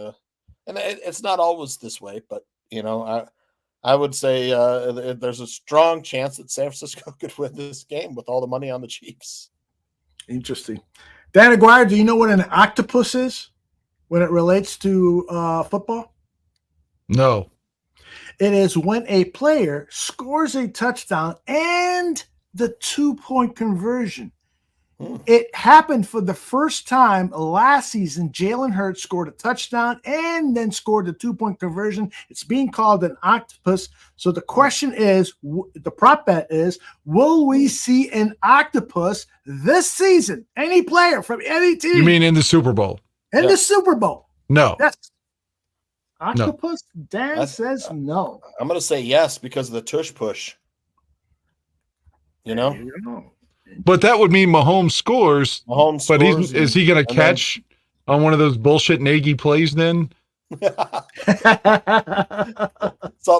it's not always this way, but I would say there's a strong chance that San Francisco could win this game with all the money on the Chiefs. Interesting. Dan Aguirre, do you know what an octopus is when it relates to football? No. It is when a player scores a touchdown and the 2-point conversion. It happened for the first time last season. Jalen Hurts scored a touchdown and then scored the 2-point conversion. It's being called an octopus. So the question is, the prop bet is, will we see an octopus this season? Any player from any team? You mean in the Super Bowl? In the Super Bowl? No. Yes. Octopus? No. Dan says no. I'm going to say yes because of the tush push. You know? But that would mean Mahomes scores. But scores is he going to catch on one of those bullshit Nagy plays then? Something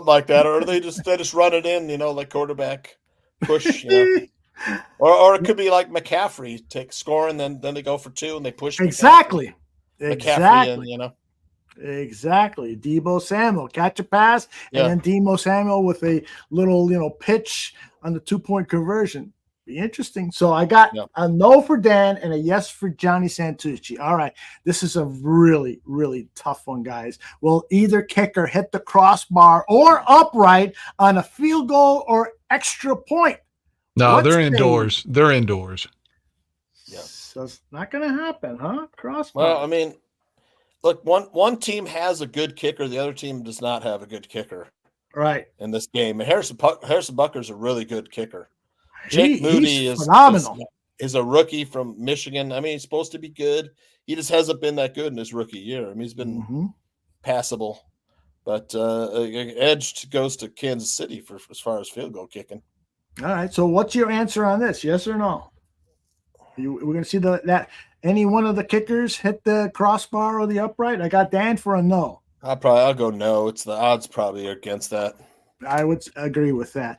like that. Or they just run it in, you know, like quarterback push. You know? Or it could be like McCaffrey, take score and then they go for 2 and they push exactly. McCaffrey in, you know. Exactly. Debo Samuel, catch a pass, and then Debo Samuel with a little, you know, pitch on the 2-point conversion. Be interesting. So I got a no for Dan and a yes for Johnny Santucci. All right. This is a really, really tough one, guys. Will either kicker hit the crossbar or upright on a field goal or extra point? No, they're indoors. They're indoors. Yeah. So it's not going to happen, huh? Crossbar. Well, I mean, look, one team has a good kicker. The other team does not have a good kicker. Right. In this game. And Harrison Butker's a really good kicker. Jake Moody is phenomenal. Is a rookie from Michigan. I mean, he's supposed to be good. He just hasn't been that good in his rookie year. I mean, he's been passable. But edge goes to Kansas City for as far as field goal kicking. All right. So what's your answer on this? Yes or no? We're going to see that any one of the kickers hit the crossbar or the upright? I got Dan for a no. I'll go no. It's the odds probably against that. I would agree with that.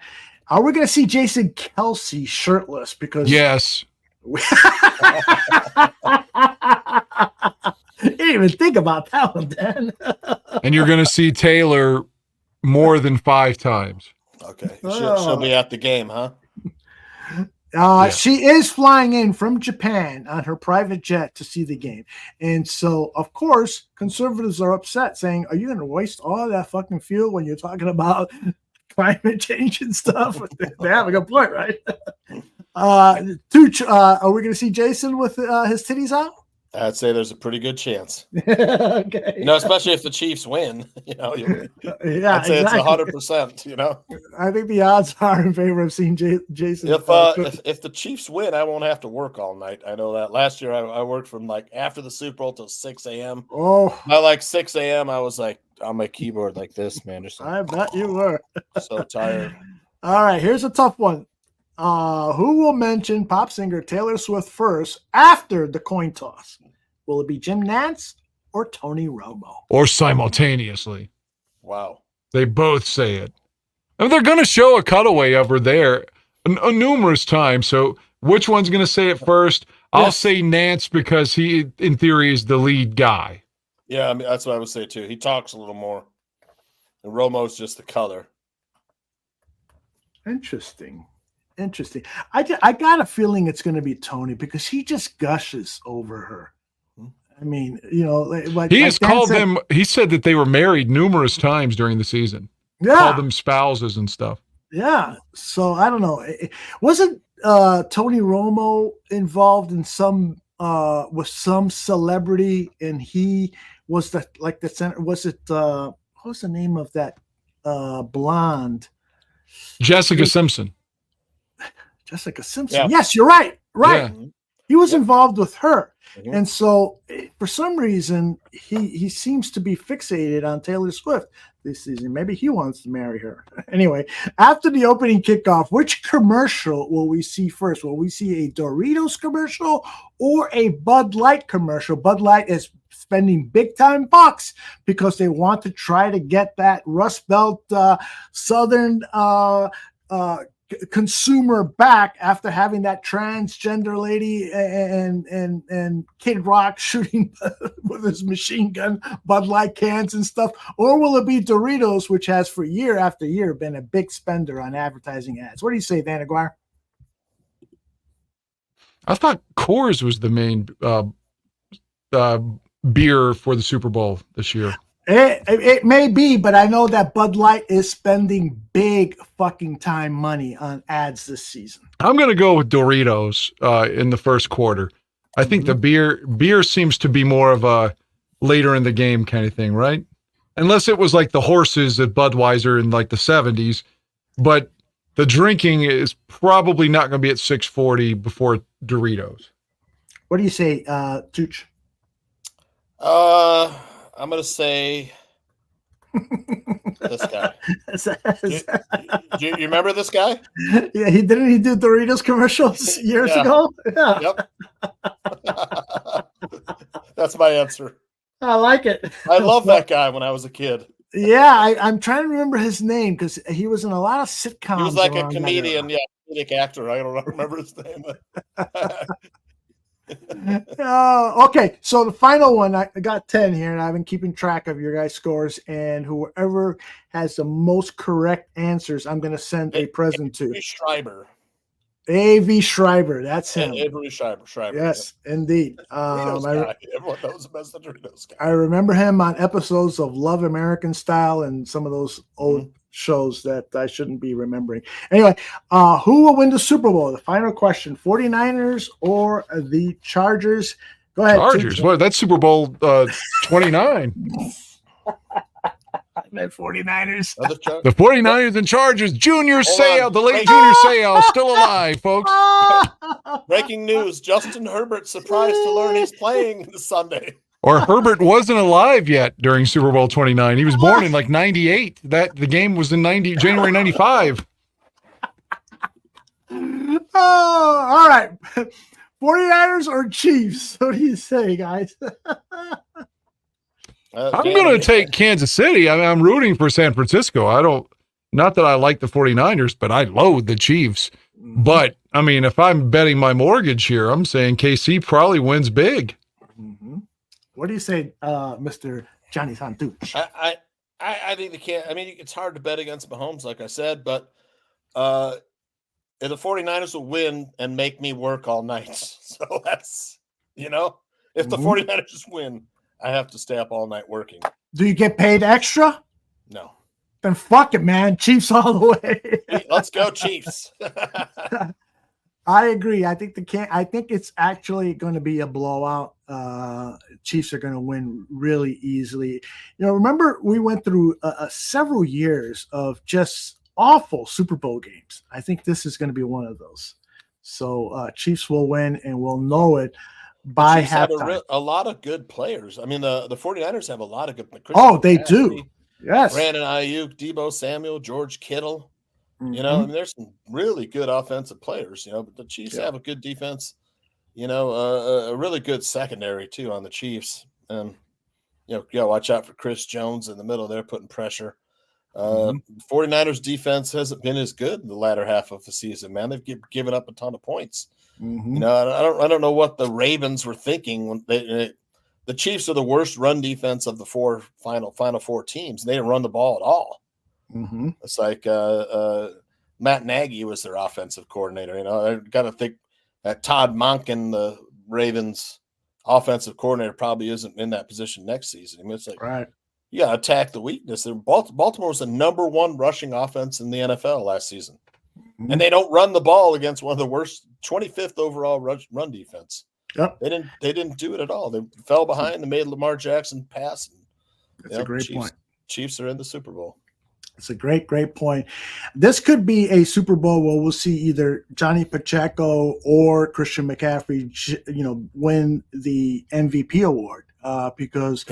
Are we going to see Jason Kelsey shirtless? Because yes. You didn't even think about that one, Dan. And you're going to see Taylor more than 5 times. Okay. She'll be at the game, huh? She is flying in from Japan on her private jet to see the game. And so, of course, conservatives are upset saying, are you going to waste all that fucking fuel when you're talking about climate change and stuff? They have a good point, right? Are we going to see Jason with his titties out? I'd say there's a pretty good chance. Okay. You know, especially if the Chiefs win. You know, I'd say it's 100%. You know, I think the odds are in favor of seeing Jason. If the Chiefs win, I won't have to work all night. I know that. Last year, I worked from like after the Super Bowl till 6 a.m. Oh, by like 6 a.m. I was like on my keyboard like this, man. Just I bet you were so tired. All right, here's a tough one. Who will mention pop singer Taylor Swift first after the coin toss? Will it be Jim Nantz or Tony Romo? Or simultaneously. Wow. They both say it. I mean, they're going to show a cutaway of her there numerous times. So which one's going to say it first? I'll say Nantz because he, in theory, is the lead guy. Yeah, I mean, that's what I would say too. He talks a little more. And Romo's just the color. Interesting. I got a feeling it's going to be Tony because he just gushes over her. I mean, you know, like he has called them. He said that they were married numerous times during the season. Yeah, called them spouses and stuff. Yeah. So I don't know. Wasn't Tony Romo involved in some with some celebrity, and he was the center? Was it what was the name of that blonde? Jessica Simpson. Jessica Simpson. Yeah. Yes, you're right. Right. Yeah. He was involved with her. Mm-hmm. And so for some reason, he seems to be fixated on Taylor Swift this season. Maybe he wants to marry her. Anyway, after the opening kickoff, which commercial will we see first? Will we see a Doritos commercial or a Bud Light commercial? Bud Light is spending big time bucks because they want to try to get that Rust Belt Southern consumer back after having that transgender lady and Kid Rock shooting with his machine gun Bud Light cans and stuff, or will it be Doritos, which has for year after year been a big spender on advertising ads? What do you say, Dan Aguirre? I thought Coors was the main beer for the Super Bowl this year. It may be, but I know that Bud Light is spending big fucking time money on ads this season. I'm going to go with Doritos in the first quarter. I think the beer seems to be more of a later in the game kind of thing, right? Unless it was like the horses at Budweiser in like the 70s, but the drinking is probably not going to be at 6:40 before Doritos. What do you say, Tooch? I'm going to say this guy. Do you remember this guy? Yeah, he do Doritos commercials years ago. Yeah. Yep. That's my answer. I like it. I love that guy when I was a kid. Yeah, I'm trying to remember his name because he was in a lot of sitcoms. He was like a comedian, comedic actor. I don't remember his name. Okay, so the final one, I got 10 here, and I've been keeping track of your guys' scores, and whoever has the most correct answers, I'm going to send a present to. Schreiber. A.V. Schreiber, that's him. Avery Schreiber. Yes, indeed. Everyone knows him as the Doritos guy. I remember him on episodes of Love American Style and some of those old shows that I shouldn't be remembering. Anyway, who will win the Super Bowl? The final question, 49ers or the Chargers? Go ahead. Chargers. Well, that's Super Bowl 29. I meant 49ers. The 49ers and Chargers. Junior Seau, the late Junior Seau, still alive, folks. Breaking news. Justin Herbert surprised to learn he's playing this Sunday. Or Herbert wasn't alive yet during Super Bowl 29. He was born in like 98. The game was in January 95. Oh, all right. 49ers or Chiefs? What do you say, guys? I'm going to take Kansas City. I'm rooting for San Francisco. Not that I like the 49ers, but I loathe the Chiefs. But, I mean, if I'm betting my mortgage here, I'm saying KC probably wins big. What do you say, Mr. Johnny Santucci? I think they can't. I mean, it's hard to bet against Mahomes, like I said, but the 49ers will win and make me work all night. So that's, if the 49ers just win, I have to stay up all night working. Do you get paid extra? No. Then fuck it, man. Chiefs all the way. Hey, let's go, Chiefs. I agree. I think it's actually going to be a blowout. Chiefs are going to win really easily. Remember we went through several years of just awful Super Bowl games. I think this is going to be one of those. So Chiefs will win, and we'll know it by halftime. Have a lot of good players. I mean, the 49ers have a lot of good. They do. Yes. Brandon Ayuk, Deebo Samuel, George Kittle. I mean, there's some really good offensive players, but the Chiefs have a good defense, a really good secondary too on the Chiefs. And, you gotta watch out for Chris Jones in the middle there, putting pressure. 49ers defense hasn't been as good in the latter half of the season, man. They've given up a ton of points. I don't know what the Ravens were thinking when the Chiefs are the worst run defense of the final four teams. They didn't run the ball at all. It's like Matt Nagy was their offensive coordinator. I got to think that Todd Monken, the Ravens offensive coordinator, probably isn't in that position next season. I mean, it's like, right. You got to attack the weakness. Baltimore was the number one rushing offense in the NFL last season, and they don't run the ball against one of the worst, 25th overall run defense. Yep. They didn't do it at all. They fell behind and made Lamar Jackson pass. That's a great point. Chiefs are in the Super Bowl. It's a great point. This could be a Super Bowl where we'll see either Johnny Pacheco or Christian McCaffrey, win the MVP award because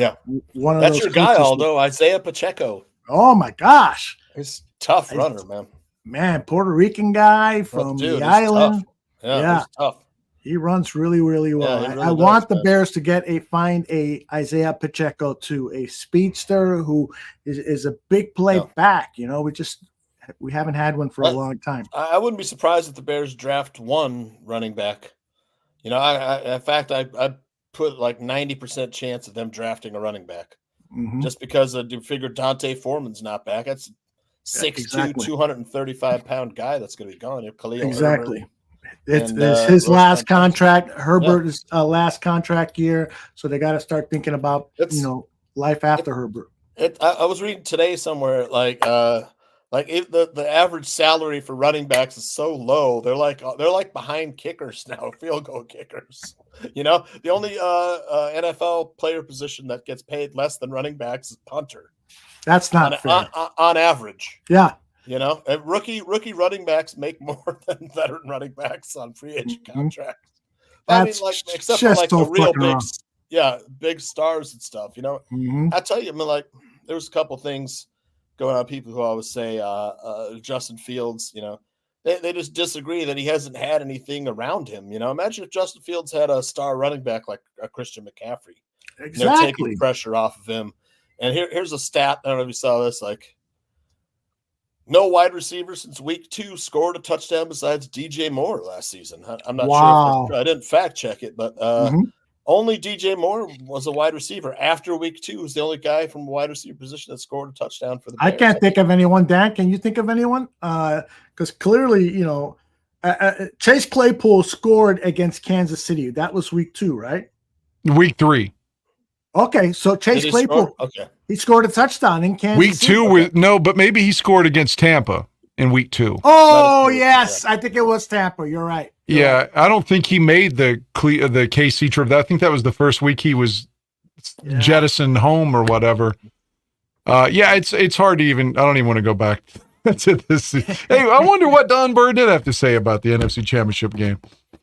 one of that's those your guy, Aldo, Isaiah Pacheco. Oh my gosh, he's a tough runner, man. Man, Puerto Rican guy from the island. Tough. Yeah, he's tough. He runs really, really well. Yeah, really I want the Bears to find a Isaiah Pacheco too, a speedster who is a big play back. We haven't had one for a long time. I wouldn't be surprised if the Bears draft one running back. In fact, I put like 90% chance of them drafting a running back, just because I figure Dante Foreman's not back. That's 6'2", 235-pound guy that's going to be gone. Exactly. Herbert. It's his last contract. Herbert's last contract year, so they got to start thinking about life after Herbert. I was reading today somewhere like if the average salary for running backs is so low, they're like behind kickers now, field goal kickers. The only NFL player position that gets paid less than running backs is punter. That's not fair. On average. Yeah. And rookie running backs make more than veteran running backs on free agent contracts. That's Except for like the so real fucking big stars and stuff. I tell you, there was a couple things going on. People who always say Justin Fields, they just disagree that he hasn't had anything around him. Imagine if Justin Fields had a star running back like a Christian McCaffrey. Exactly. Taking pressure off of him. And here's a stat. I don't know if you saw this. Like, no wide receiver since week 2 scored a touchdown besides DJ Moore last season. I'm not sure. I didn't fact check it, but only DJ Moore was a wide receiver after week 2. Was the only guy from a wide receiver position that scored a touchdown for the Bears. I can't think of anyone. Dan, can you think of anyone? Because clearly, Chase Claypool scored against Kansas City. That was week 2, right? Week 3. Okay, so Chase Claypool, he scored a touchdown in Kansas Week City. 2 no, but maybe he scored against Tampa in week 2. Oh yes, I think it was Tampa. You're right. Yeah, I don't think he made the KC trip. I think that was the first week he was jettisoned home or whatever. It's hard to even. I don't even want to go back to this. Hey, I wonder what Don Burr did have to say about the NFC Championship game.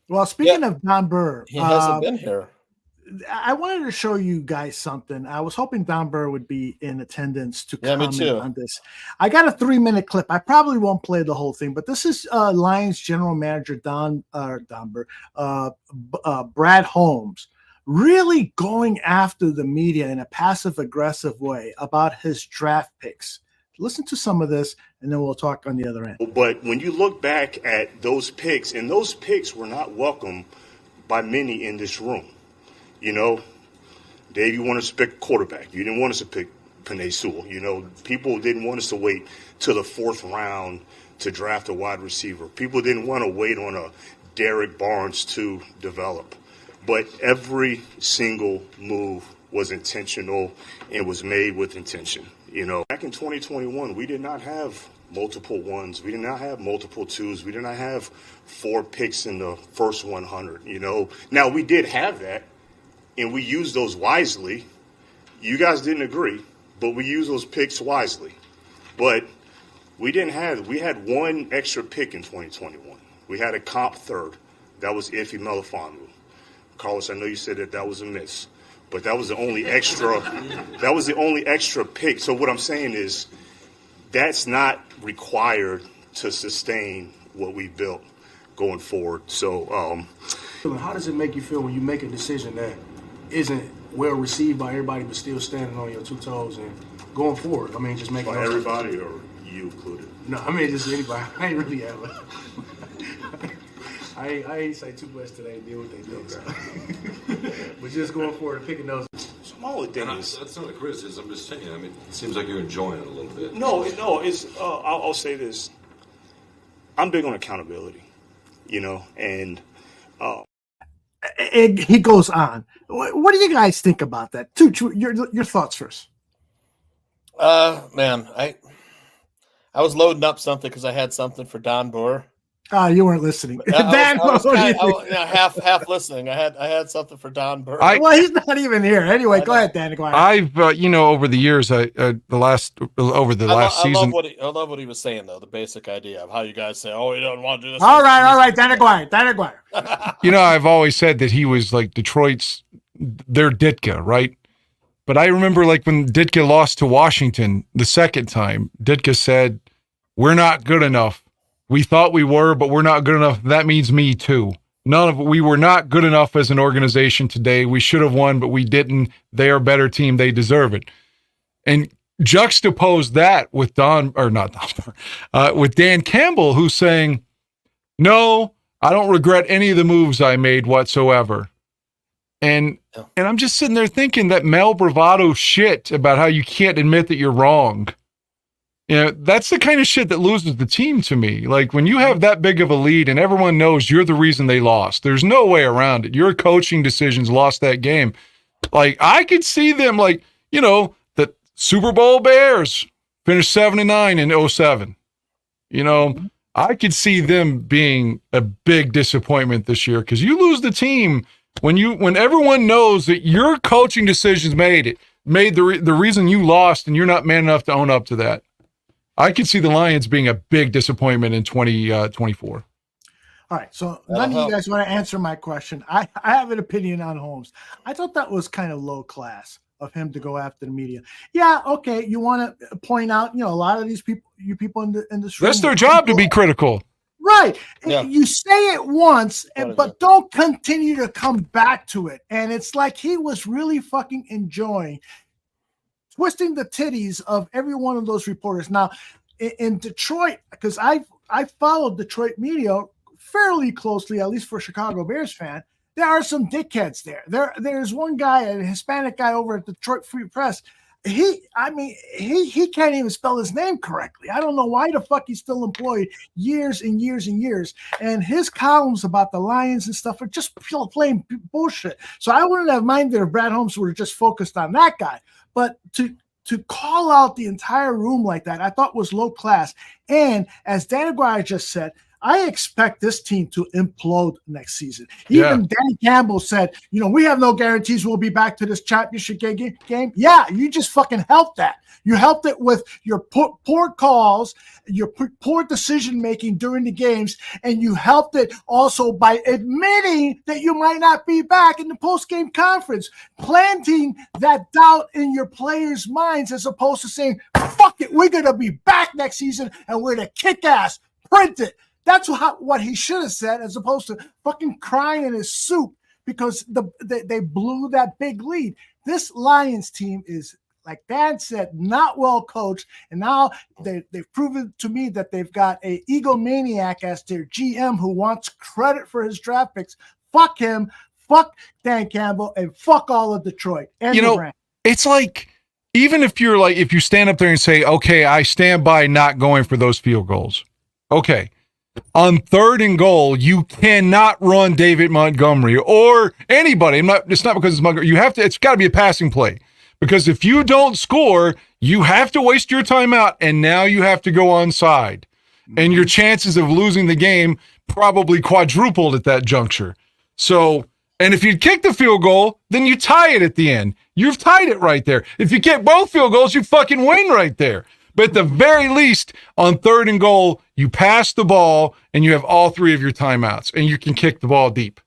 Well, speaking of Don Burr, he hasn't been here. I wanted to show you guys something. I was hoping Don Burr would be in attendance to comment on this. I got a 3-minute clip. I probably won't play the whole thing, but this is Lions general manager Don Burr, Brad Holmes, really going after the media in a passive-aggressive way about his draft picks. Listen to some of this, and then we'll talk on the other end. But when you look back at those picks, and those picks were not welcome by many in this room. Dave, you wanted us to pick a quarterback. You didn't want us to pick Penei Sewell. People didn't want us to wait till the 4th round to draft a wide receiver. People didn't want to wait on a Derek Barnes to develop. But every single move was intentional and was made with intention. Back in 2021, we did not have multiple ones. We did not have multiple 2s. We did not have 4 picks in the first 100. Now we did have that. And we used those wisely. You guys didn't agree, but we used those picks wisely. But we had 1 extra pick in 2021. We had a comp 3rd. That was Ife Melifonwu. Carlos, I know you said that was a miss, but that was the only extra. That was the only extra pick. So what I'm saying is, that's not required to sustain what we built going forward. So, how does it make you feel when you make a decision that isn't well received by everybody, but still standing on your 2 toes and going forward? Just making everybody or you included? No, just anybody. I ain't really have I ain't say too much today. Deal with they do. But just going forward and picking those smaller things. That's not a criticism. I'm just saying. It seems like you're enjoying it a little bit. No. It's. I'll say this. I'm big on accountability. And. He goes on. What do you guys think about that? Your thoughts first. Man, I was loading up something because I had something for Don Burr. You weren't listening. I was half listening. I had something for Don Burr. Well, he's not even here. Anyway, go ahead, Dan. Go ahead. I've over the years, over the last season. I love what he was saying though. The basic idea of how you guys say, "Oh, he doesn't want to do this." All right, Dan Aguirre. I've always said that he was like Detroit's their Ditka, right? But I remember like when Ditka lost to Washington the second time, Ditka said, "We're not good enough. We thought we were, but we're not good enough. That means me too. We were not good enough as an organization today. We should have won, but we didn't. They are a better team. They deserve it." And juxtapose that with with Dan Campbell, who's saying, "No, I don't regret any of the moves I made whatsoever." And I'm just sitting there thinking that Mel Bravado shit about how you can't admit that you're wrong. That's the kind of shit that loses the team to me. Like when you have that big of a lead and everyone knows you're the reason they lost, there's no way around it. Your coaching decisions lost that game. Like I could see them that Super Bowl Bears finished 7-9 in 07. You know, I could see them being a big disappointment this year because you lose the team when everyone knows that your coaching decisions made the reason you lost, and you're not man enough to own up to that. I could see the Lions being a big disappointment in 2024. All right, so none of you guys want to answer my question. I have an opinion on Holmes. I thought that was kind of low class of him to go after the media. Yeah, okay, you want to point out, a lot of these people, in this room, that's their job to be critical. Right. Yeah. You say it once, but don't continue to come back to it. And it's like he was really fucking enjoying twisting the titties of every one of those reporters. Now, in Detroit, because I followed Detroit media fairly closely, at least for a Chicago Bears fan, there are some dickheads there. There's one guy, a Hispanic guy over at Detroit Free Press. He can't even spell his name correctly. I don't know why the fuck he's still employed years and years and years. And his columns about the Lions and stuff are just plain bullshit. So I wouldn't have minded if Brad Holmes would have just focused on that guy. But to call out the entire room like that, I thought was low class. And as Dan Aguirre just said, I expect this team to implode next season. Even Dan Campbell said, we have no guarantees we'll be back to this championship game. Yeah, you just fucking helped that. You helped it with your poor calls, your poor decision-making during the games, and you helped it also by admitting that you might not be back in the post-game conference, planting that doubt in your players' minds as opposed to saying, fuck it, we're going to be back next season and we're going to kick ass, print it. That's what he should have said, as opposed to fucking crying in his soup because they blew that big lead. This Lions team is, like Dan said, not well coached, and now they've proven to me that they've got a egomaniac as their GM who wants credit for his draft picks. Fuck him, fuck Dan Campbell, and fuck all of Detroit. And it's like, even if you stand up there and say, okay, I stand by not going for those field goals. Okay. On 3rd and goal, you cannot run David Montgomery or anybody. It's not because it's Montgomery. It's got to be a passing play, because if you don't score, you have to waste your timeout, and now you have to go onside, and your chances of losing the game probably quadrupled at that juncture. So, and if you kick the field goal, then you tie it at the end. You've tied it right there. If you kick both field goals, you fucking win right there. But at the very least, on 3rd and goal, you pass the ball and you have all 3 of your timeouts, and you can kick the ball deep.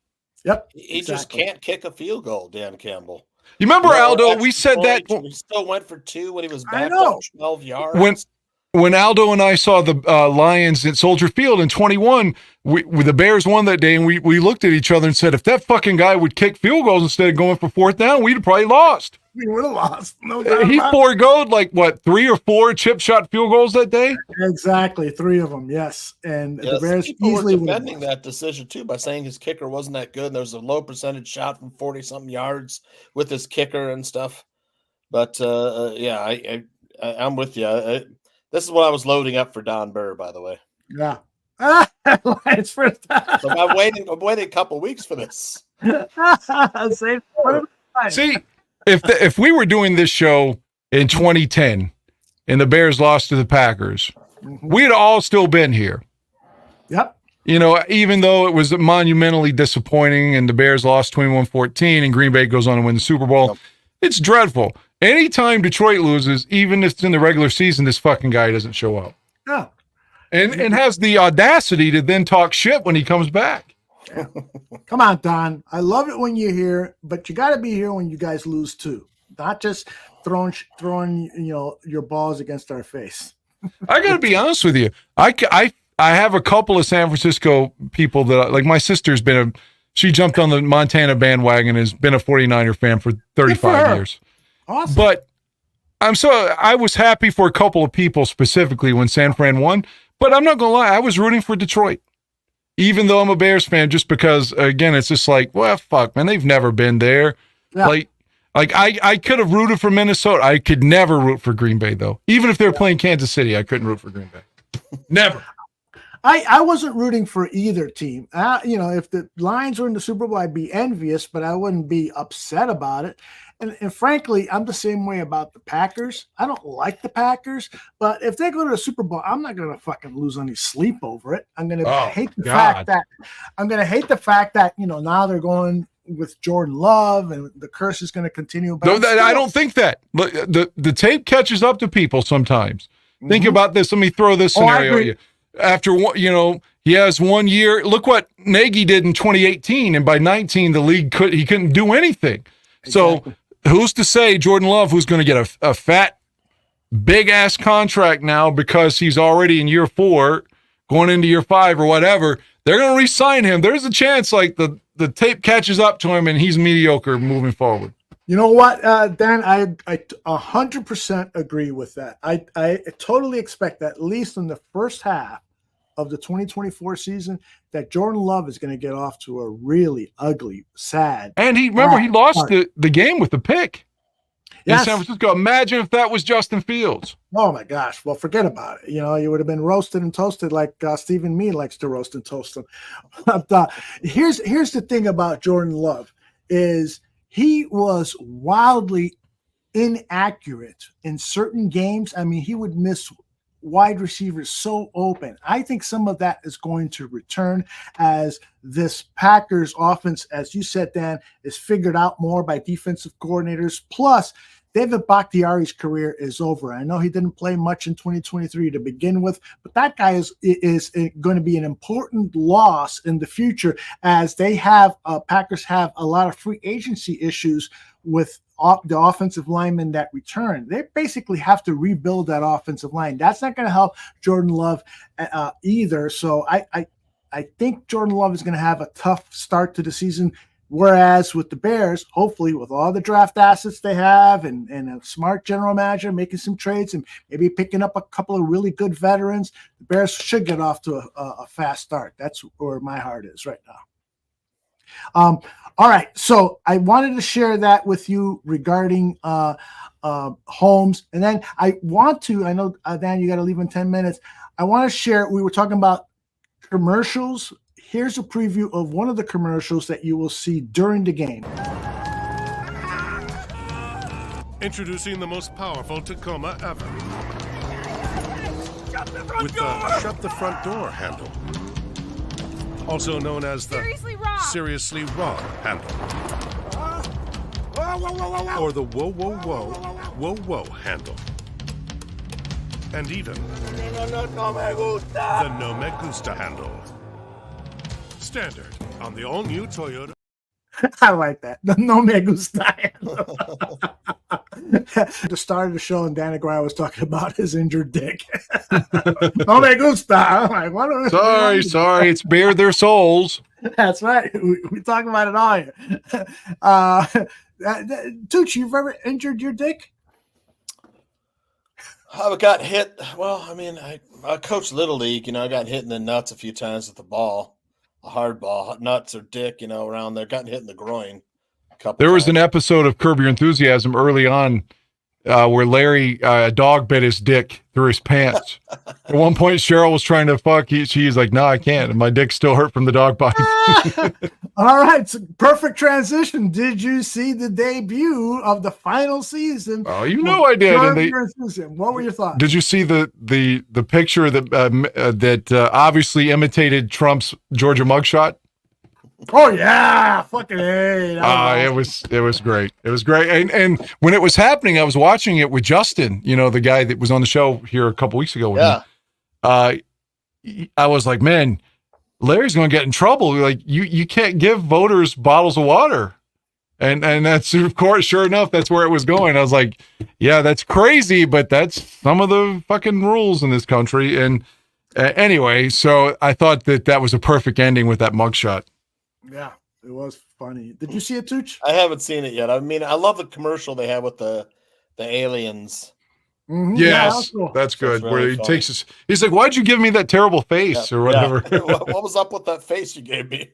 Yep. He just can't kick a field goal, Dan Campbell. You remember, Aldo, we said that. He still went for 2 when he was back up 12 yards. When Aldo and I saw the Lions at Soldier Field in 21, the Bears won that day, and we looked at each other and said, if that fucking guy would kick field goals instead of going for 4th down, we'd have probably lost. We would have lost. No doubt. He foregoed 3 or 4 chip shot field goals that day? Exactly, 3 of them, yes. And the Bears people easily were defending that decision too by saying his kicker wasn't that good. And there was a low percentage shot from 40-something yards with his kicker and stuff. But I'm with you. This is what I was loading up for Don Burr, by the way. Yeah. It's first time. So I'm waiting a couple weeks for this. See, if we were doing this show in 2010 and the Bears lost to the Packers, we'd all still been here. Yep. Even though it was monumentally disappointing and the Bears lost 21-14 and Green Bay goes on to win the Super Bowl, it's dreadful. Anytime Detroit loses, even if it's in the regular season, this fucking guy doesn't show up. No. And has the audacity to then talk shit when he comes back. Yeah. Come on, Don. I love it when you're here, but you got to be here when you guys lose too. Not just throwing your balls against our face. I got to be honest with you. I have a couple of San Francisco people that, like my sister's she jumped on the Montana bandwagon and has been a 49er fan for 35 years. Awesome. But I was happy for a couple of people specifically when San Fran won, but I'm not going to lie. I was rooting for Detroit, even though I'm a Bears fan, just because, again, it's just like, well, fuck, man, they've never been there. Yeah. Like I could have rooted for Minnesota. I could never root for Green Bay, though. Even if they were playing Kansas City, I couldn't root for Green Bay. Never. I wasn't rooting for either team. If the Lions were in the Super Bowl, I'd be envious, but I wouldn't be upset about it. And frankly, I'm the same way about the Packers. I don't like the Packers, but if they go to the Super Bowl, I'm not going to fucking lose any sleep over it. I'm going to hate the fact that now they're going with Jordan Love and the curse is going to continue. But I don't think that. The tape catches up to people sometimes. Mm-hmm. Think about this. Let me throw this scenario at you. After he has 1 year. Look what Nagy did in 2018, and by 19, the league couldn't do anything. Exactly. So who's to say Jordan Love, who's going to get a fat, big ass contract now because he's already in year 4, going into year 5 or whatever, they're going to re-sign him. There's a chance like the tape catches up to him and he's mediocre moving forward. You know what, Dan? I 100% agree with that. I totally expect that at least in the first half of the 2024 season that Jordan Love is going to get off to a really ugly, sad. And he lost the game with the pick in San Francisco. Imagine if that was Justin Fields. Oh my gosh. Well, forget about it. You would have been roasted and toasted like Stephen Me likes to roast and toast them. But here's the thing about Jordan Love is he was wildly inaccurate in certain games. I mean, he would miss wide receivers so open. I think some of that is going to return as this Packers offense, as you said, Dan, is figured out more by defensive coordinators. Plus, David Bakhtiari's career is over. I know he didn't play much in 2023 to begin with, but that guy is going to be an important loss in the future as they have Packers have a lot of free agency issues with the offensive linemen that return. They basically have to rebuild that offensive line. That's not going to help Jordan Love either. So I think Jordan Love is going to have a tough start to the season. Whereas with the Bears, hopefully with all the draft assets they have and a smart general manager making some trades and maybe picking up a couple of really good veterans, the Bears should get off to a fast start. That's where my heart is right now. All right, so I wanted to share that with you regarding homes. And then I know, Dan, you got to leave in 10 minutes. I want to share, we were talking about commercials. Here's a preview of one of the commercials that you will see during the game. Introducing the most powerful Tacoma ever. With the shut the front door handle. Also known as the Seriously Wrong handle. Or the Whoa, Whoa, Whoa, Whoa, Whoa handle. And even the No Me Gusta handle. Standard on the all-new Toyota. I like that. The No Me Gusta. The start of the show, and Dan Aguirre was talking about his injured dick. No Me Gusta. I'm like, what? Sorry. It's bare their souls. That's right. We talk about it all here. Tooch, you've ever injured your dick? I got hit. Well, I mean, I coached Little League. I got hit in the nuts a few times with the ball. A hard ball, nuts or dick, around there, gotten hit in the groin. There was an episode of Curb Your Enthusiasm early on where Larry, a dog bit his dick through his pants. At one point, Cheryl was trying to fuck. She's like, no, I can't. And my dick's still hurt from the dog bite. All right. So perfect transition. Did you see the debut of the final season? Oh, I did. What were your thoughts? Did you see the picture that obviously imitated Trump's Georgia mugshot? Oh yeah, fucking A. It was great. It was great. And when it was happening, I was watching it with Justin, the guy that was on the show here a couple weeks ago with me. I was like, man, Larry's going to get in trouble. Like you can't give voters bottles of water. And that's, of course, sure enough, that's where it was going. I was like, yeah, that's crazy, but that's some of the fucking rules in this country. And anyway, so I thought that was a perfect ending with that mugshot. Yeah, it was funny. Did you see it, Tooch? I haven't seen it yet. I mean, I love the commercial they have with the aliens. Mm-hmm. Yes, that's good. Really where he takes he's like, why'd you give me that terrible face or whatever? What was up with that face you gave me?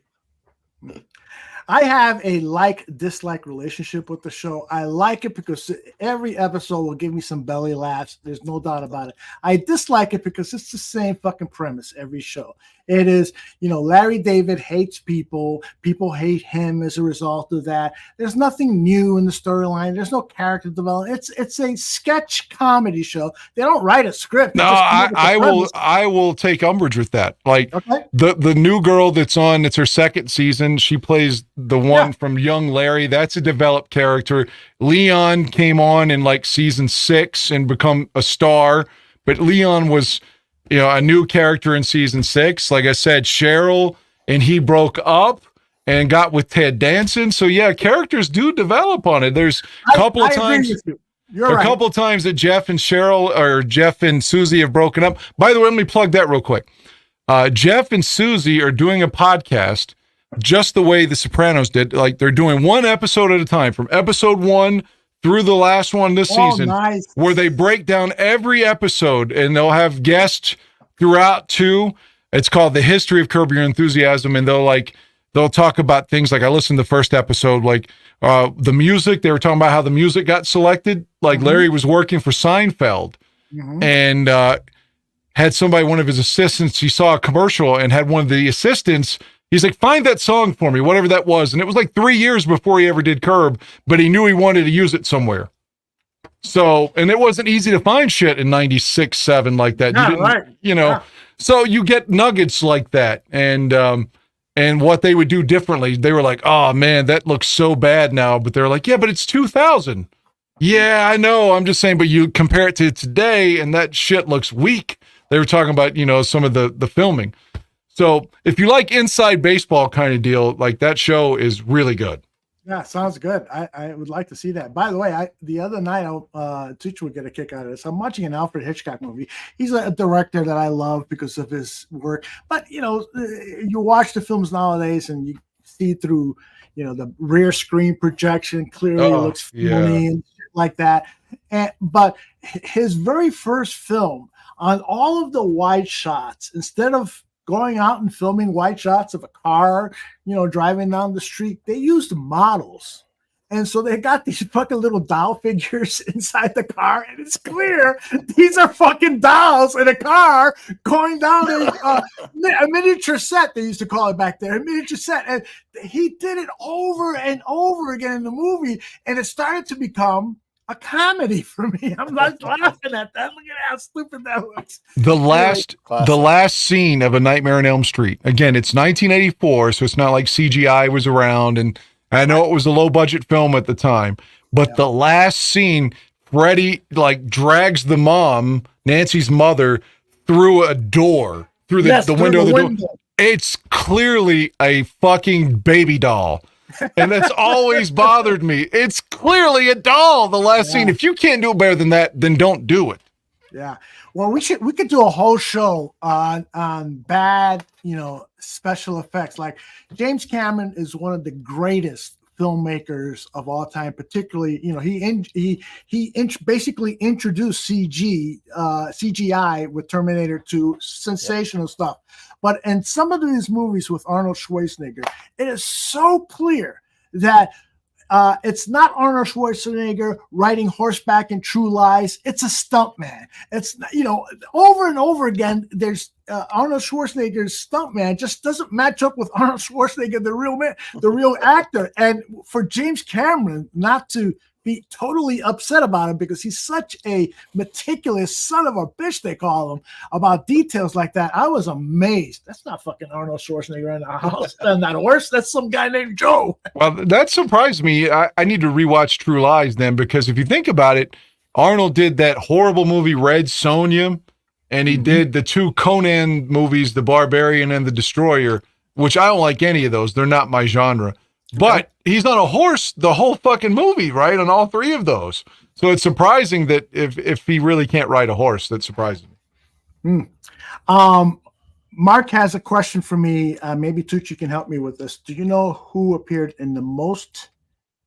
I have a like-dislike relationship with the show. I like it because every episode will give me some belly laughs. There's no doubt about it. I dislike it because it's the same fucking premise every show. It is, Larry David hates people. People hate him as a result of that. There's nothing new in the storyline. There's no character development. It's a sketch comedy show. They don't write a script. No, I will take umbrage with that. Like the new girl that's on, it's her second season. She plays the one from young Larry. That's a developed character. Leon came on in like season 6 and become a star, but Leon was a new character in season 6. Like I said, Cheryl and he broke up and got with Ted Danson. So yeah, characters do develop on it. There's a couple of times. You're right. Couple of times that Jeff and Susie have broken up. By the way, let me plug that real quick. Jeff and Susie are doing a podcast just the way The Sopranos did. Like they're doing one episode at a time, from episode 1 through the last one this season, nice. Where they break down every episode, and they'll have guests throughout too. It's called The History of Curb Your Enthusiasm, and they'll talk about things like, I listened to the first episode, like the music. They were talking about how the music got selected. Like Larry was working for Seinfeld and had one of his assistants, he saw a commercial and had one of the assistants, he's like, find that song for me, whatever that was. And it was like 3 years before he ever did Curb, but he knew he wanted to use it somewhere. So, and it wasn't easy to find shit in 96, 7 like that. So you get nuggets like that. And what they would do differently, they were like, oh man, that looks so bad now. But they're like, yeah, but it's 2000. Yeah, I know. I'm just saying, but you compare it to today and that shit looks weak. They were talking about, some of the filming. So if you like inside baseball kind of deal, like that show is really good. Yeah, sounds good. I would like to see that. By the way, the other night, Teacher would get a kick out of this. I'm watching an Alfred Hitchcock movie. He's a director that I love because of his work. But, you watch the films nowadays and you see through, the rear screen projection, clearly it looks phony and shit like that. But his very first film, on all of the wide shots, instead of going out and filming wide shots of a car, driving down the street, they used models. And so they got these fucking little doll figures inside the car, and it's clear these are fucking dolls in a car going down a miniature set. They used to call it back there, a miniature set. And he did it over and over again in the movie, and it started to become a comedy for me. I'm not laughing at that. Look at how stupid that looks. The last scene of A Nightmare on Elm Street. Again, it's 1984, so it's not like CGI was around, and I know it was a low budget film at the time. But the last scene, Freddy drags the mom, Nancy's mother, through a door, through the window of the door. It's clearly a fucking baby doll. And that's always bothered me. It's clearly a doll, the last scene. If you can't do it better than that, then don't do it. Yeah. Well, we could do a whole show on bad, special effects. Like James Cameron is one of the greatest filmmakers of all time. Particularly, he basically introduced CGI with Terminator 2, sensational stuff. But in some of these movies with Arnold Schwarzenegger, it is so clear that it's not Arnold Schwarzenegger riding horseback in True Lies. It's a stuntman. It's, over and over again, there's Arnold Schwarzenegger's stuntman just doesn't match up with Arnold Schwarzenegger, the real man, the real actor. And for James Cameron not to be totally upset about him because he's such a meticulous son of a bitch, they call him, about details like that. I was amazed. That's not fucking Arnold Schwarzenegger in the house and that horse. That's some guy named Joe. Well, that surprised me. I need to rewatch True Lies then, because if you think about it, Arnold did that horrible movie Red Sonja, and he did the 2 Conan movies, The Barbarian and The Destroyer, which I don't like any of those. They're not my genre. But he's on a horse the whole fucking movie, right? On all 3 of those. So it's surprising that if he really can't ride a horse, that's surprising. Mark has a question for me. Maybe Tucci can help me with this. Do you know who appeared in the most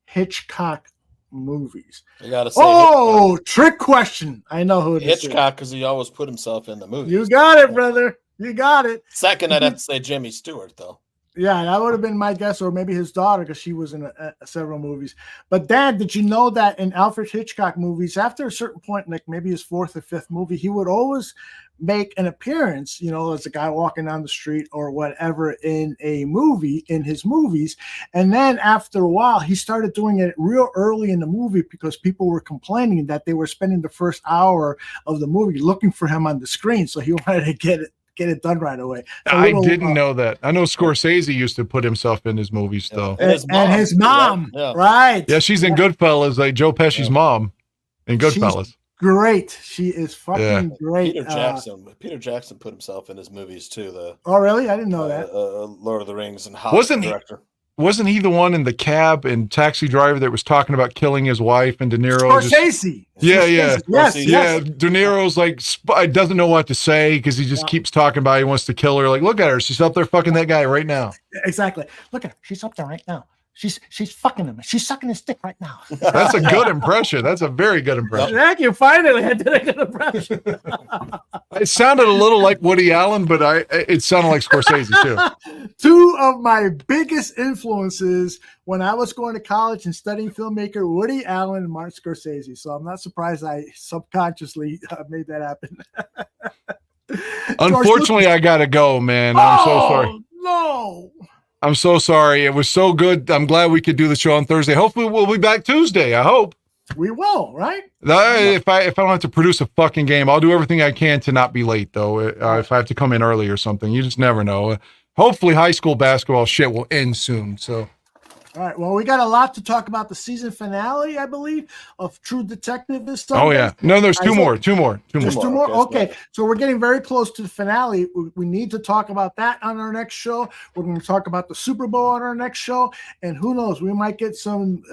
Hitchcock movies? I gotta say, trick question. I know who it is. Hitchcock, because he always put himself in the movie. You got it, brother. You got it. Second, I'd have to say Jimmy Stewart, though. Yeah, that would have been my guess, or maybe his daughter, because she was in several movies. But Dad, did you know that in Alfred Hitchcock movies, after a certain point, like maybe his fourth or fifth movie, he would always make an appearance, as a guy walking down the street or whatever in a movie, in his movies. And then after a while, he started doing it real early in the movie because people were complaining that they were spending the first hour of the movie looking for him on the screen. So he wanted to get it done right away. I didn't know that. I know Scorsese used to put himself in his movies, though. And his mom, right? Yeah, she's in Goodfellas, like Joe Pesci's mom in Goodfellas. She's great. She is fucking great. Peter Jackson put himself in his movies too. Oh, really? I didn't know that. Lord of the Rings and Hobbit director. Wasn't he the one in the cab and Taxi Driver that was talking about killing his wife, and De Niro? Scorsese. Yeah. Yes. De Niro's like doesn't know what to say because he just keeps talking about he wants to kill her. Like, look at her. She's up there fucking that guy right now. Exactly. Look at her. She's up there right now. She's fucking him. She's sucking his dick right now. That's a good impression. That's a very good impression. Thank you. Finally, I did a good impression. It sounded a little like Woody Allen, but it sounded like Scorsese too. Two of my biggest influences when I was going to college and studying filmmaker, Woody Allen and Martin Scorsese. So I'm not surprised I subconsciously made that happen. Unfortunately, I gotta go, man. I'm so sorry. No. I'm so sorry. It was so good. I'm glad we could do the show on Thursday. Hopefully we'll be back Tuesday. I hope. We will, right? If I don't have to produce a fucking game, I'll do everything I can to not be late, though. If I have to come in early or something, you just never know. Hopefully high school basketball shit will end soon. So. All right. Well, we got a lot to talk about. The season finale, I believe, of True Detective this Sunday. Oh yeah. No, there's two more. Two more. Okay. So we're getting very close to the finale. We need to talk about that on our next show. We're going to talk about the Super Bowl on our next show, and who knows, we might get some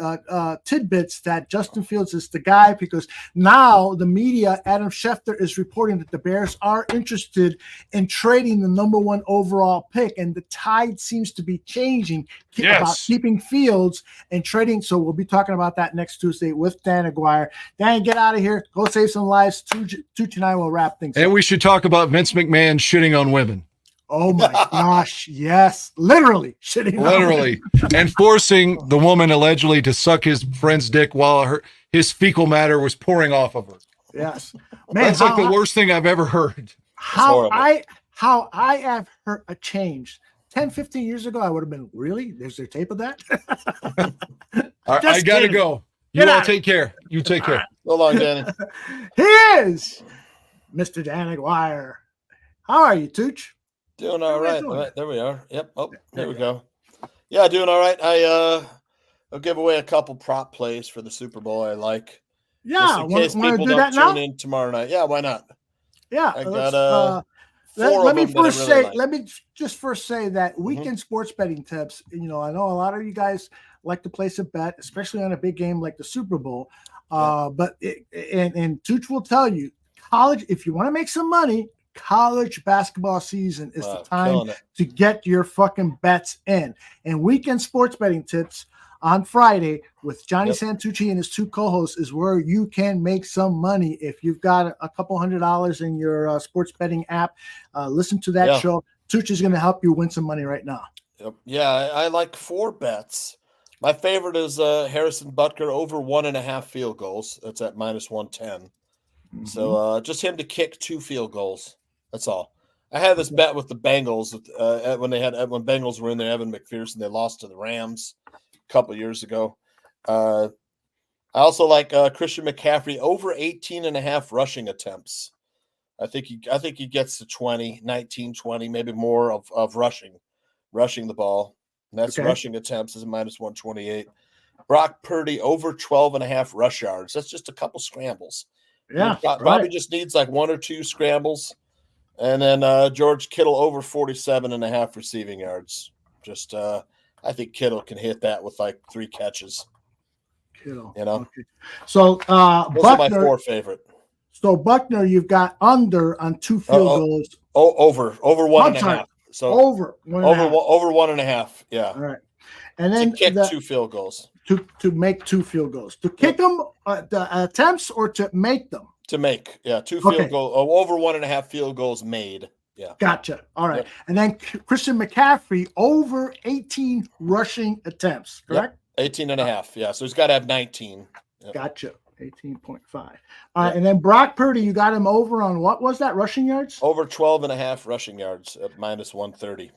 tidbits that Justin Fields is the guy, because now the media, Adam Schefter, is reporting that the Bears are interested in trading the number 1 overall pick, and the tide seems to be changing about keeping Fields and trading. So we'll be talking about that next Tuesday with Dan Aguirre. Dan, get out of here. Go save some lives. Tucci and I will wrap things up. And we should talk about Vince McMahon shitting on women. Oh my gosh. Yes. Literally shitting on women. And forcing the woman allegedly to suck his friend's dick while his fecal matter was pouring off of her. Yes. Man, that's like the worst thing I've ever heard. How I have heard a change. 10, 15 years ago, I would have been, really? There's their tape of that? I got to go. You all take care. You take care. So long, Danny. He is Mr. Dan Aguirre. How are you, Tooch? Doing all right. All right. There we are. Yep. Oh, there we go. Yeah, doing all right. I'll give away a couple prop plays for the Super Bowl I like. Yeah. Just in case people don't tune in tomorrow night. Yeah, why not? Yeah. I got let me just first say that weekend sports betting tips. I know a lot of you guys like to place a bet, especially on a big game like the Super Bowl. But Tooch will tell you, college, if you want to make some money, college basketball season is the time to get your fucking bets in. And weekend sports betting tips on Friday with Johnny Santucci and his two co-hosts is where you can make some money. If you've got a couple $100 in your sports betting app, listen to that show. Tucci is going to help you win some money right now. Yep. Yeah, I like 4 bets. My favorite is Harrison Butker over 1.5 field goals. That's at -110. So just him to kick 2 field goals. That's all. I had this bet with the Bengals when Bengals were in there. Evan McPherson, they lost to the Rams a couple years ago. I also like Christian McCaffrey over 18.5 rushing attempts. I think he gets to 19, 20, maybe more of rushing the ball. And that's rushing attempts is -128. Brock Purdy over 12.5 rush yards. That's just a couple scrambles. Yeah, Bobby just needs like 1 or 2 scrambles. And then George Kittle over 47.5 receiving yards. Just I think Kittle can hit that with like 3 catches. Kittle. Okay. So those are my 4 favorite. So Buckner, you've got under on 2 field goals. Over 1.5. So over 1.5. Yeah. All right. And then to kick 2 field goals. To make 2 field goals. To kick them, the attempts, or to make them? To make, 2 field goals, over 1.5 field goals made. Yeah. Gotcha. All right. Yep. And then Christian McCaffrey over 18 rushing attempts, correct? Yep. 18 and a half. Yeah. So he's got to have 19. Yep. Gotcha. 18.5. All right. And then Brock Purdy, you got him over on what was that, rushing yards? Over 12 and a half rushing yards at minus 130.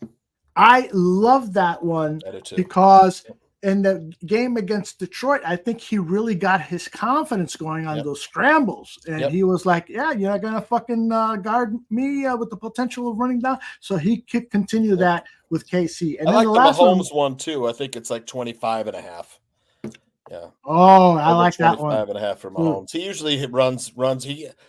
I love that one because in the game against Detroit, I think he really got his confidence going on those scrambles. And he was like, yeah, you're not going to fucking guard me with the potential of running down. So he could continue that with KC. And I then like the the last Mahomes one too. I think it's like 25 and a half. Yeah. Oh, I Over like that one. 25 and a half for Mahomes. He usually runs.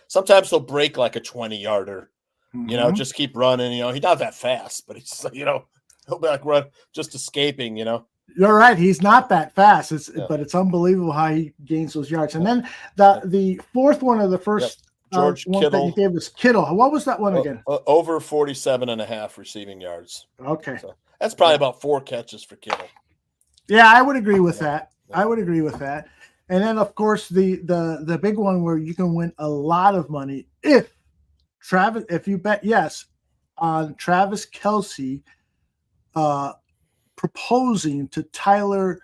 Sometimes he'll break like a 20-yarder. You know, just keep running. You know, he's not that fast, but he's, you know, he'll be like run just escaping, you know. You're right. He's not that fast. But it's unbelievable how he gains those yards. And then the fourth one of the first George one Kittle. that you gave was Kittle. What was that one again? Over 47 and a half receiving yards. Okay. So that's probably about 4 catches for Kittle. Yeah, I would agree with that. I would agree with that. And then, of course, the big one where you can win a lot of money if you bet yes on Travis Kelce proposing to Taylor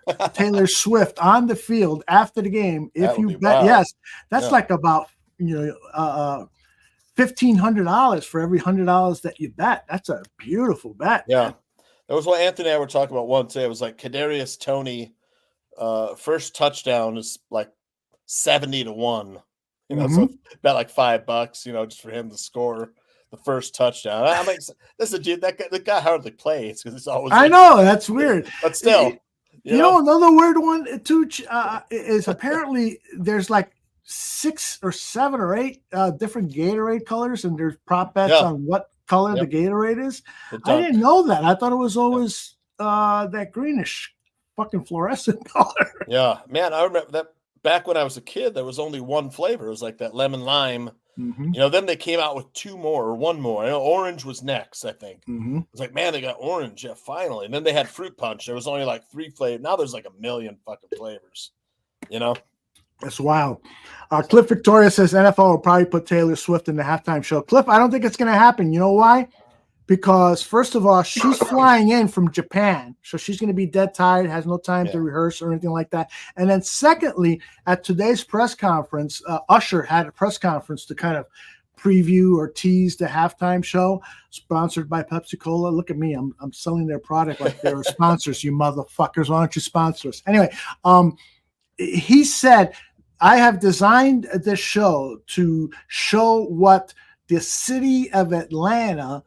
Swift on the field after the game. If you bet yes, that's like about $1,500 for every $100 that you bet. That's a beautiful bet. Yeah, man. that was what Anthony and I were talking about one day. It was like Kadarius Toney. First touchdown is like 70 to 1, you know, so about like $5, you know, just for him to score the first touchdown. I mean, this is a dude the guy hardly plays because it's always. I know that's weird, but still, you know, another weird one too is apparently there's like 6 or 7 or 8 different Gatorade colors, and there's prop bets on what color the Gatorade is. I didn't know that. I thought it was always that greenish. Fucking fluorescent color. Yeah, man, I remember that back when I was a kid, there was only one flavor. It was like that lemon lime. You know, then they came out with 2 more or 1 more. I know orange was next, I think. It was like, man, they got orange, finally. And then they had fruit punch. There was only like 3 flavors. Now there's like 1 million fucking flavors. You know? That's wild. Cliff Victoria says NFL will probably put Taylor Swift in the halftime show. Cliff, I don't think it's going to happen. You know why? Because first of all, she's flying in from Japan, so she's going to be dead tired, has no time to rehearse or anything like that. And then secondly, at today's press conference, Usher had a press conference to kind of preview or tease the halftime show, sponsored by Pepsi Cola. Look at me, I'm selling their product like they're sponsors, you motherfuckers. Why don't you sponsor us? Anyway, he said, I have designed this show to show what the city of Atlanta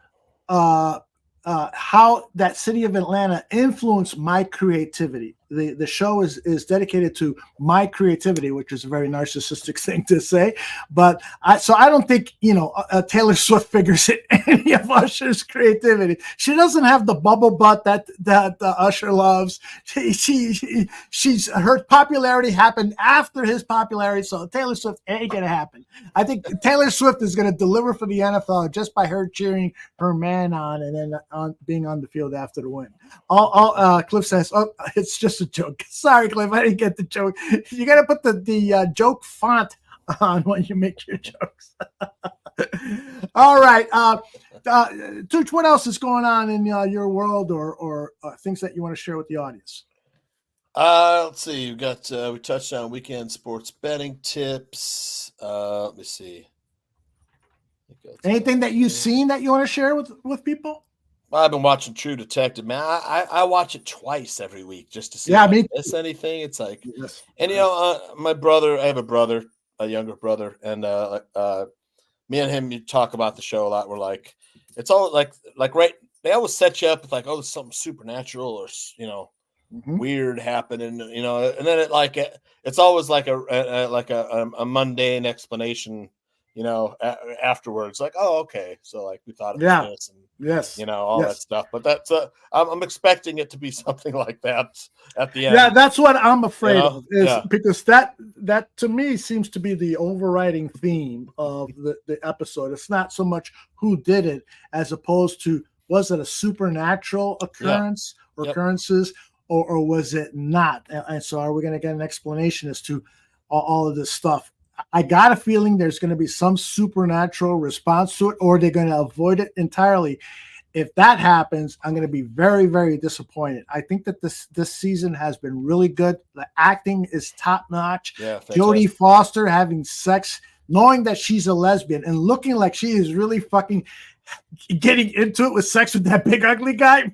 how that city of Atlanta influenced my creativity. The show is dedicated to my creativity, which is a very narcissistic thing to say. But I don't think, Taylor Swift figures in any of Usher's creativity. She doesn't have the bubble butt that Usher loves. She's her popularity happened after his popularity, so Taylor Swift ain't gonna happen. I think Taylor Swift is gonna deliver for the NFL just by her cheering her man on and then being on the field after the win. Cliff says, "Oh, it's just a joke." Sorry, Cliff, I didn't get the joke. You got to put the joke font on when you make your jokes. All right, Tooch, what else is going on in your world or things that you want to share with the audience? Let's see. We touched on weekend sports betting tips. Let me see. Anything that you've seen that you want to share with people? Well, I've been watching True Detective, man. I watch it twice every week just to see if I miss anything. It's like, and my brother, I have a younger brother, and me and him, you talk about the show a lot. We're like, it's all like right. They always set you up with like, oh, there's something supernatural or weird happening, and then it's always like a mundane explanation. Afterwards, like, oh, okay, so like we thought it was this, and all that stuff. But that's I'm expecting it to be something like that at the end. Yeah, that's what I'm afraid of, because that to me seems to be the overriding theme of the episode. It's not so much who did it as opposed to was it a supernatural occurrence or occurrences or was it not? And so are we going to get an explanation as to all of this stuff? I got a feeling there's going to be some supernatural response to it, or they're going to avoid it entirely. If that happens, I'm going to be very, very disappointed. I think that this season has been really good. The acting is top notch. Yeah, Jodie Foster having sex, knowing that she's a lesbian and looking like she is really fucking getting into it with sex with that big ugly guy.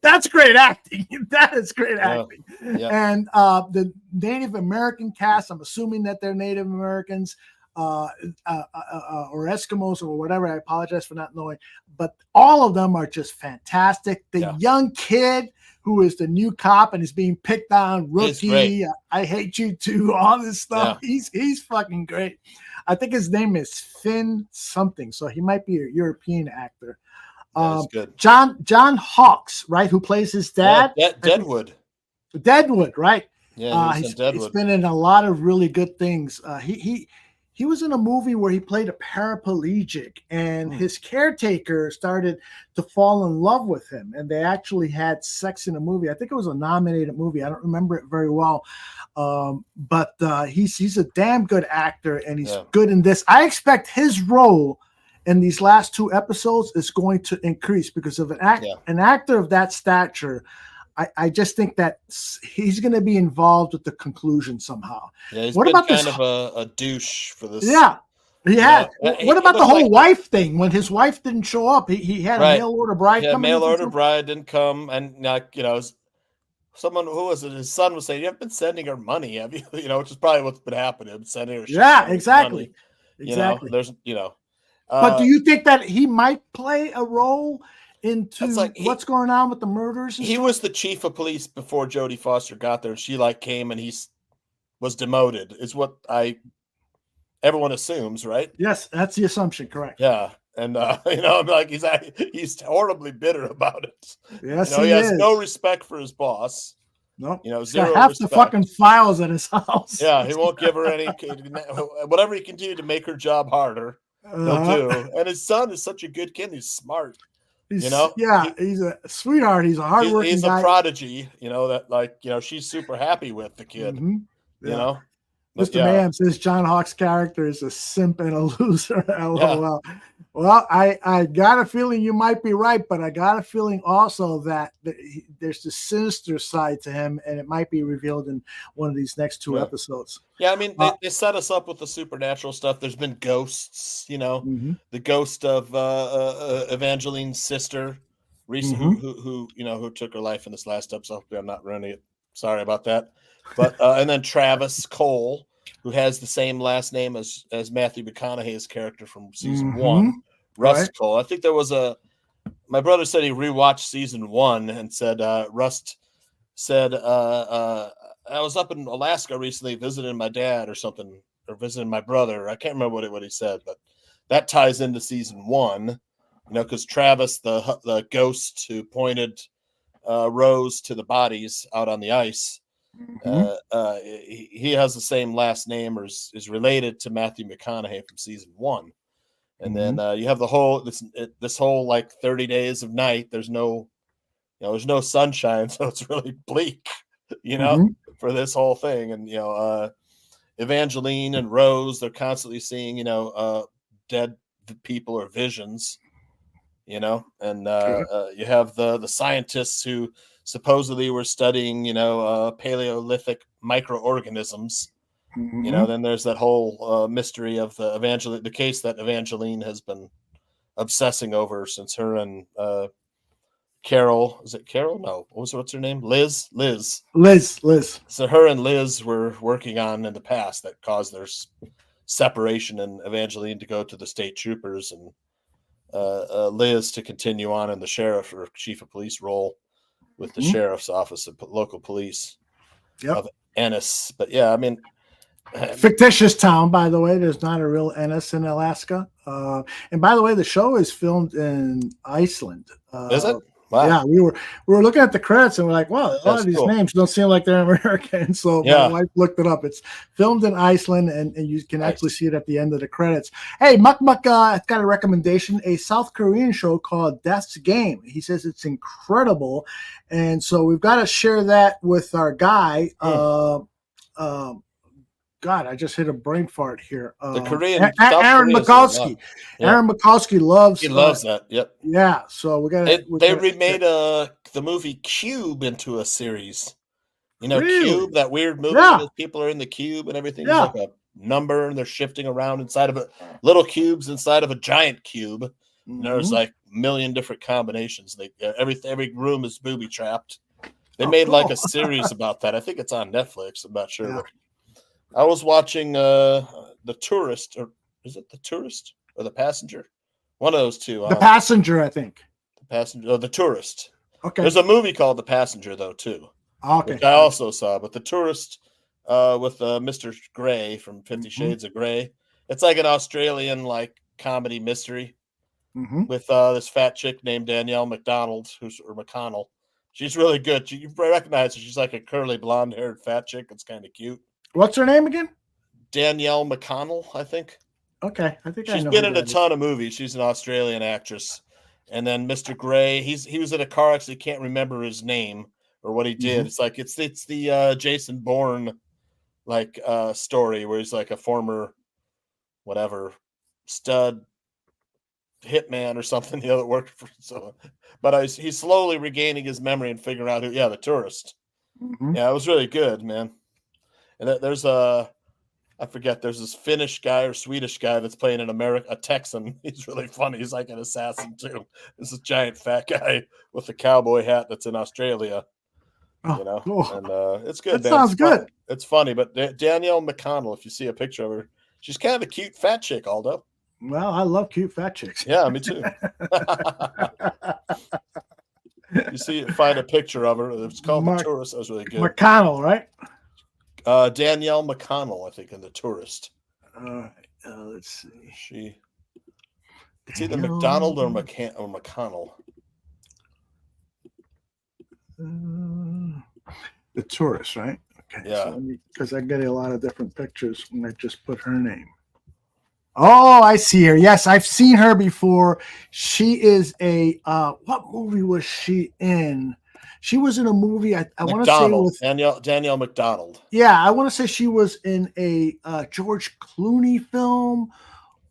That's great acting. That is great acting. Yeah. And the Native American cast, I'm assuming that they're Native Americans or Eskimos or whatever. I apologize for not knowing, but all of them are just fantastic. The young kid who is the new cop and is being picked on, rookie, I hate you too, all this stuff. Yeah. He's fucking great. I think his name is Finn something, so he might be a European actor. Good. John Hawkes, right, who plays his dad? Deadwood. Deadwood, right? Yeah, he's Deadwood. been in a lot of really good things. He was in a movie where he played a paraplegic, and his caretaker started to fall in love with him, and they actually had sex in a movie. I think it was a nominated movie. I don't remember it very well, but he's a damn good actor, and he's good in this. I expect his role in these last 2 episodes is going to increase because of an actor of that stature. I just think that he's going to be involved with the conclusion somehow. Yeah, he's what been about kind this? of a douche for this. Yeah, he had. What about the whole like, wife thing? When his wife didn't show up, he had a mail order bride. Yeah, coming mail order bride didn't come, and someone who was it? His son was saying, "You haven't been sending her money, have you?" Which is probably what's been happening. Sending her. Exactly. Money. Exactly. There's but do you think that he might play a role into what's going on with the murders? He was the chief of police before Jodie Foster got there. She came and he was demoted, is what everyone assumes, right? Yes, that's the assumption, correct. Yeah. And I'm like, he's horribly bitter about it. Yes, he has no respect for his boss. No, zero half respect. the fucking files at his house. Yeah, he won't give her any whatever he can do to make her job harder. He'll do. And his son is such a good kid. He's smart. He's a sweetheart. He's a hardworking he's guy. a prodigy, that she's super happy with the kid. Mr. Mayhem says John Hawk's character is a simp and a loser. LOL. Yeah. Well, I got a feeling you might be right, but I got a feeling also that there's the sinister side to him, and it might be revealed in one of these next 2 episodes. Yeah, I mean, they set us up with the supernatural stuff. There's been ghosts, the ghost of Evangeline's sister, recently, who took her life in this last episode. Hopefully I'm not ruining it. Sorry about that. But and then Travis Cole, who has the same last name as Matthew McConaughey's character from season 1, Rust Cole. I think there was my brother said he rewatched season 1 and said Rust said I was up in Alaska recently visiting my dad or something, or visiting my brother. I can't remember what he said, but that ties into season 1, because Travis, the ghost who pointed Rose to the bodies out on the ice, he has the same last name or is related to Matthew McConaughey from season 1. And then you have the whole this whole 30 days of night. There's no sunshine, so it's really bleak, for this whole thing. And Evangeline and Rose, they're constantly seeing dead people or visions, and you have the scientists who supposedly were studying Paleolithic microorganisms. Then there's that whole mystery of the case that Evangeline has been obsessing over since her and Carol. Is it Carol? No. What's her name? Liz. So her and Liz were working on in the past that caused their separation, and Evangeline to go to the state troopers, and Liz to continue on in the sheriff or chief of police role with the sheriff's office of local police of Ennis. But yeah, I mean, fictitious town, by the way. There's not a real Ennis in Alaska. And by the way, the show is filmed in Iceland. Is it? Wow. Yeah, we were looking at the credits and we're like, wow, a lot of these names don't seem like they're American. So my wife looked it up. It's filmed in Iceland, and you can actually see it at the end of the credits. Hey, Muck got a recommendation, a South Korean show called Death's Game. He says it's incredible. And so we've got to share that with our guy, God, I just hit a brain fart here. The Korean Aaron Mikulski. Yeah. Aaron Mikulski loves. He loves that. Yep. Yeah. So we got. They remade the movie Cube into a series. You know, Really? Cube, that weird movie. Yeah. Where people are in the cube and everything. Yeah. It's like a number, and they're shifting around inside of little cubes inside of a giant cube. And there's like a million different combinations. Every room is booby trapped. They made like a series about that. I think it's on Netflix. I'm not sure. Yeah. I was watching The Tourist, or is it The Tourist or The Passenger? One of those two. The Passenger, I think. The Passenger, or The Tourist. Okay. There's a movie called The Passenger though too. Okay. Which I also saw, but The Tourist with Mr. Grey from 50 Shades of Grey. It's like an Australian like comedy mystery with this fat chick named Danielle McConnell. She's really good. You recognize her. She's like a curly blonde-haired fat chick. It's kind of cute. What's her name again? Danielle McConnell, I think. Okay, I think She's I know. been in a ton of movies. She's an Australian actress. And then Mr. Grey, he was in a car accident. Can't remember his name or what he did. It's like it's the Jason Bourne like story where he's like a former whatever stud hitman or something. The other worked for but he's slowly regaining his memory and figuring out who. Yeah, The Tourist. Yeah, it was really good, man. And there's I forget. There's this Finnish guy or Swedish guy that's playing a Texan. He's really funny. He's like an assassin too. This is a giant fat guy with a cowboy hat that's in Australia. You know, cool. And it's good. That man. sounds good. It's funny, but Danielle McConnell, if you see a picture of her, she's kind of a cute fat chick, Aldo. Well, I love cute fat chicks. Yeah, me too. Find a picture of her. It's called The Tourist. That was really good. McConnell, right? Danielle McConnell, I think, in The Tourist. Let's see. It's either McDonald or McConnell. The Tourist, right? Okay. Yeah. Because I get a lot of different pictures when I just put her name. Oh, I see her. Yes, I've seen her before. She is what movie was she in? She was in a movie. I want to say with Danielle McDonald. Yeah, I want to say she was in a George Clooney film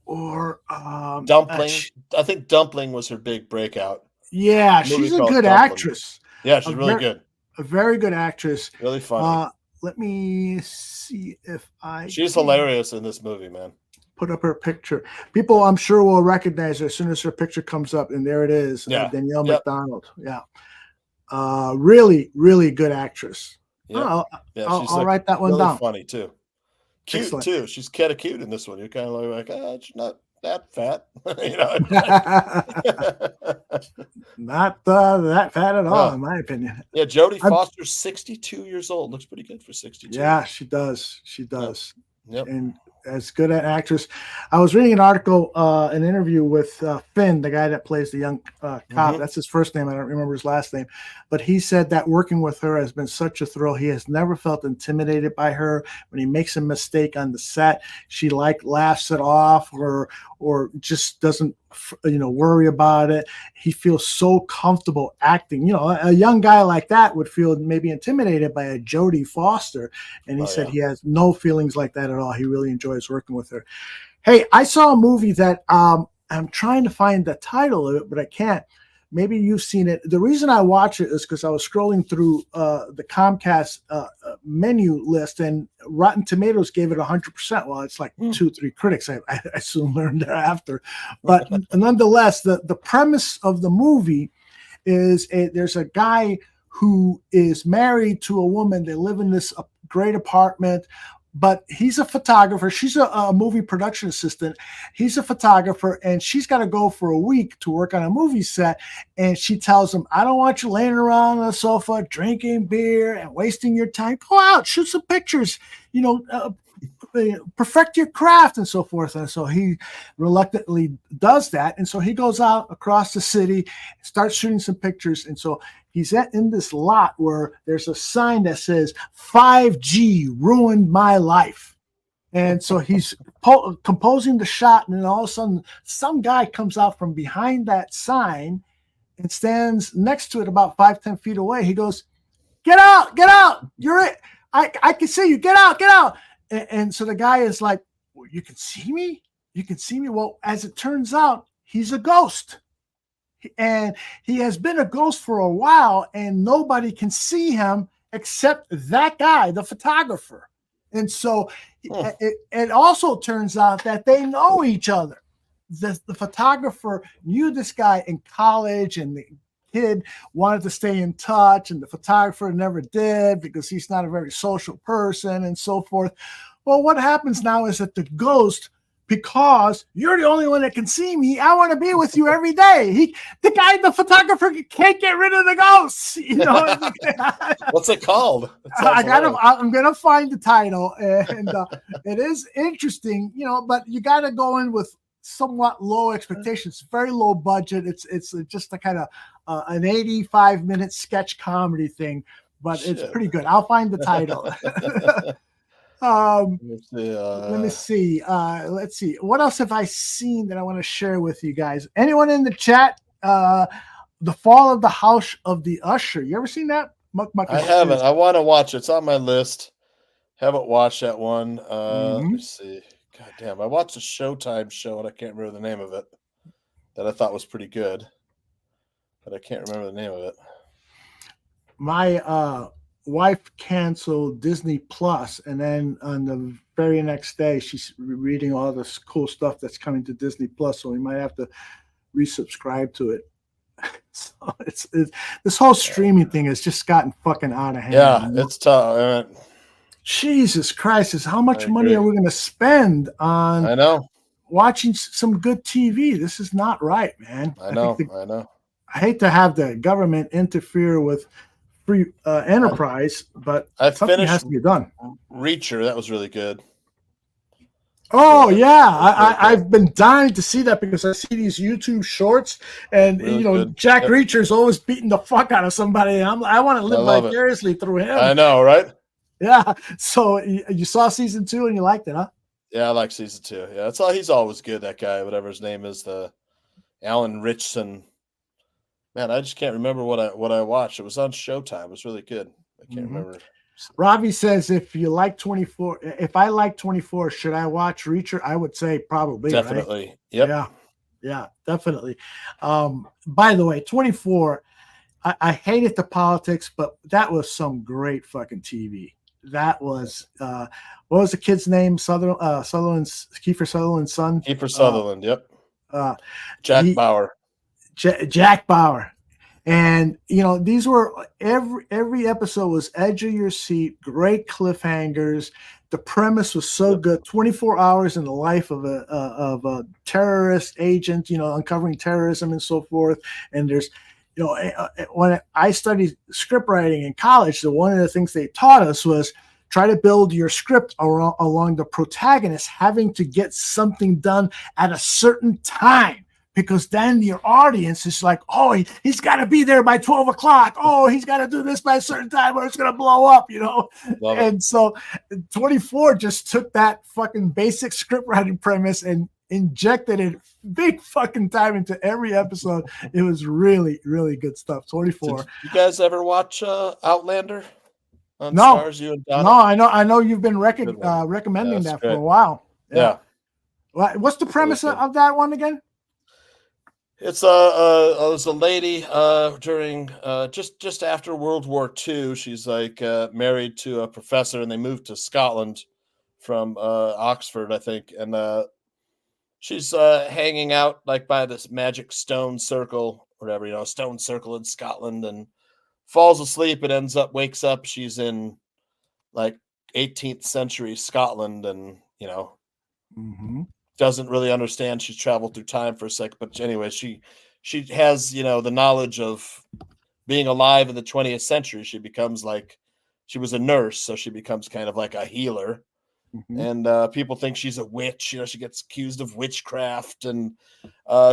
or Dumpling. I think Dumpling was her big breakout. Yeah, she's a good actress. Yeah, she's really good. A very good actress. Really funny. Let me see if She's hilarious in this movie, man. Put up her picture. People, I'm sure, will recognize her as soon as her picture comes up, and there it is. Yeah. Danielle McDonald. Yeah. Really, really good actress. Yep. I'll write that one really down. Funny too. Cute Excellent. too. She's kind of cute in this one. You're kind of like, she's not that fat. You know? Not that fat at all, in my opinion. Yeah, Jodie Foster's 62 years old. Looks pretty good for 62. Yeah, she does. She does. Yep. And as good an actress. I was reading an article, an interview with Finn, the guy that plays the young cop. That's his first name. I don't remember his last name. But he said that working with her has been such a thrill. He has never felt intimidated by her. When he makes a mistake on the set, she laughs it off or just doesn't worry about it. He feels so comfortable acting. A young guy like that would feel maybe intimidated by a Jodie Foster. And he said he has no feelings like that at all. He really enjoys working with her. Hey, I saw a movie that I'm trying to find the title of it, but I can't. Maybe you've seen it. The reason I watch it is because I was scrolling through the Comcast menu list, and Rotten Tomatoes gave it 100%. Well, it's like 2-3 critics. I soon learned thereafter. But nonetheless, the premise of the movie is there's a guy who is married to a woman. They live in this great apartment. But he's a photographer. She's a movie production assistant. He's a photographer, and she's got to go for a week to work on a movie set. And she tells him, I don't want you laying around on the sofa, drinking beer and wasting your time. Go out, shoot some pictures, perfect your craft and so forth. And so he reluctantly does that. And so he goes out across the city, starts shooting some pictures. And so he's in this lot where there's a sign that says 5G ruined my life. And so he's composing the shot, and then all of a sudden some guy comes out from behind that sign and stands next to it about 5-10 feet away. He goes, get out, you're it. I can see you, get out. and so the guy is like, well, you can see me? You can see me? Well, as it turns out, he's a ghost. And he has been a ghost for a while, and nobody can see him except that guy, the photographer. And so it also turns out that they know each other. The photographer knew this guy in college, and the kid wanted to stay in touch, and the photographer never did because he's not a very social person and so forth. Well, what happens now is that the ghost, because you're the only one that can see me, I want to be with you every day. The photographer can't get rid of the ghosts. You know, what's it called? I'm gonna find the title, and it is interesting, you know. But you got to go in with somewhat low expectations, very low budget. It's just a kind of an 85-minute sketch comedy thing, but it's pretty good. I'll find the title. Let me see. Let's see. What else have I seen that I want to share with you guys? Anyone in the chat? The Fall of the House of the Usher. You ever seen that? I haven't. I want to watch it. It's on my list. Haven't watched that one. Let me see. God damn. I watched a Showtime show, and I can't remember the name of it, that I thought was pretty good, but I can't remember the name of it. My wife canceled Disney Plus, and then on the very next day she's reading all this cool stuff that's coming to Disney Plus, so we might have to resubscribe to it. So it's this whole streaming thing has just gotten fucking out of hand. Yeah, it's tough. Jesus Christ, how much money are we going to spend on watching some good TV? This is not right, man. I know. I hate to have the government interfere with free enterprise, but something has to be done. Reacher, that was really good. Oh yeah, I've been dying to see that because I see these YouTube shorts, and really good. Jack Reacher's always beating the fuck out of somebody, and I want to live vicariously through him. I know, right? Yeah. So you saw season 2 and you liked it, huh? Yeah, I like season 2. Yeah, that's all. He's always good. That guy, whatever his name is, the Alan Richson. Man, I just can't remember what I watched. It was on Showtime. It was really good. I can't remember. Robbie says, if I like 24, should I watch Reacher? I would say probably. Definitely. Right? Yep. Yeah, definitely. By the way, 24, I hated the politics, but that was some great fucking TV. That was what was the kid's name? Sutherland's Kiefer Sutherland's son. Kiefer Sutherland. Yep. Jack Bauer. Jack Bauer. And these were every episode was edge of your seat, great cliffhangers. The premise was so good. 24 hours in the life of a terrorist agent, uncovering terrorism and so forth. And there's, when I studied script writing in college, one of the things they taught us was try to build your script along the protagonist having to get something done at a certain time. Because then your audience is like, oh, he's got to be there by 12 o'clock. Oh, he's got to do this by a certain time or it's going to blow up, And so 24 just took that fucking basic script writing premise and injected it big fucking time into every episode. It was really, really good stuff. 24. Did you guys ever watch Outlander on No. Stars? You and Donna? No, I know you've been recommending that for a while. Yeah. What's the premise of that one again? It's was a lady during just after World War II. She's like married to a professor, and they moved to Scotland from Oxford, I think. And she's hanging out like by this magic stone circle, whatever, stone circle in Scotland, and falls asleep and wakes up. She's in like 18th century Scotland, and doesn't really understand. She's traveled through time for a second, but anyway, she has the knowledge of being alive in the 20th century. She becomes she was a nurse, so she becomes kind of like a healer, and people think she's a witch. She gets accused of witchcraft, and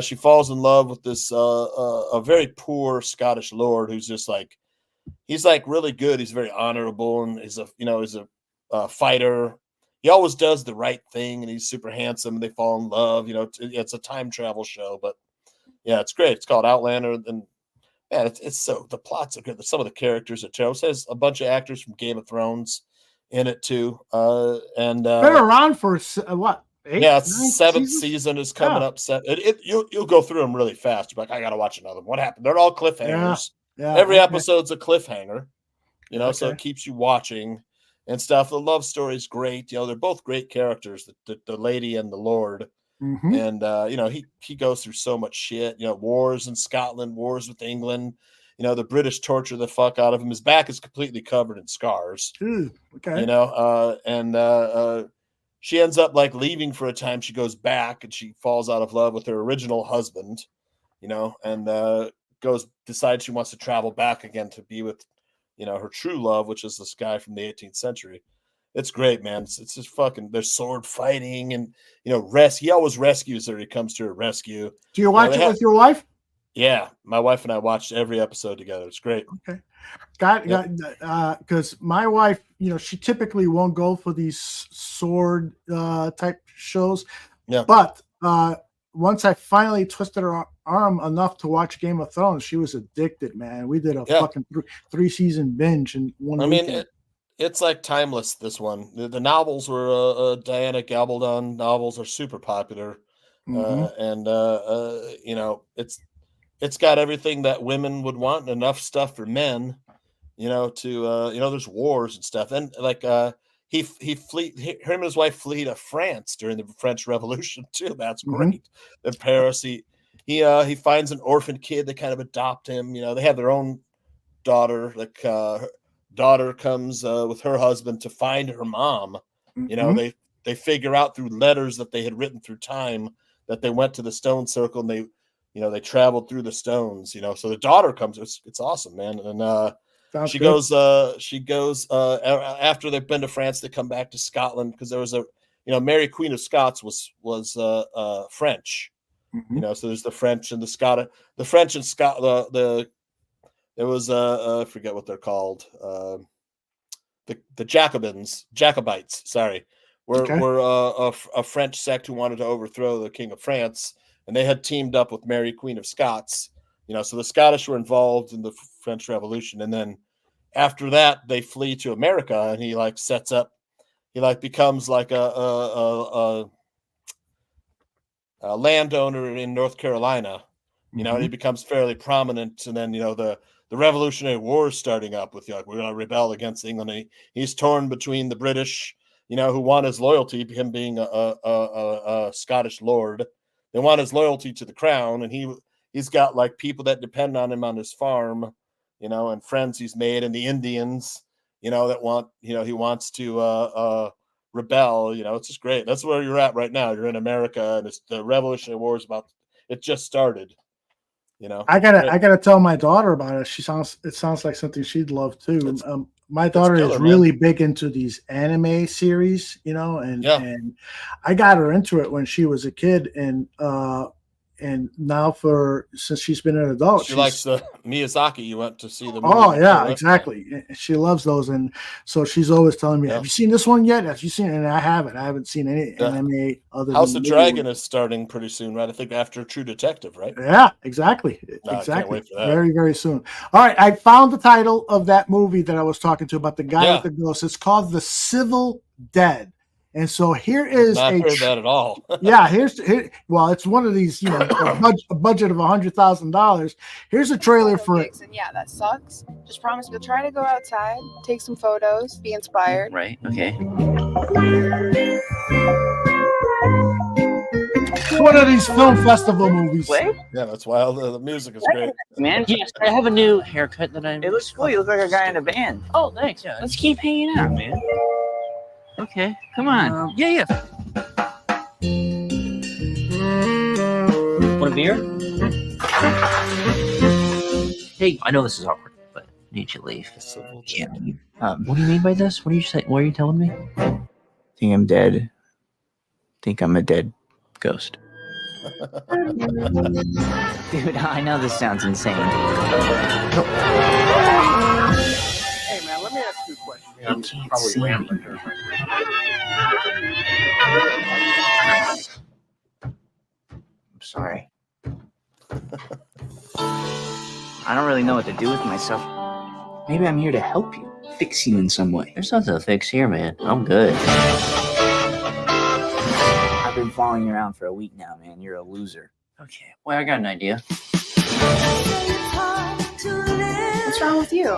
she falls in love with this a very poor Scottish lord who's just he's really good. He's very honorable, and he's a fighter. He always does the right thing, and he's super handsome, and they fall in love. It's a time travel show, but yeah, it's great. It's called Outlander, and man, it's so, the plots are good. Some of the characters are terrible. It has a bunch of actors from Game of Thrones in it too. Been around for what? 8, yeah, 9 seventh seasons? season is coming up. You'll go through them really fast. You're like, I gotta watch another one. What happened? They're all cliffhangers. Yeah, Every okay. episode's a cliffhanger. So Okay. it keeps you watching and stuff. The love story's great. They're both great characters, the lady and the Lord. Mhm. And he goes through so much shit. Wars in Scotland, wars with England. The British torture the fuck out of him. His back is completely covered in scars. Ooh, okay. She ends up like leaving for a time. She goes back and she falls out of love with her original husband, and decides she wants to travel back again to be with, her true love, which is this guy from the 18th century. It's great, man. It's just fucking, there's sword fighting and, he always rescues her. He comes to her rescue. Do you watch it with your wife? Yeah. My wife and I watched every episode together. It's great. Okay. Because my wife, she typically won't go for these sword type shows. Yeah. But once I finally twisted her arm enough to watch Game of Thrones, she was addicted, man. We did a fucking 3-season binge in one weekend. It's like timeless, this one. The novels were Diana Gabaldon novels are super popular. It's got everything that women would want and enough stuff for men, there's wars and stuff. And like him and his wife flee to France during the French Revolution too. That's great. In Paris, he finds an orphan kid. They kind of adopt him. They have their own daughter. Like her daughter comes with her husband to find her mom. They figure out through letters that they had written through time that they went to the stone circle and they traveled through the stones. So the daughter comes. It's awesome, man. And she goes after they've been to France, they come back to Scotland because there was Mary Queen of Scots was French. So there's the French and the Scottish. The French and there was I forget what they're called. The Jacobites. Sorry, were a French sect who wanted to overthrow the King of France, and they had teamed up with Mary Queen of Scots. So the Scottish were involved in the French Revolution, and then after that they flee to America, and he becomes like a landowner in North Carolina, and he becomes fairly prominent. And then the Revolutionary War is starting up with we're going to rebel against England. He's torn between the British, who want his loyalty, him being a Scottish lord. They want his loyalty to the crown, and he's got like people that depend on him on his farm, and friends he's made, and the Indians, that want, he wants to rebel. It's just great. That's where you're at right now. You're in America, and the Revolutionary War is it just started. I gotta tell my daughter about it. It sounds like something she'd love too. My daughter is really big into these anime series, and I got her into it when she was a kid, and now since she's been an adult, she likes the Miyazaki. You went to see the movie. Oh yeah, exactly. She loves those, and so she's always telling me, "Have you seen this one yet? Have you seen it?" And I haven't. I haven't seen any anime other. House than of Dragon is starting pretty soon, right? I think after True Detective, right? Yeah, exactly. I can't wait for that. Very, very soon. All right, I found the title of that movie that I was talking to about the guy with the ghost. It's called The Civil Dead. And so here is not heard that at all. Well, it's one of these, a budget of $100,000. Here's a trailer for it. And yeah, that sucks. Just promise we'll try to go outside, take some photos, be inspired. Right. Okay. It's one of these film festival movies. Wait. Yeah, that's why the music is great. Man, yes, I have a new haircut that It looks cool. You look like a guy in a band. Oh, thanks. Yeah. Let's keep hanging out, man. Okay, come on. Yeah. Want a beer? Hey, I know this is awkward, but I need you to leave. Yeah. What do you mean by this? What are you saying? What are you telling me? Think I'm dead. Think I'm a dead ghost. Dude, I know this sounds insane. Hey, man, let me ask you a question. I'm probably rambling here. I'm sorry. I don't really know what to do with myself. Maybe I'm here to help you. fix you in some way. There's nothing to fix here, man. I'm good. I've been following you around for a week now, man. You're a loser. Okay, well, I got an idea. What's wrong with you?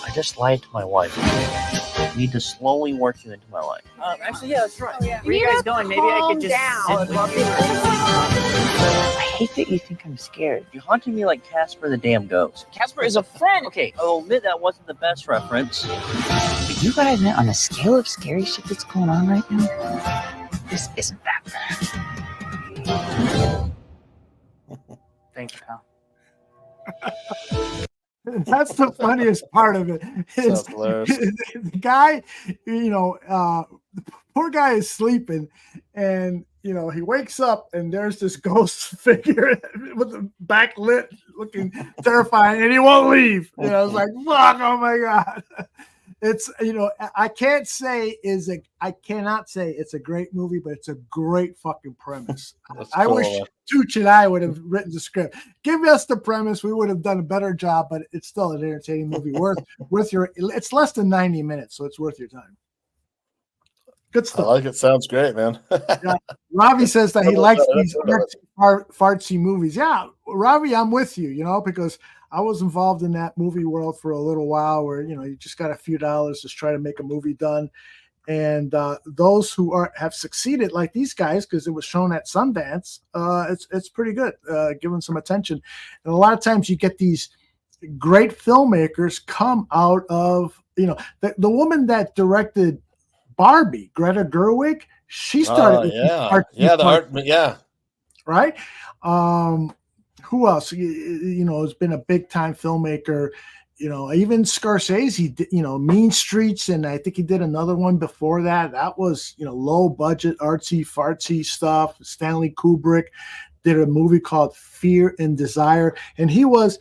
I just lied to my wife. I need to slowly work you into my life. Actually, yeah, that's right. Yeah. Where are you guys going? Maybe I could just sit with you. I hate that you think I'm scared. You're haunting me like Casper the damn ghost. Casper is a friend. Okay, I'll admit that wasn't the best reference. But you gotta admit, on the scale of scary shit that's going on right now, this isn't that bad. Thanks, pal. That's the funniest part of it. Is the guy, the poor guy is sleeping, and he wakes up and there's this ghost figure with the back lit, looking terrifying, and he won't leave. I was like, fuck, oh my god. It's I cannot say it's a great movie, but it's a great fucking premise. I wish Tooch and I would have written the script. Give us the premise, we would have done a better job, but it's still an entertaining movie. worth your. It's less than 90 minutes, so it's worth your time. Good stuff. I like it. Sounds great, man. Yeah. Ravi says that he likes these fartsy movies. Yeah, Ravi, I'm with you, because I was involved in that movie world for a little while where, you just got a few dollars to try to make a movie done. And those who have succeeded, like these guys, because it was shown at Sundance, it's pretty good, given some attention. And a lot of times you get these great filmmakers come out of, the woman that directed Barbie, Greta Gerwig, she started. Right. Who else? Has been a big time filmmaker. Even Scorsese, Mean Streets, and I think he did another one before that. That was, low budget, artsy, fartsy stuff. Stanley Kubrick did a movie called Fear and Desire, and he was.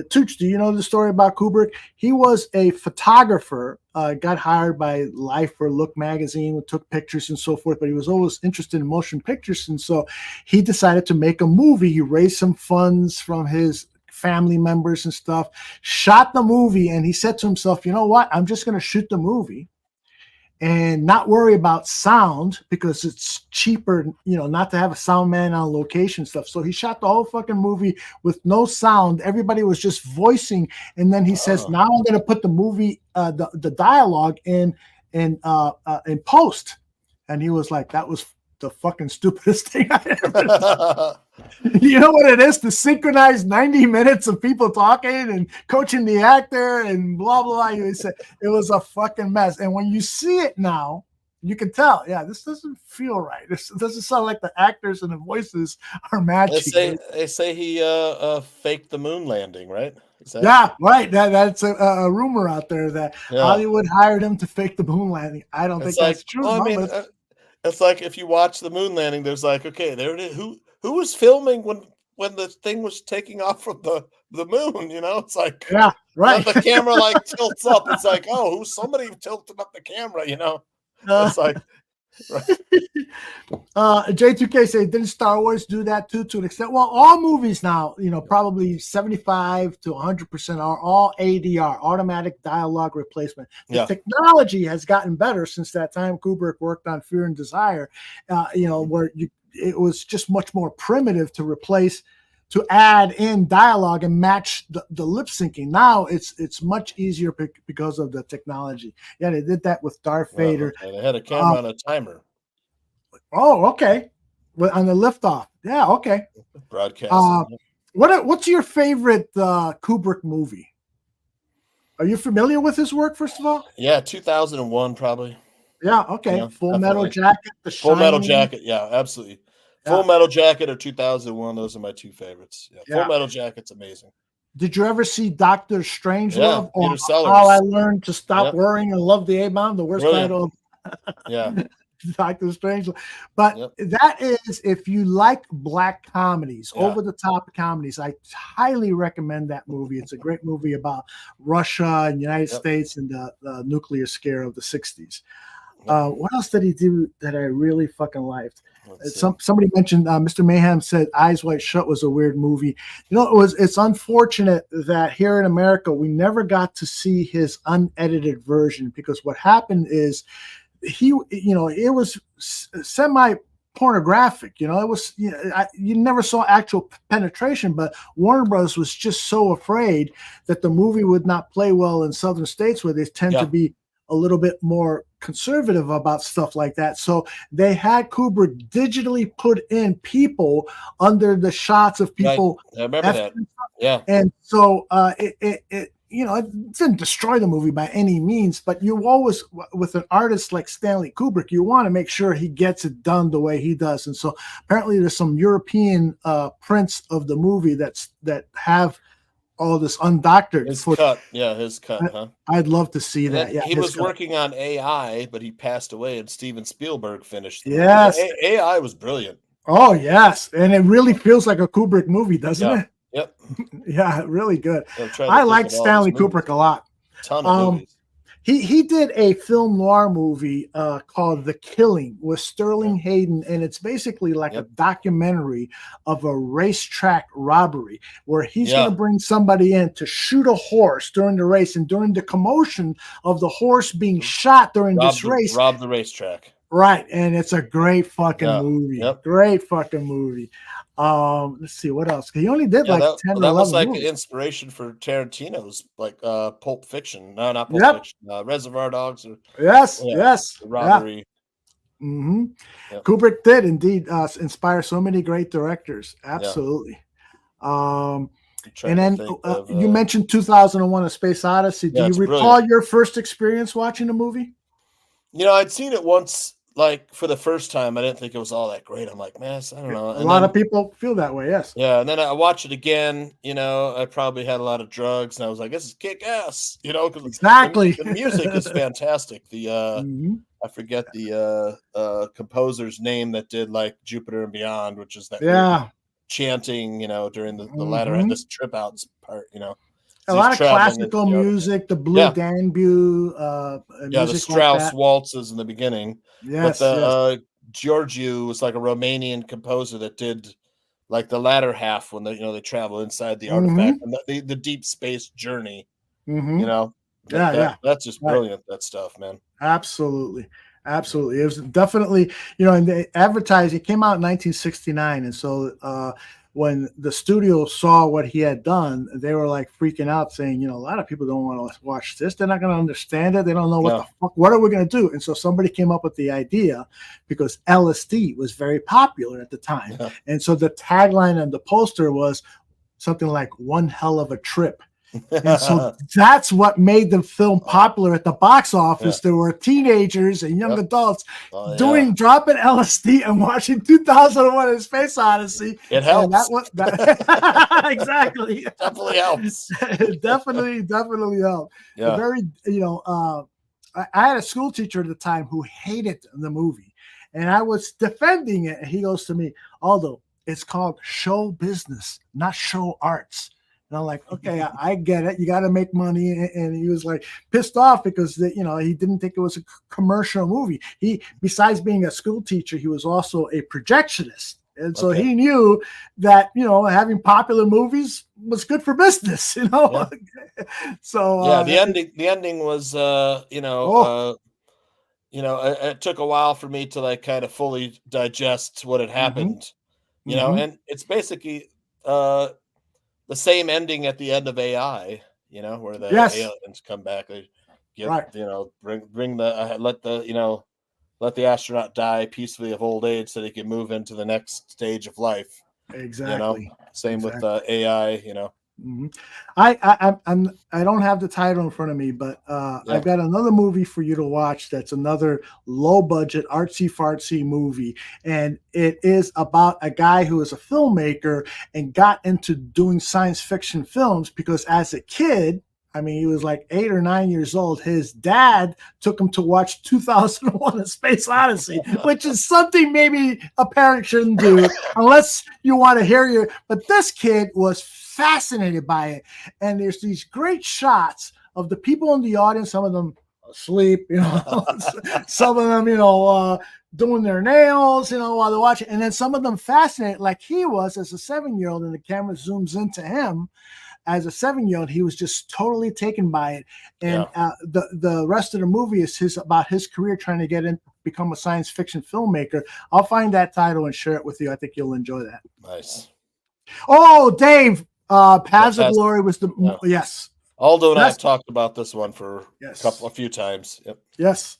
Tooch, do you know the story about Kubrick? He was a photographer, got hired by Life or Look magazine, took pictures and so forth, but he was always interested in motion pictures. And so he decided to make a movie. He raised some funds from his family members and stuff, shot the movie, and he said to himself, you know what? I'm just going to shoot the movie and not worry about sound because it's cheaper, not to have a sound man on location stuff. So he shot the whole fucking movie with no sound. Everybody was just voicing. And then he says, now I'm going to put the movie, the dialogue in post. And he was like, that was the fucking stupidest thing I ever done. You know what it is to synchronize 90 minutes of people talking and coaching the actor and blah, blah, blah. He said it was a fucking mess. And when you see it now, you can tell, this doesn't feel right. This doesn't sound like the actors and the voices are matching. They say he faked the moon landing, right? Right. That's a rumor out there that Hollywood hired him to fake the moon landing. I don't think that's true. Well, it's like if you watch the moon landing, there's like, okay, there it is. Who was filming when the thing was taking off from the moon? It's like, the camera like tilts up. It's like, somebody tilted up the camera. It's like, right. J2K say, didn't Star Wars do that too, to an extent? Well, all movies now, probably 75 to 100% are all ADR, automatic dialogue replacement. The technology has gotten better since that time Kubrick worked on Fear and Desire, where it was just much more primitive to add in dialogue and match the lip syncing. Now it's much easier because of the technology. Yeah, they did that with Darth Vader. They had a camera on a timer. Oh, okay. On the liftoff. Yeah, okay. Broadcast. What's your favorite Kubrick movie? Are you familiar with his work, first of all? Yeah, 2001 probably. Yeah, okay. Full Metal Jacket, The Shining. Full Metal Jacket, yeah, absolutely. Full Metal Jacket or 2001, those are my two favorites. Full Metal Jacket's amazing. Did you ever see Doctor Strangelove? Peter Sellers. How I Learned to Stop Worrying and Love the A-Bomb, the worst title. Doctor Strangelove. But that is, if you like black comedies, over-the-top comedies, I highly recommend that movie. It's a great movie about Russia and the United States and the nuclear scare of the 60s. What else did he do that I really fucking liked? Somebody mentioned Mr. Mayhem said Eyes Wide Shut was a weird movie. It's unfortunate that here in America we never got to see his unedited version, because what happened is it was semi pornographic. It was you never saw actual penetration, but Warner Bros. Was just so afraid that the movie would not play well in southern states where they tend to be a little bit more conservative about stuff like that. So they had Kubrick digitally put in people under the shots of people. Right. I remember that. Yeah. And so it didn't destroy the movie by any means, but you always, with an artist like Stanley Kubrick, you want to make sure he gets it done the way he does. And so apparently there's some European prints of the movie that have all this undoctored his footage. cut. Yeah, his cut, huh? I'd love to see that. Yeah, he was working on AI, but he passed away, and Steven Spielberg finished. Yes. AI was brilliant. Oh, yes. And it really feels like a Kubrick movie, doesn't it? Yep. Yeah, really good. I liked Stanley Kubrick a lot. Ton of movies. He did a film noir movie called The Killing with Sterling Hayden, and it's basically like a documentary of a racetrack robbery where he's going to bring somebody in to shoot a horse during the race, and during the commotion of the horse being shot during this race, rob the racetrack. Right, and it's a great fucking movie. Yep. Great fucking movie. Let's see what else. He only did 10 or 11 that was like movies. an inspiration for Tarantino's Pulp Fiction. No, not Pulp Fiction. Reservoir Dogs. Yes. Robbery. Yeah. Mm-hmm. Yep. Kubrick did indeed inspire so many great directors. Absolutely. And then you mentioned 2001: A Space Odyssey. Do you recall your first experience watching the movie? I'd seen it once. Like for the first time, I didn't think it was all that great. I'm like, man, I don't know. A lot of people feel that way. Yes. Yeah. And then I watched it again. I probably had a lot of drugs, and I was like, this is kick ass. Exactly. The music is fantastic. I forget the composer's name that did like Jupiter and Beyond, which is that chanting, during the latter end, this trip out part, A lot of classical music, the Blue Danube, the Strauss waltzes in the beginning. Yes, but Georgiou was like a Romanian composer that did like the latter half when they travel inside the artifact and the deep space journey. That's just brilliant. That stuff, man. Absolutely. It was definitely, and they advertised. It came out in 1969, and so when the studio saw what he had done, they were like freaking out, saying, a lot of people don't want to watch this. They're not going to understand it. They don't know what the fuck. What are we going to do? And so somebody came up with the idea, because LSD was very popular at the time, and so the tagline on the poster was something like "One hell of a trip." And so that's what made the film popular at the box office. There were teenagers and young adults dropping LSD and watching 2001: A Space Odyssey. It helps. Exactly. Definitely helps. definitely helped. Yeah. I had a school teacher at the time who hated the movie, and I was defending it. And he goes to me, Aldo, it's called show business, not show arts. And I'm like, okay, I get it. You got to make money. And he was like pissed off because he didn't think it was a commercial movie. He, besides being a school teacher, he was also a projectionist. And so he knew that, having popular movies was good for business, Yeah. So the ending was, it took a while for me to like kind of fully digest what had happened, and it's basically the same ending at the end of AI, where the aliens come back. They get, bring the let the astronaut die peacefully of old age so they can move into the next stage of life. Exactly. Same with AI. I don't have the title in front of me, but I've got another movie for you to watch. That's another low budget artsy fartsy movie, and it is about a guy who is a filmmaker and got into doing science fiction films because as a kid, he was like 8 or 9 years old. His dad took him to watch 2001: A Space Odyssey, which is something maybe a parent shouldn't do unless you want to hear you. But this kid was fascinated by it. And there's these great shots of the people in the audience, some of them asleep, some of them, doing their nails, while they're watching. And then some of them fascinated, like he was as a 7-year-old, and the camera zooms into him. As a 7-year-old, he was just totally taken by it. And the rest of the movie is about his career trying to become a science fiction filmmaker. I'll find that title and share it with you. I think you'll enjoy that. Nice. Oh, Dave, Paths of Glory was yes. Aldo and I have talked about this one for a few times. Yep. Yes.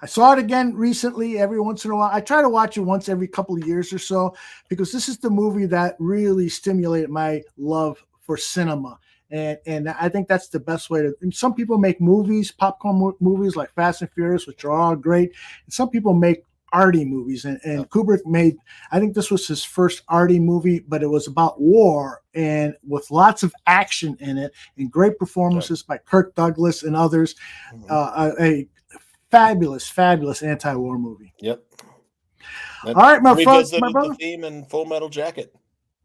I saw it again recently. Every once in a while, I try to watch it once every couple of years or so, because this is the movie that really stimulated my love for cinema. And I think that's the best way to. Some people make movies, popcorn movies like Fast and Furious, which are all great. And some people make arty movies, and Kubrick made, I think this was his first arty movie, but it was about war and with lots of action in it and great performances by Kirk Douglas and others. A fabulous anti-war movie. Yep. All right, my brother. The theme in Full Metal Jacket.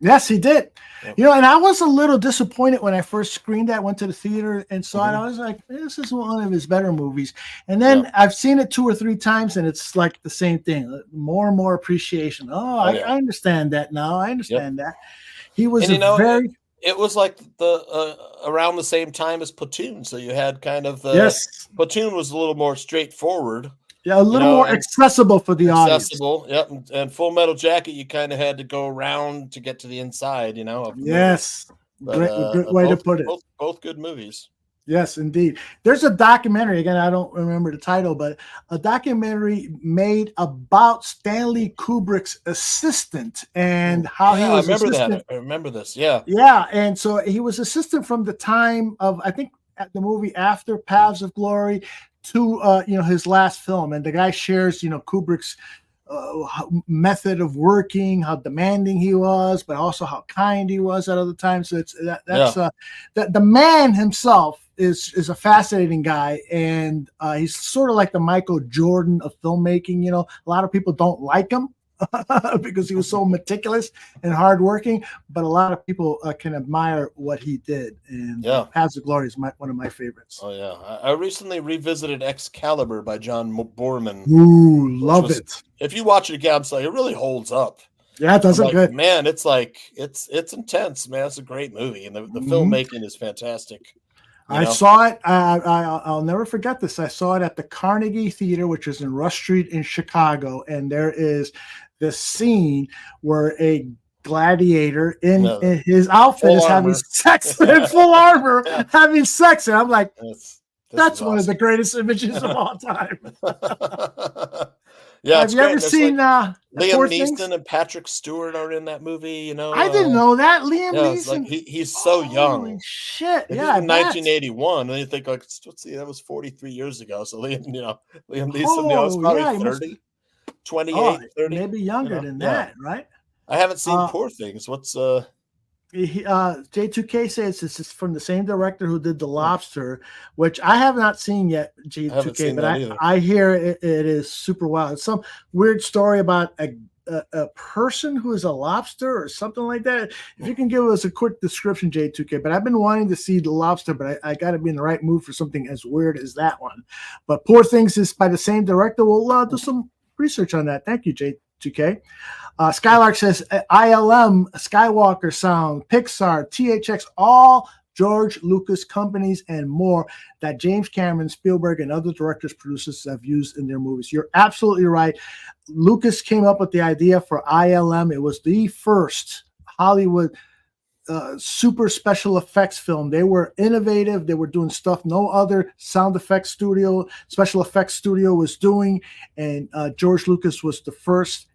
Yes, he did. Yep. And I was a little disappointed when I first screened that, went to the theater and saw it. I was like, this is one of his better movies. And then I've seen it 2 or 3 times, and it's like the same thing. More and more appreciation. I understand that now. I understand that. He was it was like around the same time as Platoon. So you had kind of Platoon was a little more straightforward. Yeah, a little more accessible for the audience. Accessible, yep. And Full Metal Jacket, you kind of had to go around to get to the inside, Yes, great way to put it. Both good movies. Yes, indeed. There's a documentary, again, I don't remember the title, but a documentary made about Stanley Kubrick's assistant and how he was that. I remember this, yeah. Yeah, and so he was assistant from the time of, I think, at the movie after Paths of Glory to his last film, and the guy shares Kubrick's method of working, how demanding he was, but also how kind he was at other times. So the man himself is a fascinating guy, and he's sort of like the Michael Jordan of filmmaking. A lot of people don't like him because he was so meticulous and hardworking, but a lot of people can admire what he did. And Paths of Glory is one of my favorites. Oh yeah, I recently revisited Excalibur by John Boorman. Ooh, love it. If you watch it again, it really holds up. Yeah, it does look good. Man, it's intense, man. It's a great movie, and the filmmaking is fantastic. I saw it. I'll never forget this. I saw it at the Carnegie Theater, which is in Rush Street in Chicago, and there is this scene where a gladiator in his outfit is having sex in full armor, having sex, and I'm like, that's one of the greatest images of all time. Have you ever seen Liam Neeson and Patrick Stewart are in that movie? I didn't know that. Liam Neeson. He's so young. Holy shit! And yeah, in 1981, and you think let's see, that was 43 years ago. So Liam Neeson, was probably 30, 28, 30, maybe younger than that, right? I haven't seen Poor Things. What's J2K says this is from the same director who did The Lobster, which I have not seen yet, J2K, but I hear it is super wild. It's some weird story about a person who is a lobster or something like that. If you can give us a quick description, J2K, but I've been wanting to see The Lobster, but I got to be in the right mood for something as weird as that one. But Poor Things is by the same director. We'll do some research on that. Thank you, J2K. Skylark says ILM, Skywalker Sound, Pixar, THX, all George Lucas companies and more that James Cameron, Spielberg, and other directors, producers have used in their movies. You're absolutely right. Lucas came up with the idea for ILM. It was the first Hollywood super special effects film. They were innovative. They were doing stuff no other special effects studio was doing. And George Lucas was the first.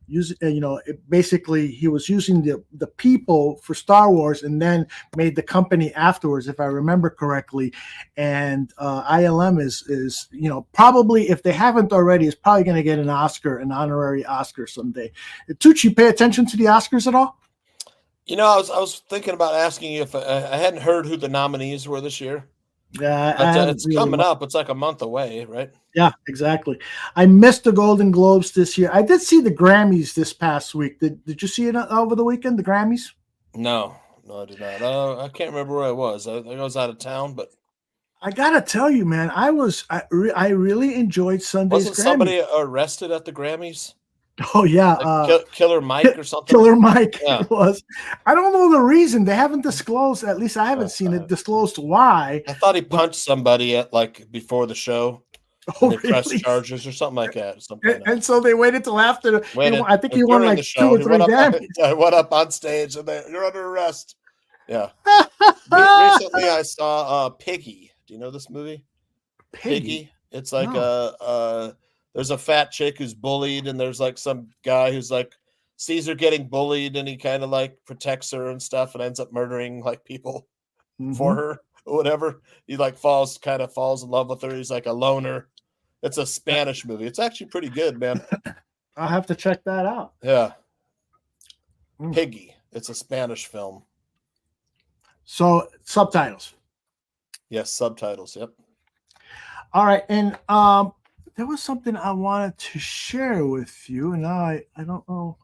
Basically he was using the people for Star Wars, and then made the company afterwards, if I remember correctly. And ILM is probably, if they haven't already, is probably going to get an honorary Oscar someday. Tucci, pay attention to the Oscars at all? I was thinking about asking you if I hadn't heard who the nominees were this year. Yeah, it's coming up. It's like a month away, right? Yeah, exactly. I missed the Golden Globes this year. I did see the Grammys this past week. Did you see it over the weekend, the Grammys? No, I did not. I can't remember where I was. I think I was out of town, but I gotta tell you, man, I really enjoyed Sunday's Wasn't Grammy. somebody arrested at the Grammys? Oh yeah, Like Killer Mike or something. Killer Mike Yeah. was. I don't know the reason. They haven't disclosed. At least I haven't seen it disclosed why. I thought he punched somebody at like before the show. Oh, They pressed really? charges or something like that. And so they waited till after. I think he won during like the 2 show, or he 3 went up- Grammys. I went up on stage and you're under arrest. Yeah. Recently, I saw Piggy. Do you know this movie? Piggy. It's like there's a fat chick who's bullied, and there's like some guy who's like sees her getting bullied, and he kind of like protects her and stuff, and ends up murdering like people for her or whatever. He like falls in love with her. He's like a loner. It's a Spanish movie. It's actually pretty good, man. I'll have to check that out. Yeah. Piggy. It's a Spanish film. So subtitles. Yes, subtitles. Yep. All right, and there was something I wanted to share with you, and now I don't know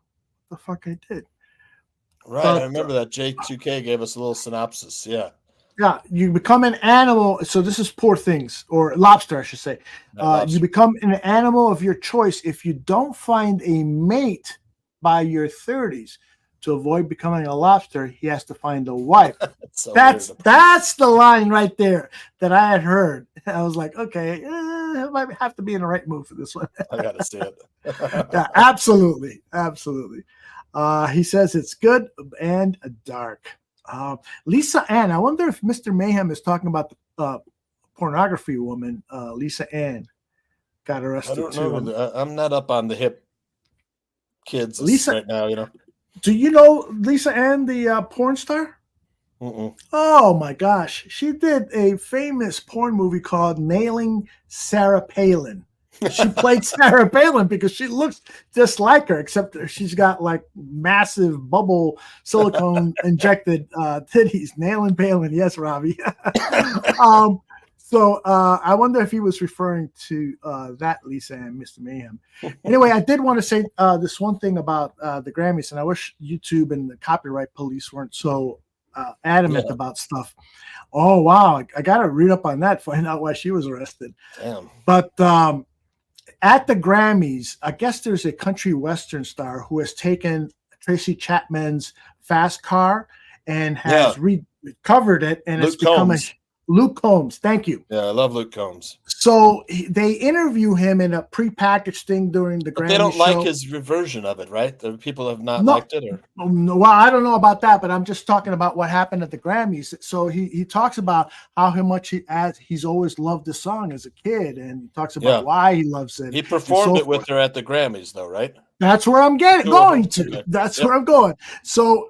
what the fuck I did. Right. I remember that J2K gave us a little synopsis. Yeah. Yeah, you become an animal. So this is Poor Things, or Lobster, I should say. You become an animal of your choice if you don't find a mate by your 30s. To avoid becoming a lobster, he has to find a wife. That's the line right there that I had heard. I was like, okay, I might have to be in the right mood for this one. I gotta see it. Yeah, absolutely. He says it's good and dark. Lisa Ann, I wonder if Mr. Mayhem is talking about the pornography woman, Lisa Ann, got arrested I don't know. I'm not up on the hip kids right now, you know. Do you know Lisa Ann, the porn star? Oh my gosh. She did a famous porn movie called Nailing Sarah Palin. She played Sarah Palin because she looks just like her, except she's got like massive bubble silicone injected titties. Nailing Palin. Yes, Robbie. So I wonder if he was referring to that Lisa and Mr. Mayhem. Anyway, I did want to say this one thing about the Grammys, and I wish YouTube and the copyright police weren't so adamant about stuff. Oh, wow. I got to read up on that, find out why she was arrested. Damn. But at the Grammys, I guess there's a country western star who has taken Tracy Chapman's Fast Car and has recovered it, and it's become Luke Combs. Thank you. Yeah, I love Luke Combs. So they interview him in a prepackaged thing during the Grammy They don't show. like his version of it, right? The people have not liked it. Or Well, I don't know about that, but I'm just talking about what happened at the Grammys. So he talks about how much he's always loved the song as a kid, and he talks about why he loves it. He performed it with her at the Grammys, though, right? That's where I'm going to. Okay. That's where I'm going. So,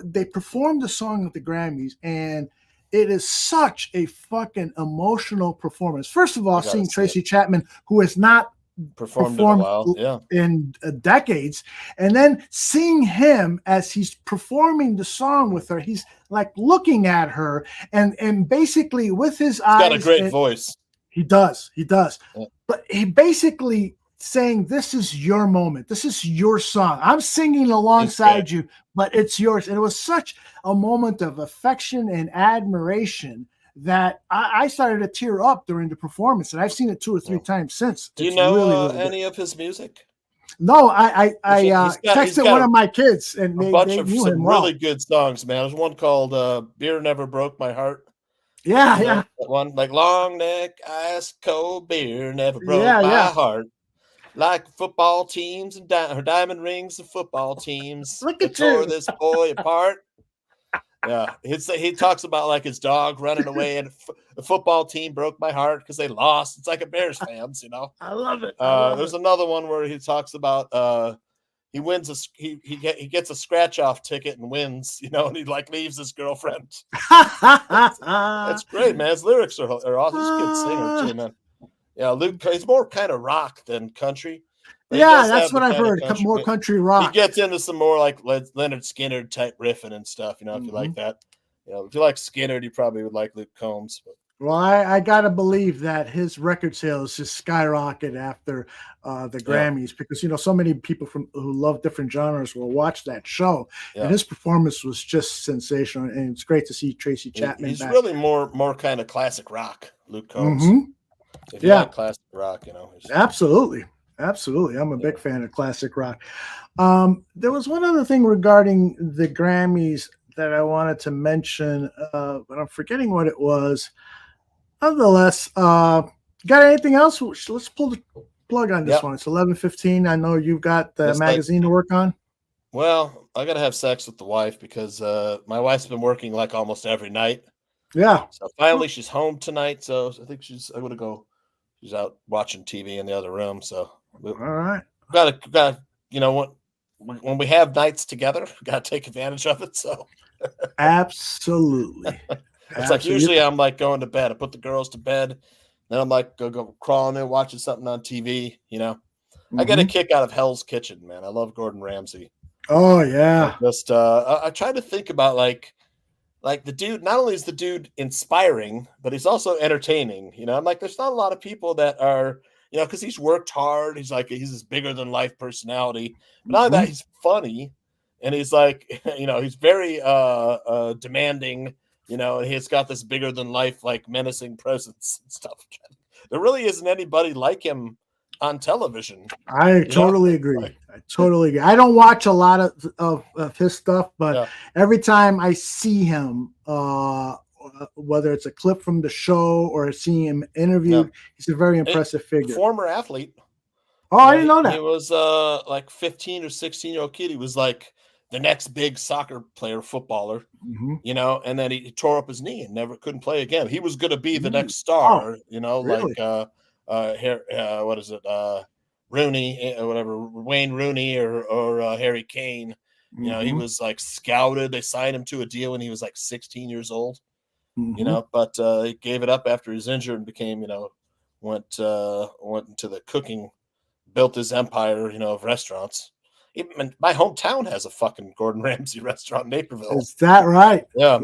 they performed the song at the Grammys, and it is such a fucking emotional performance. First of all, seeing Tracy Chapman, who has not performed in a while, in decades, and then seeing him as he's performing the song with her, he's like looking at her, and basically with his eyes. He's got a great voice. He does. Yeah. But he basically saying, this is your moment. This is your song. I'm singing alongside you, but it's yours. And it was such a moment of affection and admiration that I started to tear up during the performance. And I've seen it 2 or 3 times since. Do you know any of his music? No, I texted one of my kids, and a bunch of some really good songs, man. There's one called Beer Never Broke My Heart. Yeah, That one, like long neck, ice cold beer never broke my heart. Like football teams and her diamond rings of football teams. Look at tore you. this boy apart. Yeah, he talks about like his dog running away, and the football team broke my heart because they lost. It's like a Bears fans, you know. I love it. There's another one where he talks about he wins he gets a scratch off ticket and wins, you know, and he like leaves his girlfriend. That's great, man. His lyrics are awesome. He's a good singer too, man. Yeah, Luke, he's more kind of rock than country. Yeah, that's what I've heard. More country rock. He gets into some more like Leonard Skinner type riffing and stuff, you know, if you like that. You know, if you like Skinner, you probably would like Luke Combs. But Well, I gotta believe that his record sales just skyrocket after the Grammys because so many people who love different genres will watch that show, and his performance was just sensational. And it's great to see Tracy Chapman. He's back. really more kind of classic rock, Luke Combs. If you like classic rock, Absolutely. I'm a big fan of classic rock. There was one other thing regarding the Grammys that I wanted to mention, but I'm forgetting what it was. Nonetheless, got anything else? Let's pull the plug on this one. It's 11:15. I know you've got the magazine to work on. Well, I got to have sex with the wife because my wife's been working like almost every night. Yeah. So finally she's home tonight. So I think she's out watching TV in the other room. So all right. Got when we have nights together, got to take advantage of it. So absolutely. It's like usually I'm like going to bed. I put the girls to bed. Then I'm like go crawling in, watching something on TV. I get a kick out of Hell's Kitchen, man. I love Gordon Ramsay. Oh yeah. I try to think about like the dude. Not only is the dude inspiring, but he's also entertaining. I'm like, there's not a lot of people that are, because he's worked hard. He's this bigger than life personality. But not only that, he's funny, and he's like, he's very demanding. And he's got this bigger than life, like menacing presence and stuff. There really isn't anybody like him on television. I totally agree. I totally agree. I don't watch a lot of his stuff, but every time I see him, whether it's a clip from the show or seeing him interviewed, he's a very impressive figure. Former athlete. Oh, I didn't know that. He was like 15 or 16-year-old kid. He was like the next big soccer player, footballer, and then he tore up his knee and couldn't play again. He was going to be the next star, really? what is it? Rooney or whatever, Wayne Rooney or Harry Kane. He was like scouted. They signed him to a deal when he was like 16 years old, but he gave it up after he was injured and became, went into the cooking, built his empire, of restaurants. Even my hometown has a fucking Gordon Ramsay restaurant in Naperville. Is that right? Yeah,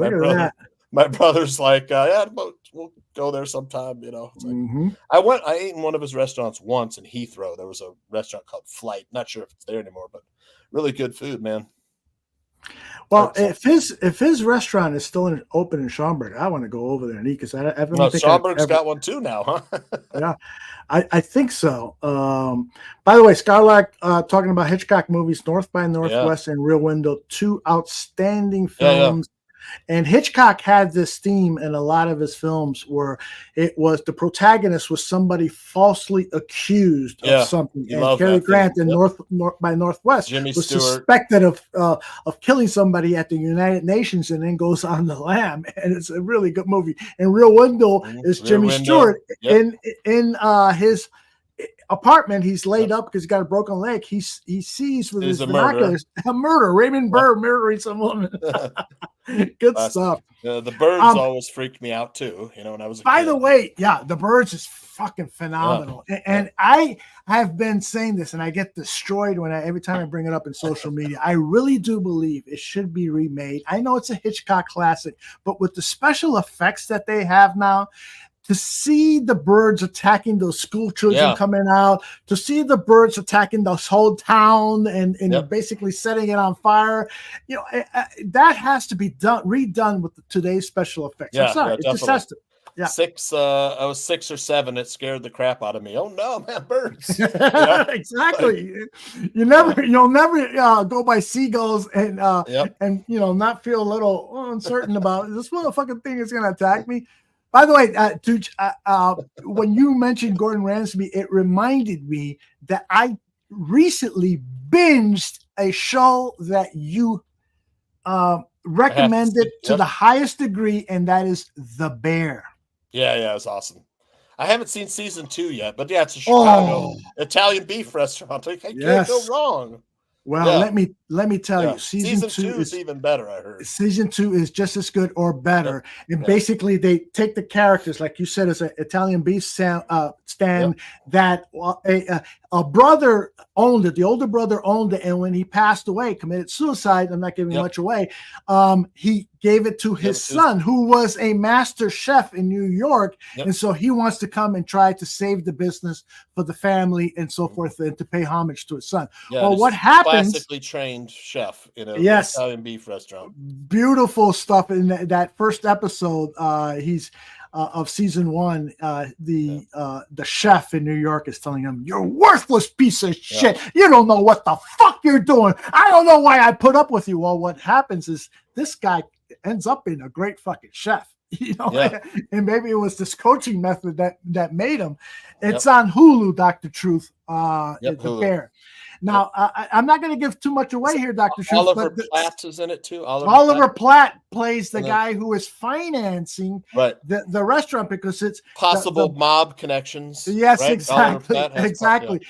my brother's like, we'll go there sometime. It's like, I ate in one of his restaurants once in Heathrow. There was a restaurant called Flight. Not sure if it's there anymore, but really good food, man. Well, if his restaurant is still open in Schaumburg, I want to go over there and eat because I don't think Schaumburg's got one too now, huh? Yeah, I think so. By the way, Skylark talking about Hitchcock movies, North by Northwest and Rear Window, 2 outstanding films. And Hitchcock had this theme in a lot of his films where it was the protagonist was somebody falsely accused of something. And Cary Grant in North by Northwest Jimmy was Stewart. suspected of killing somebody at the United Nations and then goes on the lam. And it's a really good movie. And Rear Window is Jimmy Stewart in his apartment. He's laid up because he's got a broken leg. He sees with his binoculars a murder. Raymond Burr murdering some woman. Good stuff. The Birds always freaked me out too. When I was a kid. By the way, The Birds is fucking phenomenal. And I have been saying this, and I get destroyed every time I bring it up in social media. I really do believe it should be remade. I know it's a Hitchcock classic, but with the special effects that they have now, to see the birds attacking those school children coming out, to see the birds attacking this whole town and basically setting it on fire, that has to be redone with today's special effects. I'm sorry, it just has to. Yeah. I was 6 or 7. It scared the crap out of me. Oh no, man, birds! Exactly. You'll never go by seagulls and not feel a little uncertain about this motherfucking thing is going to attack me. By the way, when you mentioned Gordon Ramsay, it reminded me that I recently binged a show that you recommended to the highest degree, and that is The Bear. Yeah, it was awesome. I haven't seen season 2 yet, but it's a Chicago Italian beef restaurant. I can't go wrong. Well, let me tell you, season 2 is even better. I heard season 2 is just as good or better. And basically, they take the characters, like you said, as an Italian beef stand that a brother owned it. The older brother owned it, and when he passed away, committed suicide. I'm not giving much away. He gave it to his son, who was a master chef in New York. Yep. And so he wants to come and try to save the business for the family and so forth, and to pay homage to his son. Yeah, well, what happens? Classically trained chef in a Yes. Italian beef restaurant. Beautiful stuff in that first episode. He's of season 1. The chef in New York is telling him, "You're a worthless piece of shit. You don't know what the fuck you're doing. I don't know why I put up with you." Well, what happens is this guy ends up being a great fucking chef. You know, and maybe it was this coaching method that made him. It's on Hulu, Dr. Truth. The Bear. Now, I'm not going to give too much away here, Dr. Truth. Oliver Platt is in it too. Oliver Platt plays the guy who is financing the restaurant, because it's possible mob connections. Yes, right? exactly.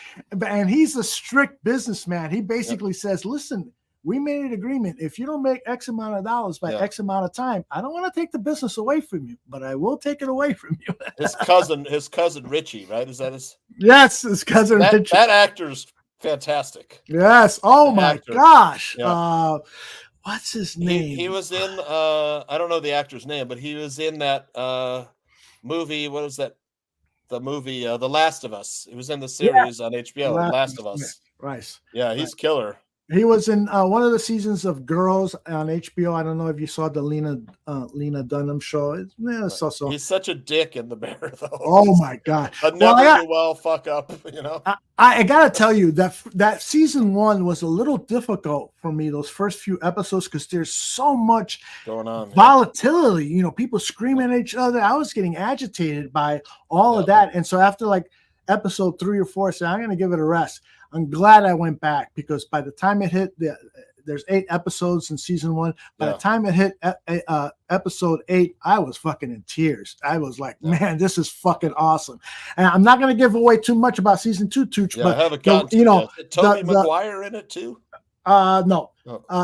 And he's a strict businessman. He basically says, "Listen, we made an agreement. If you don't make X amount of dollars by X amount of time, I don't want to take the business away from you, but I will take it away from you." his cousin Richie, right? Is that his? Yes, his cousin Richie. That actor's fantastic. Yes. Oh my gosh. What's his name? He was in I don't know the actor's name, but he was in that movie. What was that? The movie The Last of Us. He was in the series on HBO, The Last of Us. Right. Yeah, he's killer. He was in one of the seasons of Girls on HBO. I don't know if you saw the Lena Dunham show. So. He's such a dick in The Bear, though. Oh my god! Fuck up. You know. I gotta tell you that season 1 was a little difficult for me. Those first few episodes, because there's so much going on, volatility. You know, people screaming at each other. I was getting agitated by all of that, and so after like episode 3 or 4, I said, I'm gonna give it a rest. I'm glad I went back, because by the time it hit there's 8 episodes in season 1. By the time it hit episode 8, I was fucking in tears. I was like, man, this is fucking awesome. And I'm not going to give away too much about season 2, Tooch, but I haven't gotten to it. Tobey Maguire in it too? No.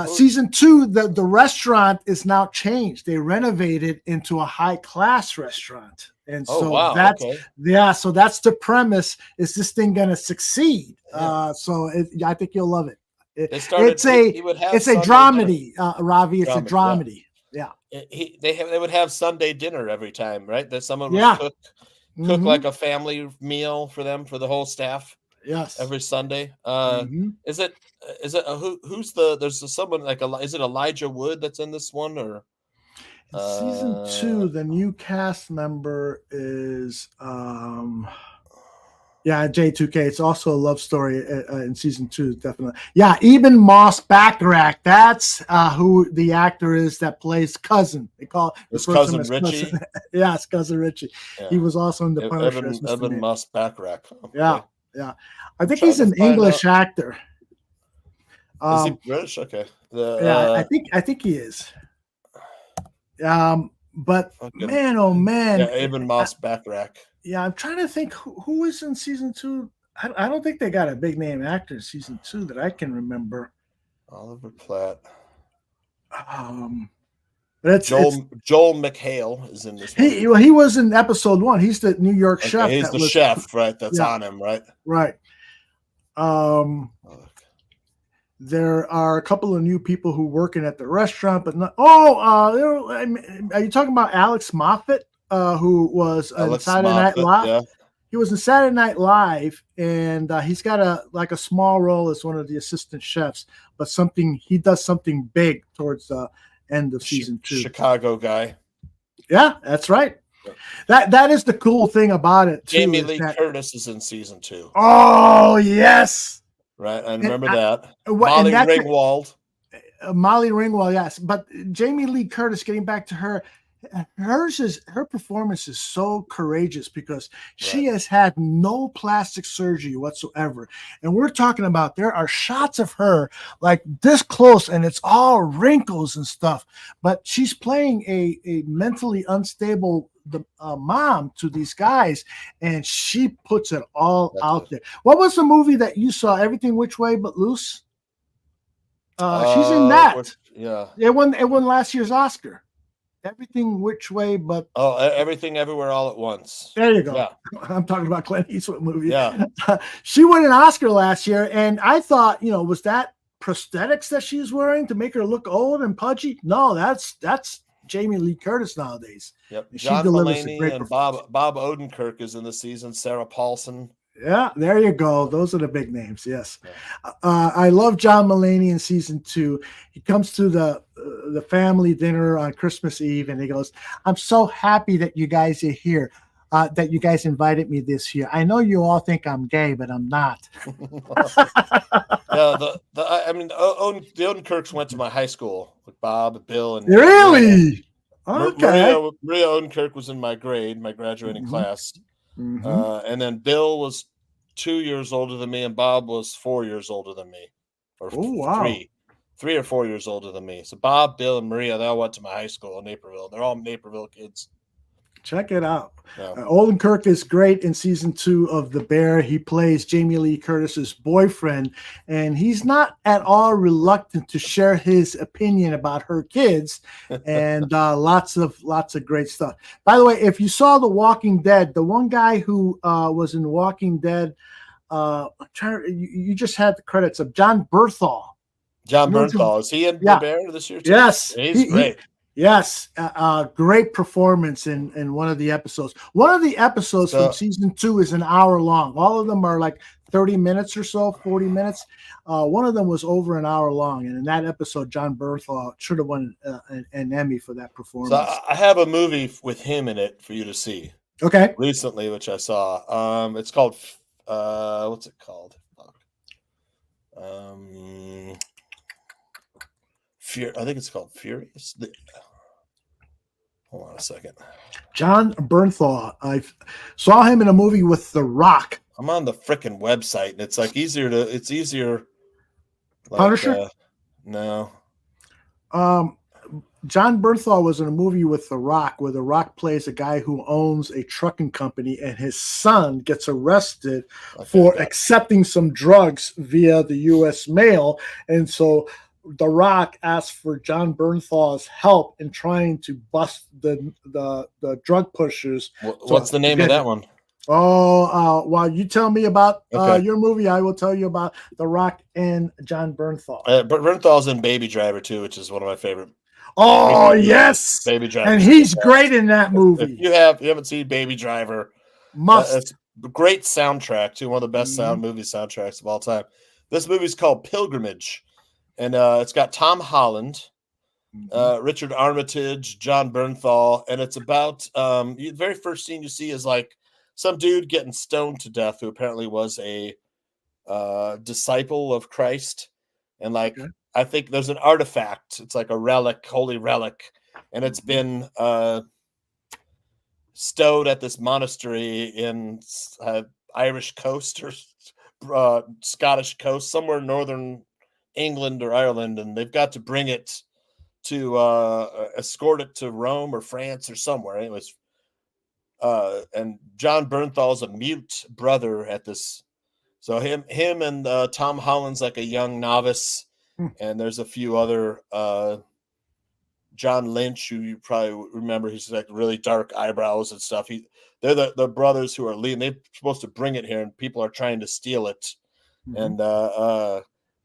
Season 2, the restaurant is now changed. They renovated into a high-class restaurant. And so so that's the premise. Is this thing going to succeid? I think you'll love it. It's a dramedy, Ravi. It's a dramedy. Yeah. They would have Sunday dinner every time, right? That someone would cook like a family meal for them, for the whole staff. Yes. Every Sunday. Is it who's there's someone like is it Elijah Wood that's in this one, or? In season 2, the new cast member is J2K. It's also a love story in season 2, definitely. Yeah, Eben Moss Bacharach. That's who the actor is that plays cousin. They call his cousin Richie. Cousin. Yeah, it's cousin Richie. Yeah. He was also in the Punisher. Eben Moss Bacharach. Okay. Yeah. I think he's an English actor. Is he British? Okay. I think he is. But man, oh man, Eben Moss Bacharach. Yeah, I'm trying to think who is in season 2. I don't think they got a big name actor in season 2 that I can remember. Oliver Platt. But Joel McHale is in this. He was in episode 1. He's the New York chef. He's the chef, right? That's on him, right? Right. There are a couple of new people who working at the restaurant, but not. Are you talking about Alex Moffat, who was in Saturday Night Live? Yeah. He was in Saturday Night Live, and he's got a small role as one of the assistant chefs, but he does something big towards the end of season 2. Chicago guy. Yeah, that's right. That is the cool thing about it too. Jamie Lee Curtis is in season 2. Oh yes. Right, I remember that. Molly Ringwald. Molly Ringwald, yes. But Jamie Lee Curtis, getting back to her, her performance is so courageous, because she has had no plastic surgery whatsoever. And we're talking about, there are shots of her like this close, and it's all wrinkles and stuff. But she's playing a mentally unstable mom to these guys, and she puts it all out there. What was the movie that you saw? Everything Which Way But Loose. She's in that. It won last year's Oscar. Everything Which Way But Everything Everywhere All at Once. There you go. Yeah. I'm talking about Clint Eastwood movie. Yeah. She won an Oscar last year, and I thought, was that prosthetics that she's wearing to make her look old and pudgy. No, that's Jamie Lee Curtis nowadays. Yep. And John she delivers a Mulaney great and Bob Odenkirk is in the season. Sarah Paulson. Yeah, there you go. Those are the big names. Yes. I love John Mulaney in season 2. He comes to the family dinner on Christmas Eve and he goes, "I'm so happy that you guys are here, that you guys invited me this year. I know you all think I'm gay, but I'm not." Yeah, the Odenkirks went to my high school with Bob, Bill, and really. Okay. Maria Odenkirk was in my grade, my graduating class. And then Bill was 2 years older than me, and Bob was 4 years older than me, or three or 4 years older than me. So Bob, Bill, and Maria, they all went to my high school in Naperville. They're all Naperville kids. Check it out. Yeah. Odenkirk is great in season 2 of The Bear. He plays Jamie Lee Curtis's boyfriend, and he's not at all reluctant to share his opinion about her kids, and lots of great stuff. By the way, if you saw The Walking Dead, the one guy who was in Walking Dead, you just had the credits of John Bernthal. John Bernthal, is he in The Bear this year too? Yes, he's great. Yes, great performance in one of the episodes. One of the episodes from season 2 is an hour long. All of them are like 30 minutes or so, 40 minutes. One of them was over an hour long. And in that episode, John Bernthal should have won an Emmy for that performance. So I have a movie with him in it for you to see. Okay. Recently, which I saw. It's called, what's it called? I think it's called Furious. Hold on a second. John Bernthal. I saw him in a movie with The Rock. I'm on the frickin' website, and it's like easier. Like, Punisher? No. John Bernthal was in a movie with The Rock, where The Rock plays a guy who owns a trucking company, and his son gets arrested for accepting some drugs via the U.S. mail, and so The Rock asked for John Bernthal's help in trying to bust the drug pushers. What's the name of that one? While you tell me about your movie, I will tell you about The Rock and John Bernthal. Bernthal's in Baby Driver too, which is one of my favorite. Oh yes, Baby Driver, and he's great in that movie. If you haven't seen Baby Driver, it's a great soundtrack too. One of the best movie soundtracks of all time. This movie's called Pilgrimage. And it's got Tom Holland, Richard Armitage, John Bernthal, and it's about the very first scene you see is like some dude getting stoned to death who apparently was a disciple of Christ, and like I think there's an artifact. It's like a relic, holy relic, and it's been stowed at this monastery in Irish coast or Scottish coast, somewhere northern England or Ireland, and they've got to bring it to escort it to Rome or France or somewhere. Anyways, and John Bernthal's a mute brother at this. So him and Tom Holland's like a young novice, and there's a few other John Lynch, who you probably remember. He's like really dark eyebrows and stuff. They're the brothers who are leading. They're supposed to bring it here, and people are trying to steal it, and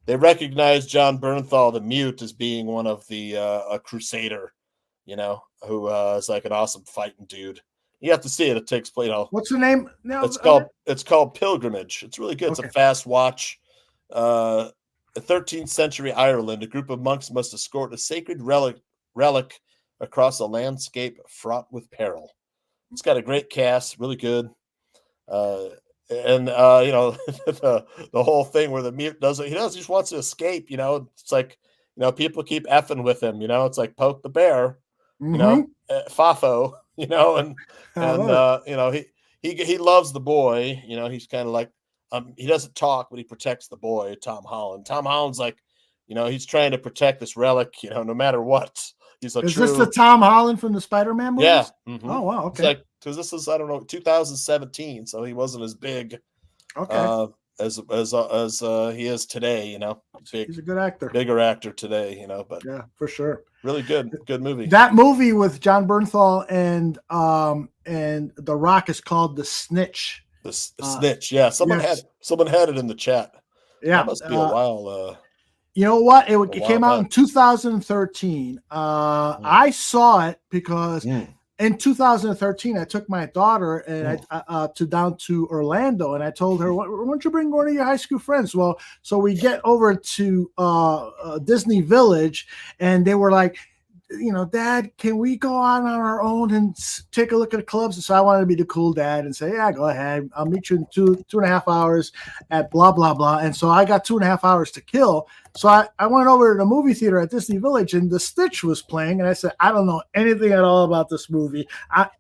they recognize John Bernthal, the mute, as being one of the a crusader, who is like an awesome fighting dude. You have to see it. It takes place. What's the name? No, it's called Pilgrimage. It's really good. It's a fast watch. In 13th century Ireland, a group of monks must escort a sacred relic across a landscape fraught with peril. It's got a great cast, really good. And the whole thing where the mute he just wants to escape, it's like, people keep effing with him, it's like poke the bear, Fafo, he loves the boy, he's kind of like, he doesn't talk, but he protects the boy, Tom Holland. Tom Holland's like, he's trying to protect this relic, no matter what. Is this the Tom Holland from the Spider-Man movies? Yeah. Oh wow, okay. It's like, because this is 2017, so he wasn't as big as he is today. He's a good actor, bigger actor today. But yeah, for sure, really good movie. That movie with John Bernthal and The Rock is called The Snitch. The Snitch, yeah. Someone had it in the chat. Yeah, that must be a while. You know what? It while came out in back. 2013. I saw it because in 2013 I took my daughter and down to Orlando, and I told her, "Why don't you bring one of your high school friends?" Well, so we get over to Disney Village, and they were like, Dad, can we go on our own and take a look at the clubs? And so I wanted to be the cool dad and say, yeah, go ahead. I'll meet you in two and a half hours at blah, blah, blah. And so I got 2.5 hours to kill. So I went over to the movie theater at Disney Village, and The Stitch was playing. And I said, I don't know anything at all about this movie,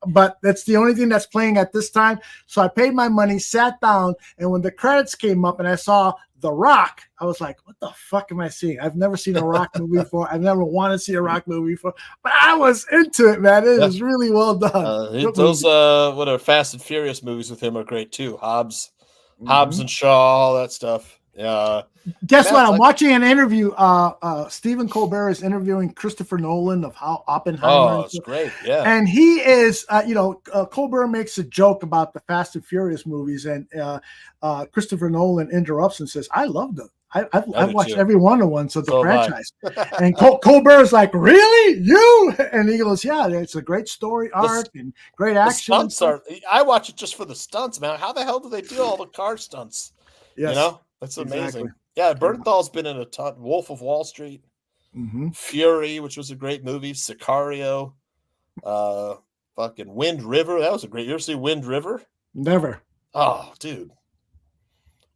but that's the only thing that's playing at this time. So I paid my money, sat down, and when the credits came up and I saw The Rock, I was like, what the fuck am I seeing? I've never seen a Rock movie before. I've never wanted to see a Rock movie before, but I was into it, man. It was really well done. Those what are Fast and Furious movies with him are great too. Hobbs and Shaw, all that stuff. Yeah. Guess what? I'm watching an interview. Stephen Colbert is interviewing Christopher Nolan of how Oppenheimer. Oh, it's great. Yeah. And he is, Colbert makes a joke about the Fast and Furious movies, and Christopher Nolan interrupts and says, I love them. I've watched every one of them, so the franchise. And Colbert is like, really? You? And he goes, yeah, it's a great story arc and great action. I watch it just for the stunts, man. How the hell do they do all the car stunts? Yes, that's amazing. exactly. Yeah, Bernthal's been in a ton. Wolf of Wall Street, Fury, which was a great movie, Sicario, fucking Wind River. That was a great. You ever see Wind River? Never. Oh, dude.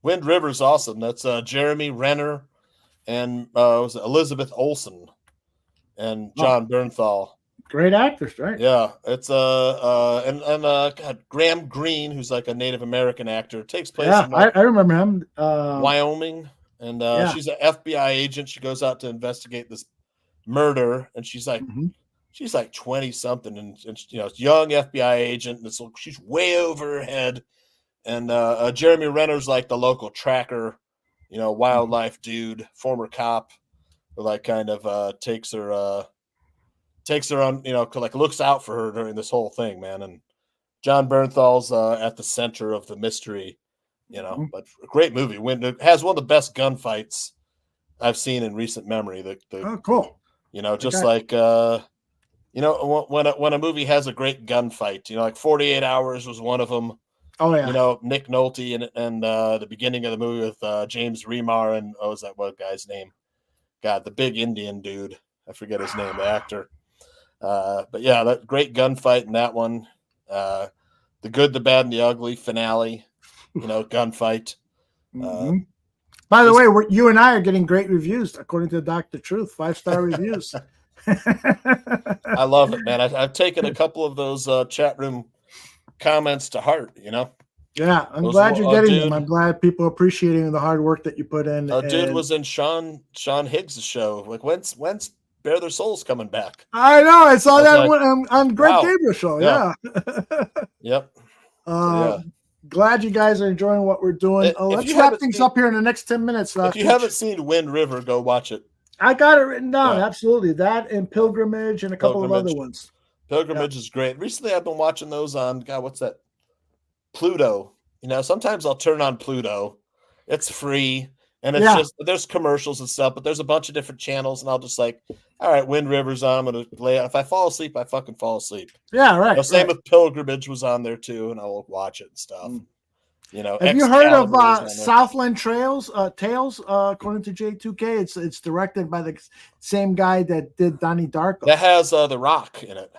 Wind River's awesome. That's Jeremy Renner and was it Elizabeth Olsen and John Bernthal. Great actors, right? Yeah, it's God, Graham Greene, who's like a Native American actor. It takes place in I remember him. Wyoming, and she's an FBI agent. She goes out to investigate this murder, and she's like 20 something, and young FBI agent, and she's way over her head. And Jeremy Renner's like the local tracker, wildlife dude, former cop, who like kind of takes her on, like looks out for her during this whole thing, man. And John Bernthal's at the center of the mystery, but a great movie. It has one of the best gunfights I've seen in recent memory. Cool. Like when a movie has a great gunfight, like 48 Hours was one of them. Oh yeah. Nick Nolte and the beginning of the movie with James Remar and what was that one guy's name? God, the big Indian dude. I forget his name, the actor. But yeah, that great gunfight in that one. The Good, the Bad, and the Ugly finale. Gunfight. By the way, you and I are getting great reviews according to Dr. Truth. 5-star reviews. I love it, man. I've taken a couple of those chat room comments to heart. Yeah, I'm glad you're getting them. I'm glad people are appreciating the hard work that you put in. Dude was in Sean Higgs' show. Like, when's Bare Their Souls coming back? I know. I saw that on Greg Gabriel's show. Yeah. Yep. Glad you guys are enjoying what we're doing. Let's wrap things up here in the next 10 minutes. If you haven't seen Wind River, go watch it. I got it written down. Yeah. Absolutely. That and Pilgrimage and a couple of other ones. Pilgrimage is great. Recently, I've been watching those on, what's that? Pluto. Sometimes I'll turn on Pluto. It's free. And it's just, there's commercials and stuff, but there's a bunch of different channels. And I'll just like, all right, Wind River's on. I'm going to lay out. If I fall asleep, I fucking fall asleep. Yeah, right. Same with Pilgrimage was on there too. And I'll watch it and stuff. Have you heard of Southland Tales, according to J2K? It's directed by the same guy that did Donnie Darko. That has The Rock in it.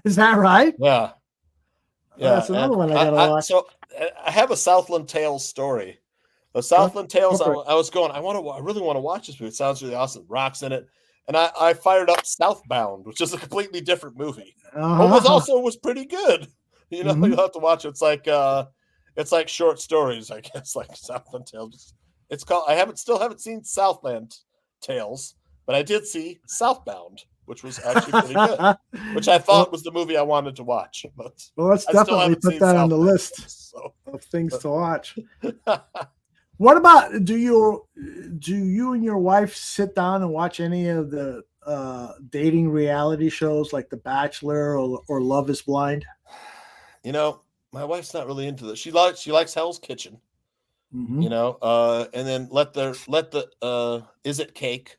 Is that right? Yeah. That's another one I gotta watch. So I have a Southland Tales story. The Southland Tales, I really want to watch this movie. It sounds really awesome. Rock's in it. And I fired up Southbound, which is a completely different movie. But was pretty good. You'll have to watch it. It's like short stories, I guess, like Southland Tales. It's called. I still haven't seen Southland Tales, but I did see Southbound, which was actually pretty good. Which I thought was the movie I wanted to watch. But let's definitely put that on the list of things to watch. What about do you and your wife sit down and watch any of the dating reality shows like The Bachelor or Love is Blind? My wife's not really into this. She likes Hell's Kitchen. Mhm. You know, and then let the is it cake?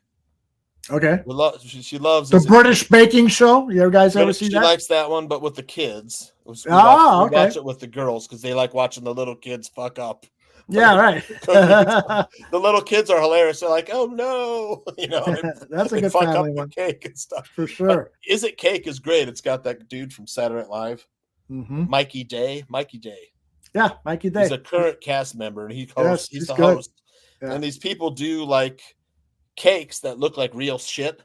Okay. She loves The Is It British Cake? baking show. You guys ever see She that? likes that one, but with the kids. We Okay. watch it with the girls because they like watching the little kids fuck up. Yeah, right. The little kids are hilarious. They're like, "Oh no," you know. That's a they good fuck family up one. the cake and stuff For But sure. Is It Cake is great. It's got that dude from Saturday Night Live, Mhm. Mikey Day. Mikey Day. Yeah, Mikey Day. He's a current cast member, and he hosts. Yes, he's he's the good. host. Yeah. And these people do like cakes that look like real shit,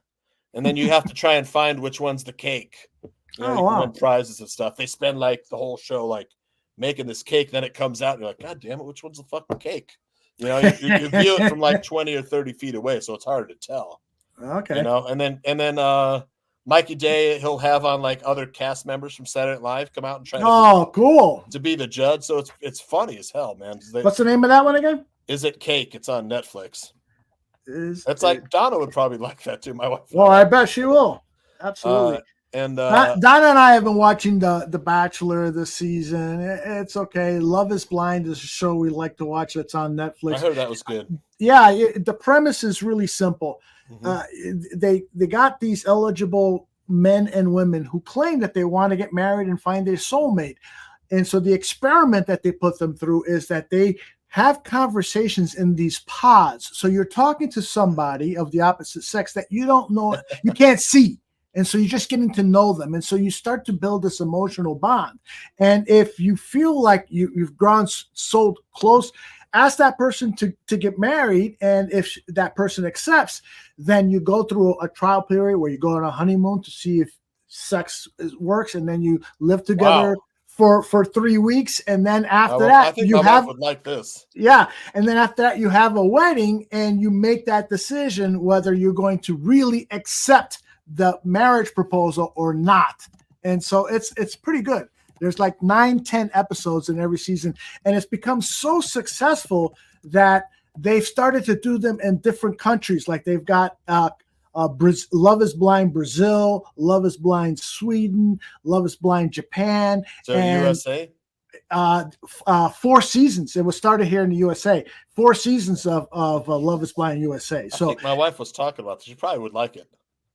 and then you have to try and find which one's the cake. You know, Oh, you can wow. win prizes and stuff. They spend like the whole show like making this cake. Then it comes out, and you're like, God damn it, which one's the fucking cake? You know, you view it from like 20 or 30 feet away, so it's hard to tell. Okay. You know, and then Mikey Day, he'll have on like other cast members from Saturday Night Live come out and try cool. to be the judge. So it's funny as hell, man. What's the name of that one again? Is It Cake? It's on Netflix. Is It's like Donna would probably like that too. My wife. Well, I bet she will. Absolutely. Donna and I have been watching the Bachelor this season. It's okay. Love is Blind is a show we like to watch. That's on Netflix. I heard that was good. Yeah, the premise is really simple. They got these eligible men and women who claim that they want to get married and find their soulmate. And so the experiment that they put them through is that they have conversations in these pods. So you're talking to somebody of the opposite sex that you don't know, you can't see. And so you're just getting to know them. And so you start to build this emotional bond. And if you feel like you've grown so close, ask that person to get married. And if that person accepts, then you go through a trial period where you go on a honeymoon to see if sex works. And then you live together for 3 weeks. And then after that, I think you my have wife would like this. yeah. And then after that, you have a wedding and you make that decision whether you're going to really accept the marriage proposal or not. And so it's pretty good. There's like 9-10 episodes in every season, and it's become so successful that they've started to do them in different countries. Like they've got Love is Blind Brazil, Love is Blind Sweden, Love is Blind Japan, So and USA? 4 seasons. It was started here in the USA. 4 seasons of Love is Blind USA. I So think my wife was talking about this. She probably would like it.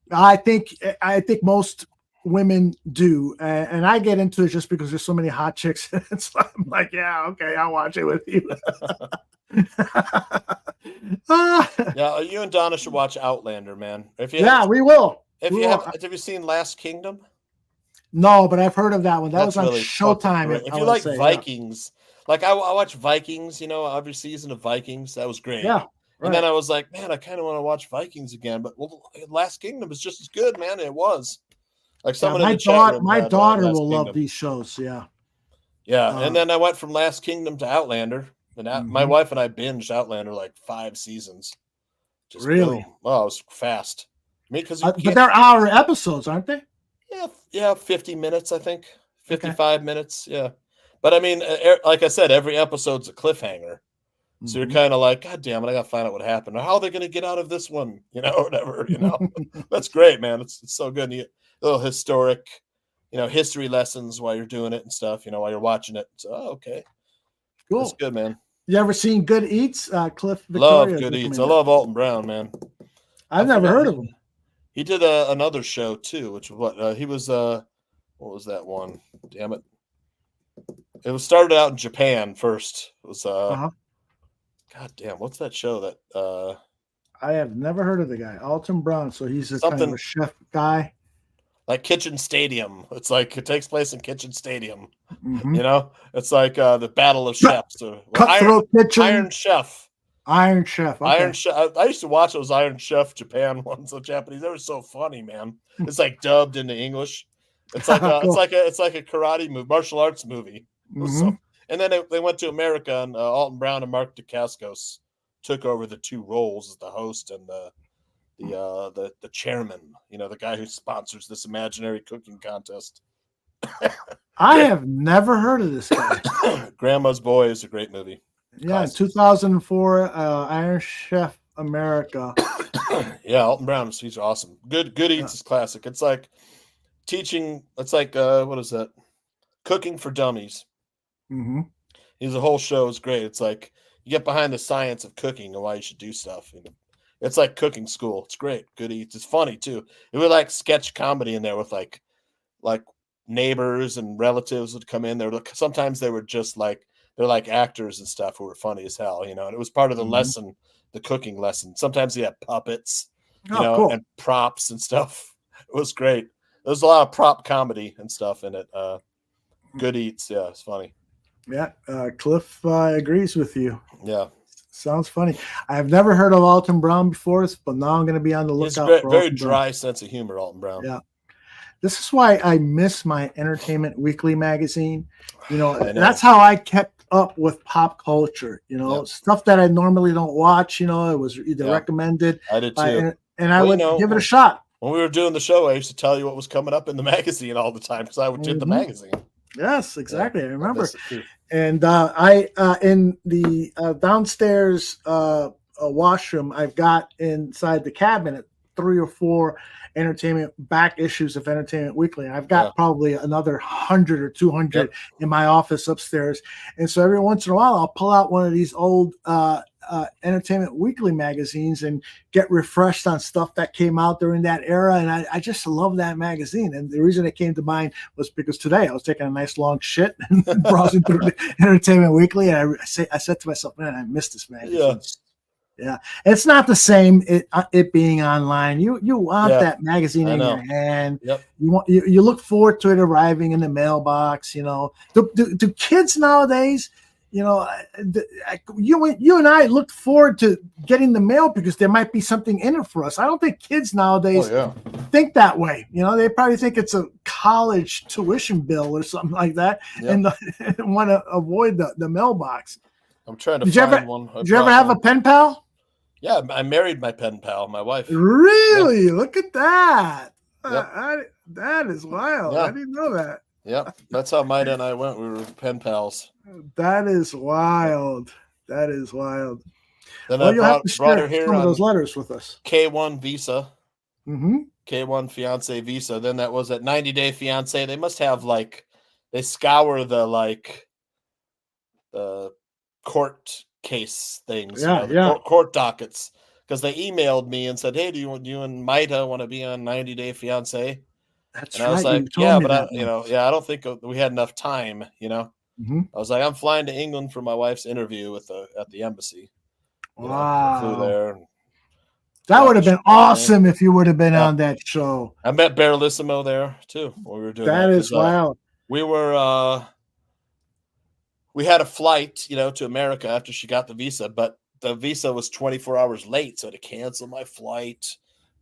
I think most women do, and I get into it just because there's so many hot chicks. So I'm like, yeah, okay, I'll watch it with you. Yeah, you and Donna should watch Outlander, man. We will. Have you seen Last Kingdom? No, but I've heard of that one. That That's was on really Showtime. If you like Vikings, like I watch Vikings, you know, every season of Vikings, that was great. Yeah. And then I was like, man, I kind of want to watch Vikings again. But Last Kingdom is just as good, man. It was. Like someone in the chat room my had, daughter Last will Kingdom. love these shows. Yeah. Yeah, and then I went from Last Kingdom to Outlander, and my Mhm. wife and I binged Outlander like 5 seasons. Just Really? boom. Oh, it was fast. I mean, because But they're hour episodes, aren't they? yeah, 50 minutes, I think, 55 minutes. Yeah, but I mean, like I said, every episode's a cliffhanger, so you're kind of like, God damn it, I got to find out what happened. Or how are they going to get out of this one? You know, or whatever. You know, that's great, man. It's so good. And you, little historic, you know, history lessons while you're doing it and stuff. You know, while you're watching it. So, okay, Cool. that's good, man. You ever seen Good Eats? Cliff Love Victoria Good Eats. I recommended. love Alton Brown, man. I've never heard of him. He did another show too, which was what he was. What was that one? Damn it! It was started out in Japan first. It was God damn, what's that show that? I have never heard of the guy, Alton Brown. So he's a kind of Something- a chef guy. Like Kitchen Stadium. It's like it takes place in Kitchen Stadium. Mhm. You know, it's like the Battle of Chefs. Or Cutthroat Kitchen. Iron Chef. Iron Chef. Okay. Iron Chef. I used to watch those Iron Chef Japan ones, the Japanese. They were so funny, man. It's like dubbed into English. It's like Cool. it's like a karate movie, martial arts movie. It was so- and then they went to America, and Alton Brown and Mark Dacascos took over the 2 roles as the host and the chairman. You know, the guy who sponsors this imaginary cooking contest. I have never heard of this guy. Grandma's Boy is a great movie. Yeah, in 2004, Iron Chef America. Yeah, Alton Brown, he's awesome. Good Eats is classic. It's like teaching. It's like what is that? Cooking for Dummies. Mm-hmm. He's a whole show is great. It's like you get behind the science of cooking and why you should do stuff. You know? It's like cooking school. It's great. Good eats. It's funny too. It was like sketch comedy in there with like neighbors and relatives would come in there. Sometimes they were just like they're like actors and stuff who were funny as hell, you know. And it was part of the lesson, the cooking lesson. Sometimes they had puppets, you know, cool. and props and stuff. It was great. There's a lot of prop comedy and stuff in it. Good eats. Yeah, it's funny. Yeah, Cliff agrees with you. Yeah. Sounds funny. I've never heard of Alton Brown before, but now I'm going to be on the lookout. It's for very Alton dry Brown. sense of humor, Alton Brown. Yeah. This is why I miss my Entertainment Weekly magazine. You know, that's how I kept up with pop culture, you know, stuff that I normally don't watch, you know, it was either recommended. I did too. And I would give it a shot. When we were doing the show, I used to tell you what was coming up in the magazine all the time because I would get the magazine. Yes, exactly. I remember. And I in the downstairs washroom, I've got inside the cabinet 3 or 4 entertainment back issues of Entertainment Weekly. I've got probably another 100 or 200 in my office upstairs. And so every once in a while, I'll pull out one of these old Entertainment Weekly magazines and get refreshed on stuff that came out during that era. And I just love that magazine. And the reason it came to mind was because today I was taking a nice long shit and browsing through the Entertainment Weekly. And I said to myself, man, I missed this magazine. Yeah, it's not the same. It being online, you want that magazine in your hand. Yep. You look forward to it arriving in the mailbox. You know, do kids nowadays? You know, you and I look forward to getting the mail because there might be something in it for us. I don't think kids nowadays think that way. You know, they probably think it's a college tuition bill or something like that, and want to avoid the mailbox. I'm trying to find one. Did you ever have a pen pal? Yeah, I married my pen pal, my wife. Really? Yeah. Look at that. Yep. That is wild. Yeah. I didn't know that. Yep. That's how Maida and I went. We were pen pals. That is wild. That is wild. Then well, I you'll have to brought share her here some of on those letters with us. K1 visa. Mm-hmm. K1 fiance visa. Then that was at 90-day fiance. They must have they scour the court case things, court dockets, because they emailed me and said, "Hey, do you and Maida want to be on 90-day fiance?" That's and I was like, "Yeah, but I don't think we had enough time." You know, I was like, "I'm flying to England for my wife's interview at the embassy." Wow, flew there. That would have been awesome if you would have been on that show. I met Barrelissimo there too when we were doing that. That is wild. We were. We had a flight, to America after she got the visa, but the visa was 24 hours late, so I had to cancel my flight,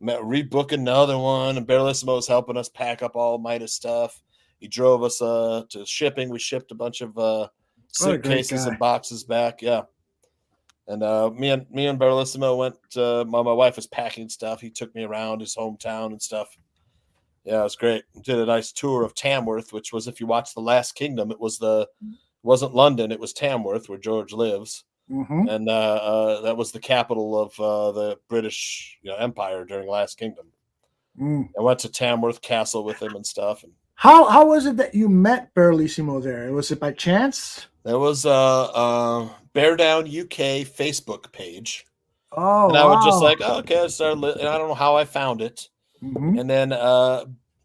rebook another one, and Barrelissimo was helping us pack up all Maida's stuff. He drove us to shipping. We shipped a bunch of suitcases and boxes back, And me and Barrelissimo went. My wife was packing stuff. He took me around his hometown and stuff. Yeah, it was great. Did a nice tour of Tamworth, which was, if you watch The Last Kingdom, it wasn't London, it was Tamworth, where George lives. Mm-hmm. And that was the capital of the British Empire during Last Kingdom. I went to Tamworth Castle with him and stuff. And how was it that you met Barrelissimo there? Was it by chance? There was a Bear Down UK Facebook page. Oh, and I would just okay, I started. And I don't know how I found it. Mm-hmm. And then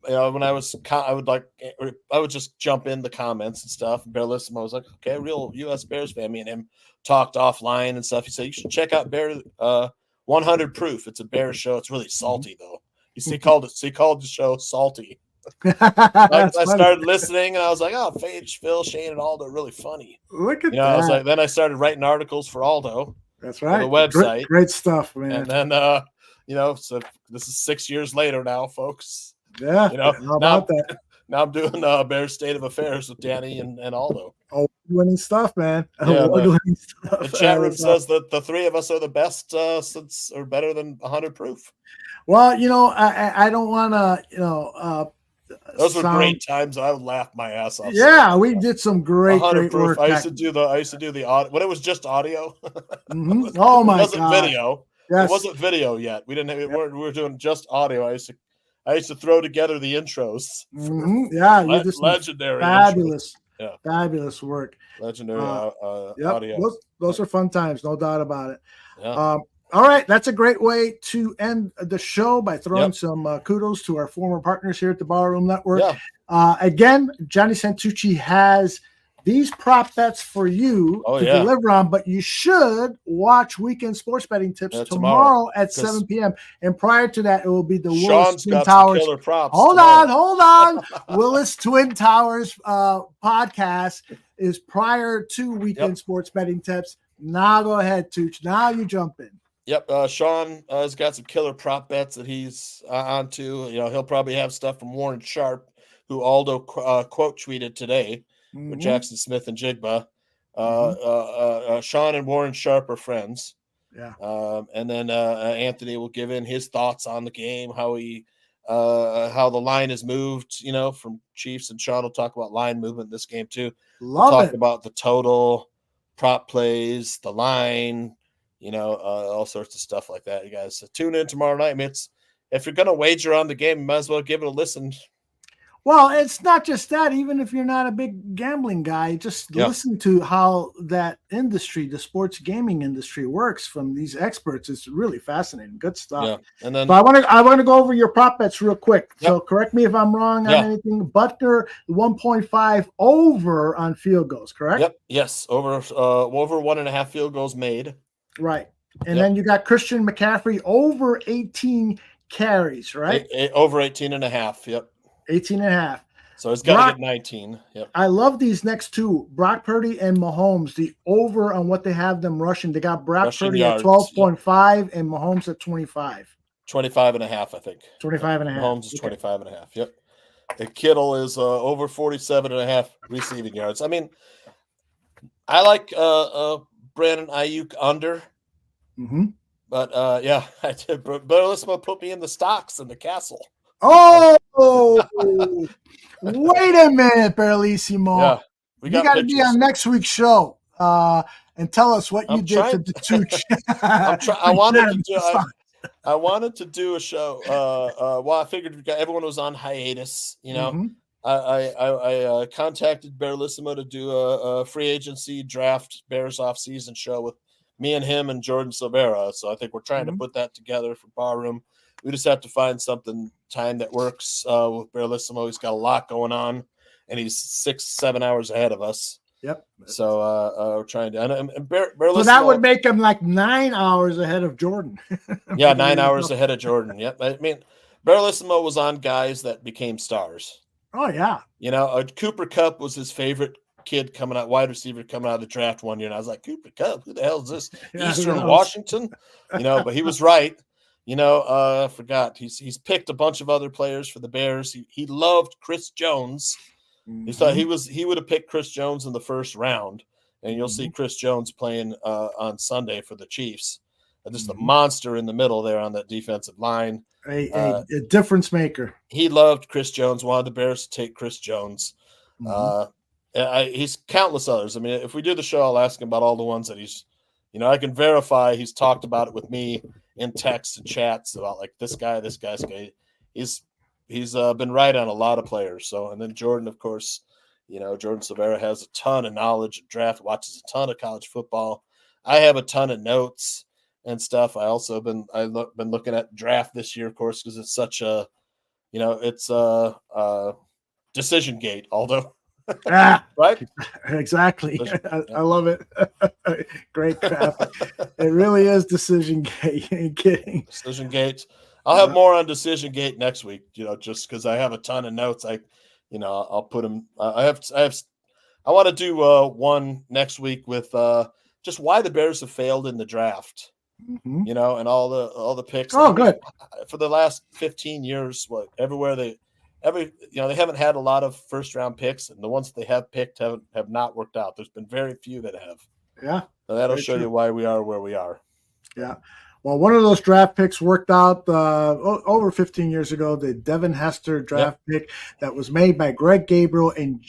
when I would just jump in the comments and stuff. And Barrelissimo was like, okay, real U.S. Bears fan. Me and him talked offline and stuff. He said, you should check out Bear 100 Proof. It's a Bear show. It's really salty though. He called the show salty. I started listening and I was like, oh, Phil, Shane, and Aldo are really funny. Look at that. I was like, then I started writing articles for Aldo. That's right. The website. Great stuff, man. And then so this is 6 years later now, folks. Yeah. How about that? Now I'm doing Bear State of Affairs with Danny and Aldo. Oh, winning stuff, man. Yeah, the chat room says that the three of us are the best or better than 100 Proof. Well, I don't want to, those were great times. I would laugh my ass off. Yeah, we did some great work. I used to do the audio when it was just audio. Mm-hmm. Oh my god, it wasn't video. Yes. It wasn't video yet. We were doing just audio. I used to throw together the intros. Mm-hmm. Yeah, you're just legendary. Fabulous. Intros. Yeah. Fabulous work. Legendary Yep. audio. Those are fun times, no doubt about it. Yeah. All right, that's a great way to end the show by throwing Yep. some kudos to our former partners here at the Ballroom Network. Yeah. Again, Johnny Santucci has these prop bets for you to deliver on, but you should watch Weekend Sports Betting Tips tomorrow at 7 p.m. And prior to that, it will be the Willis Twin Towers. Hold on. Willis Twin Towers podcast is prior to Weekend Sports Betting Tips. Now go ahead, Tooch. Now you jump in. Yep. Sean has got some killer prop bets that he's onto. He'll probably have stuff from Warren Sharp, who Aldo quote tweeted today. With Jackson Smith and Jigba. Sean and Warren Sharp are friends. Yeah. And then Anthony will give in his thoughts on the game, how the line has moved, from Chiefs, and Sean will talk about line movement in this game too. We'll talk about the total, prop plays, the line, all sorts of stuff like that. You guys, so tune in tomorrow night. I mean, if you're going to wager on the game, you might as well give it a listen. Well, it's not just that. Even if you're not a big gambling guy, just listen to how that industry, the sports gaming industry, works from these experts. It's really fascinating. Good stuff. Yeah. And then I want to go over your prop bets real quick. So correct me if I'm wrong on anything. Butker 1.5 over on field goals. Correct? Yep. Yes. Over 1.5 field goals made. Right. And then you got Christian McCaffrey over 18 carries. Right. Over 18.5. Yep. 18.5. So it's got to get 19. Yep. I love these next two, Brock Purdy and Mahomes, the over on what they have them rushing. They got Brock Purdy at 12.5 and Mahomes at 25. 25.5, I think. 25.5. Mahomes is 25.5. Yep. And Kittle is over 47.5 receiving yards. I mean, I like Brandon Ayuk under. But I did. But Lismo put me in the stocks in the castle. Oh, wait a minute, Barlissimo. Yeah, you got to be on next week's show and tell us what you did to the Tooch. I wanted to do a show. I figured everyone was on hiatus. I contacted Barlissimo to do a free agency draft Bears off-season show with me and him and Jordan Silvera. So I think we're trying to put that together for Barroom. We just have to find time that works with Barlissimo. He's got a lot going on, and he's 6-7 hours ahead of us. Yep. So we're trying to. And so that would make him like 9 hours ahead of Jordan. Yeah, 9 hours ahead of Jordan. Yep. I mean, Barlissimo was on guys that became stars. Oh yeah. Cooper Kupp was his favorite kid coming out, wide receiver coming out of the draft one year, and I was like, Cooper Kupp, who the hell is this? Eastern Washington, But he was right. I forgot. He's picked a bunch of other players for the Bears. He loved Chris Jones. He thought he would have picked Chris Jones in the first round, and you'll see Chris Jones playing on Sunday for the Chiefs. Just a monster in the middle there on that defensive line. A difference maker. He loved Chris Jones. Wanted the Bears to take Chris Jones. He's countless others. I mean, if we do the show, I'll ask him about all the ones that he's. I can verify he's talked about it with me in texts and chats about like this guy's guy. He's been right on a lot of players. So, and then Jordan, of course, Jordan Silvera has a ton of knowledge of draft, watches a ton of college football. I have a ton of notes and stuff. I also been looking at draft this year, of course, because it's such a, it's a decision gate, Aldo. Right? Exactly. I love it. Great graphic. It really is decision gate. You ain't kidding. Decision gate. I'll have more on decision gate next week, just because I have a ton of notes. I'll put them. I want to do one next week with just why the Bears have failed in the draft. And all the picks. Oh, good. For the last 15 years, everywhere they haven't had a lot of first round picks, and the ones that they have picked have not worked out. There's been very few that have. Yeah. So that'll show you why we are where we are. Yeah. Well, one of those draft picks worked out over 15 years ago, the Devin Hester draft pick that was made by Greg Gabriel and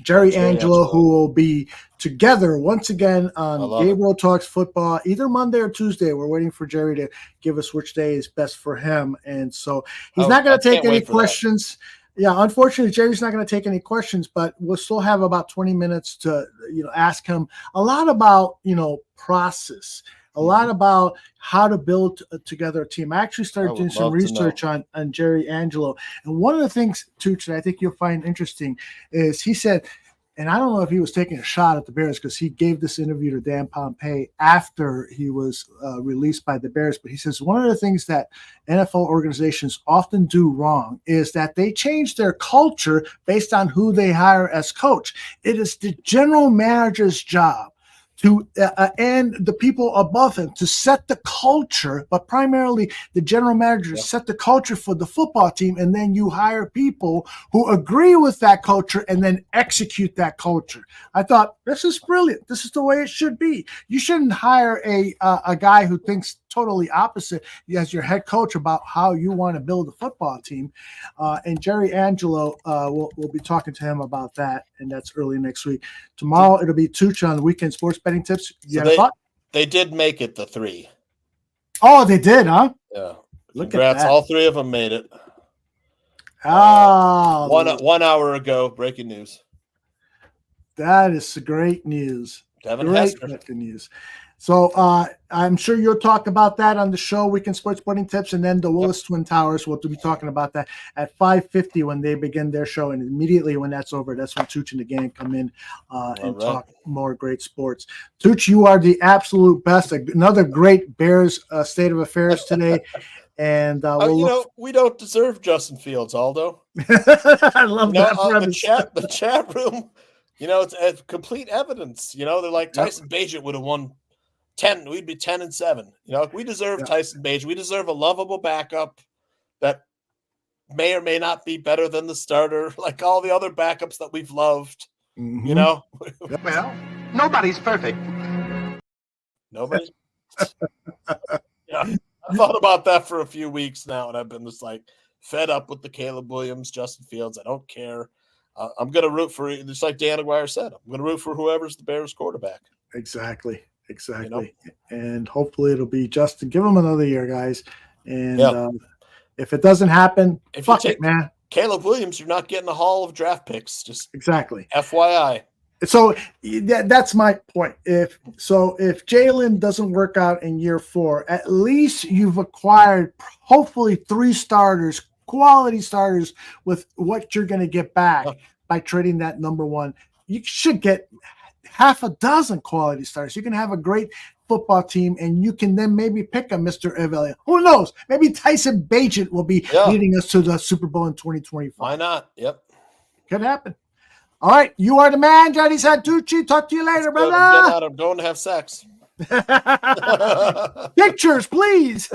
Jerry Angelo, who will be together once again on Gabriel Talks Football, either Monday or Tuesday. We're waiting for Jerry to give us which day is best for him. And so he's not going to take any questions Yeah, unfortunately, Jerry's not going to take any questions, but we'll still have about 20 minutes to, ask him a lot about, process, a lot about how to build together a team. I actually started doing some research on Jerry Angelo. And one of the things, Tooch, that I think you'll find interesting is he said, and I don't know if he was taking a shot at the Bears because he gave this interview to Dan Pompei after he was released by the Bears. But he says one of the things that NFL organizations often do wrong is that they change their culture based on who they hire as coach. It is the general manager's job to and the people above him to set the culture, but primarily the general manager to set the culture for the football team, and then you hire people who agree with that culture and then execute that culture. I thought, this is brilliant. This is the way it should be. You shouldn't hire a guy who thinks totally opposite as your head coach about how you want to build a football team. And Jerry Angelo, we'll be talking to him about that, and that's early next week. Tomorrow it'll be Tuch on Weekend Sports Betting Tips. They did make it the 3. Oh, they did, huh? Yeah. Congrats, all 3 of them made it. Oh, 1 hour ago, breaking news. That is great news. Devin Hester. News. So I'm sure you'll talk about that on the show, Weekend Sports Betting Tips, and then the Willis Twin Towers. We'll be talking about that at 5:50 when they begin their show, and immediately when that's over, that's when Tooch and the gang come in and talk more great sports. Tooch, you are the absolute best. Another great Bears state of affairs today, and we don't deserve Justin Fields, Aldo. I love that. The chat room. It's complete evidence. They're like Tyson Bagent would have won 10. We'd be 10-7. We deserve Tyson Bagent. We deserve a lovable backup that may or may not be better than the starter, like all the other backups that we've loved. Mm-hmm. Well, nobody's perfect. Nobody. I thought about that for a few weeks now, and I've been just like fed up with the Caleb Williams, Justin Fields. I don't care. I'm going to root for, just like Dan Aguirre said, I'm going to root for whoever's the Bears quarterback. Exactly. And hopefully it'll be Justin. Give him another year, guys. And if it doesn't happen, fuck it, man. Caleb Williams, you're not getting a haul of draft picks. Just exactly. FYI. So that's my point. If Jalen doesn't work out in year 4, at least you've acquired hopefully 3 starters, quality starters, with what you're going to get back by trading that number 1. You should get half a dozen quality starters. You can have a great football team, and you can then maybe pick a Mr. Evelia. Who knows? Maybe Tyson Bagent will be leading us to the Super Bowl in 2025. Why not? Yep. Could happen. All right. You are the man, Johnny Santucci. Talk to you later, brother. Get out. I'm going to have sex. Pictures, please.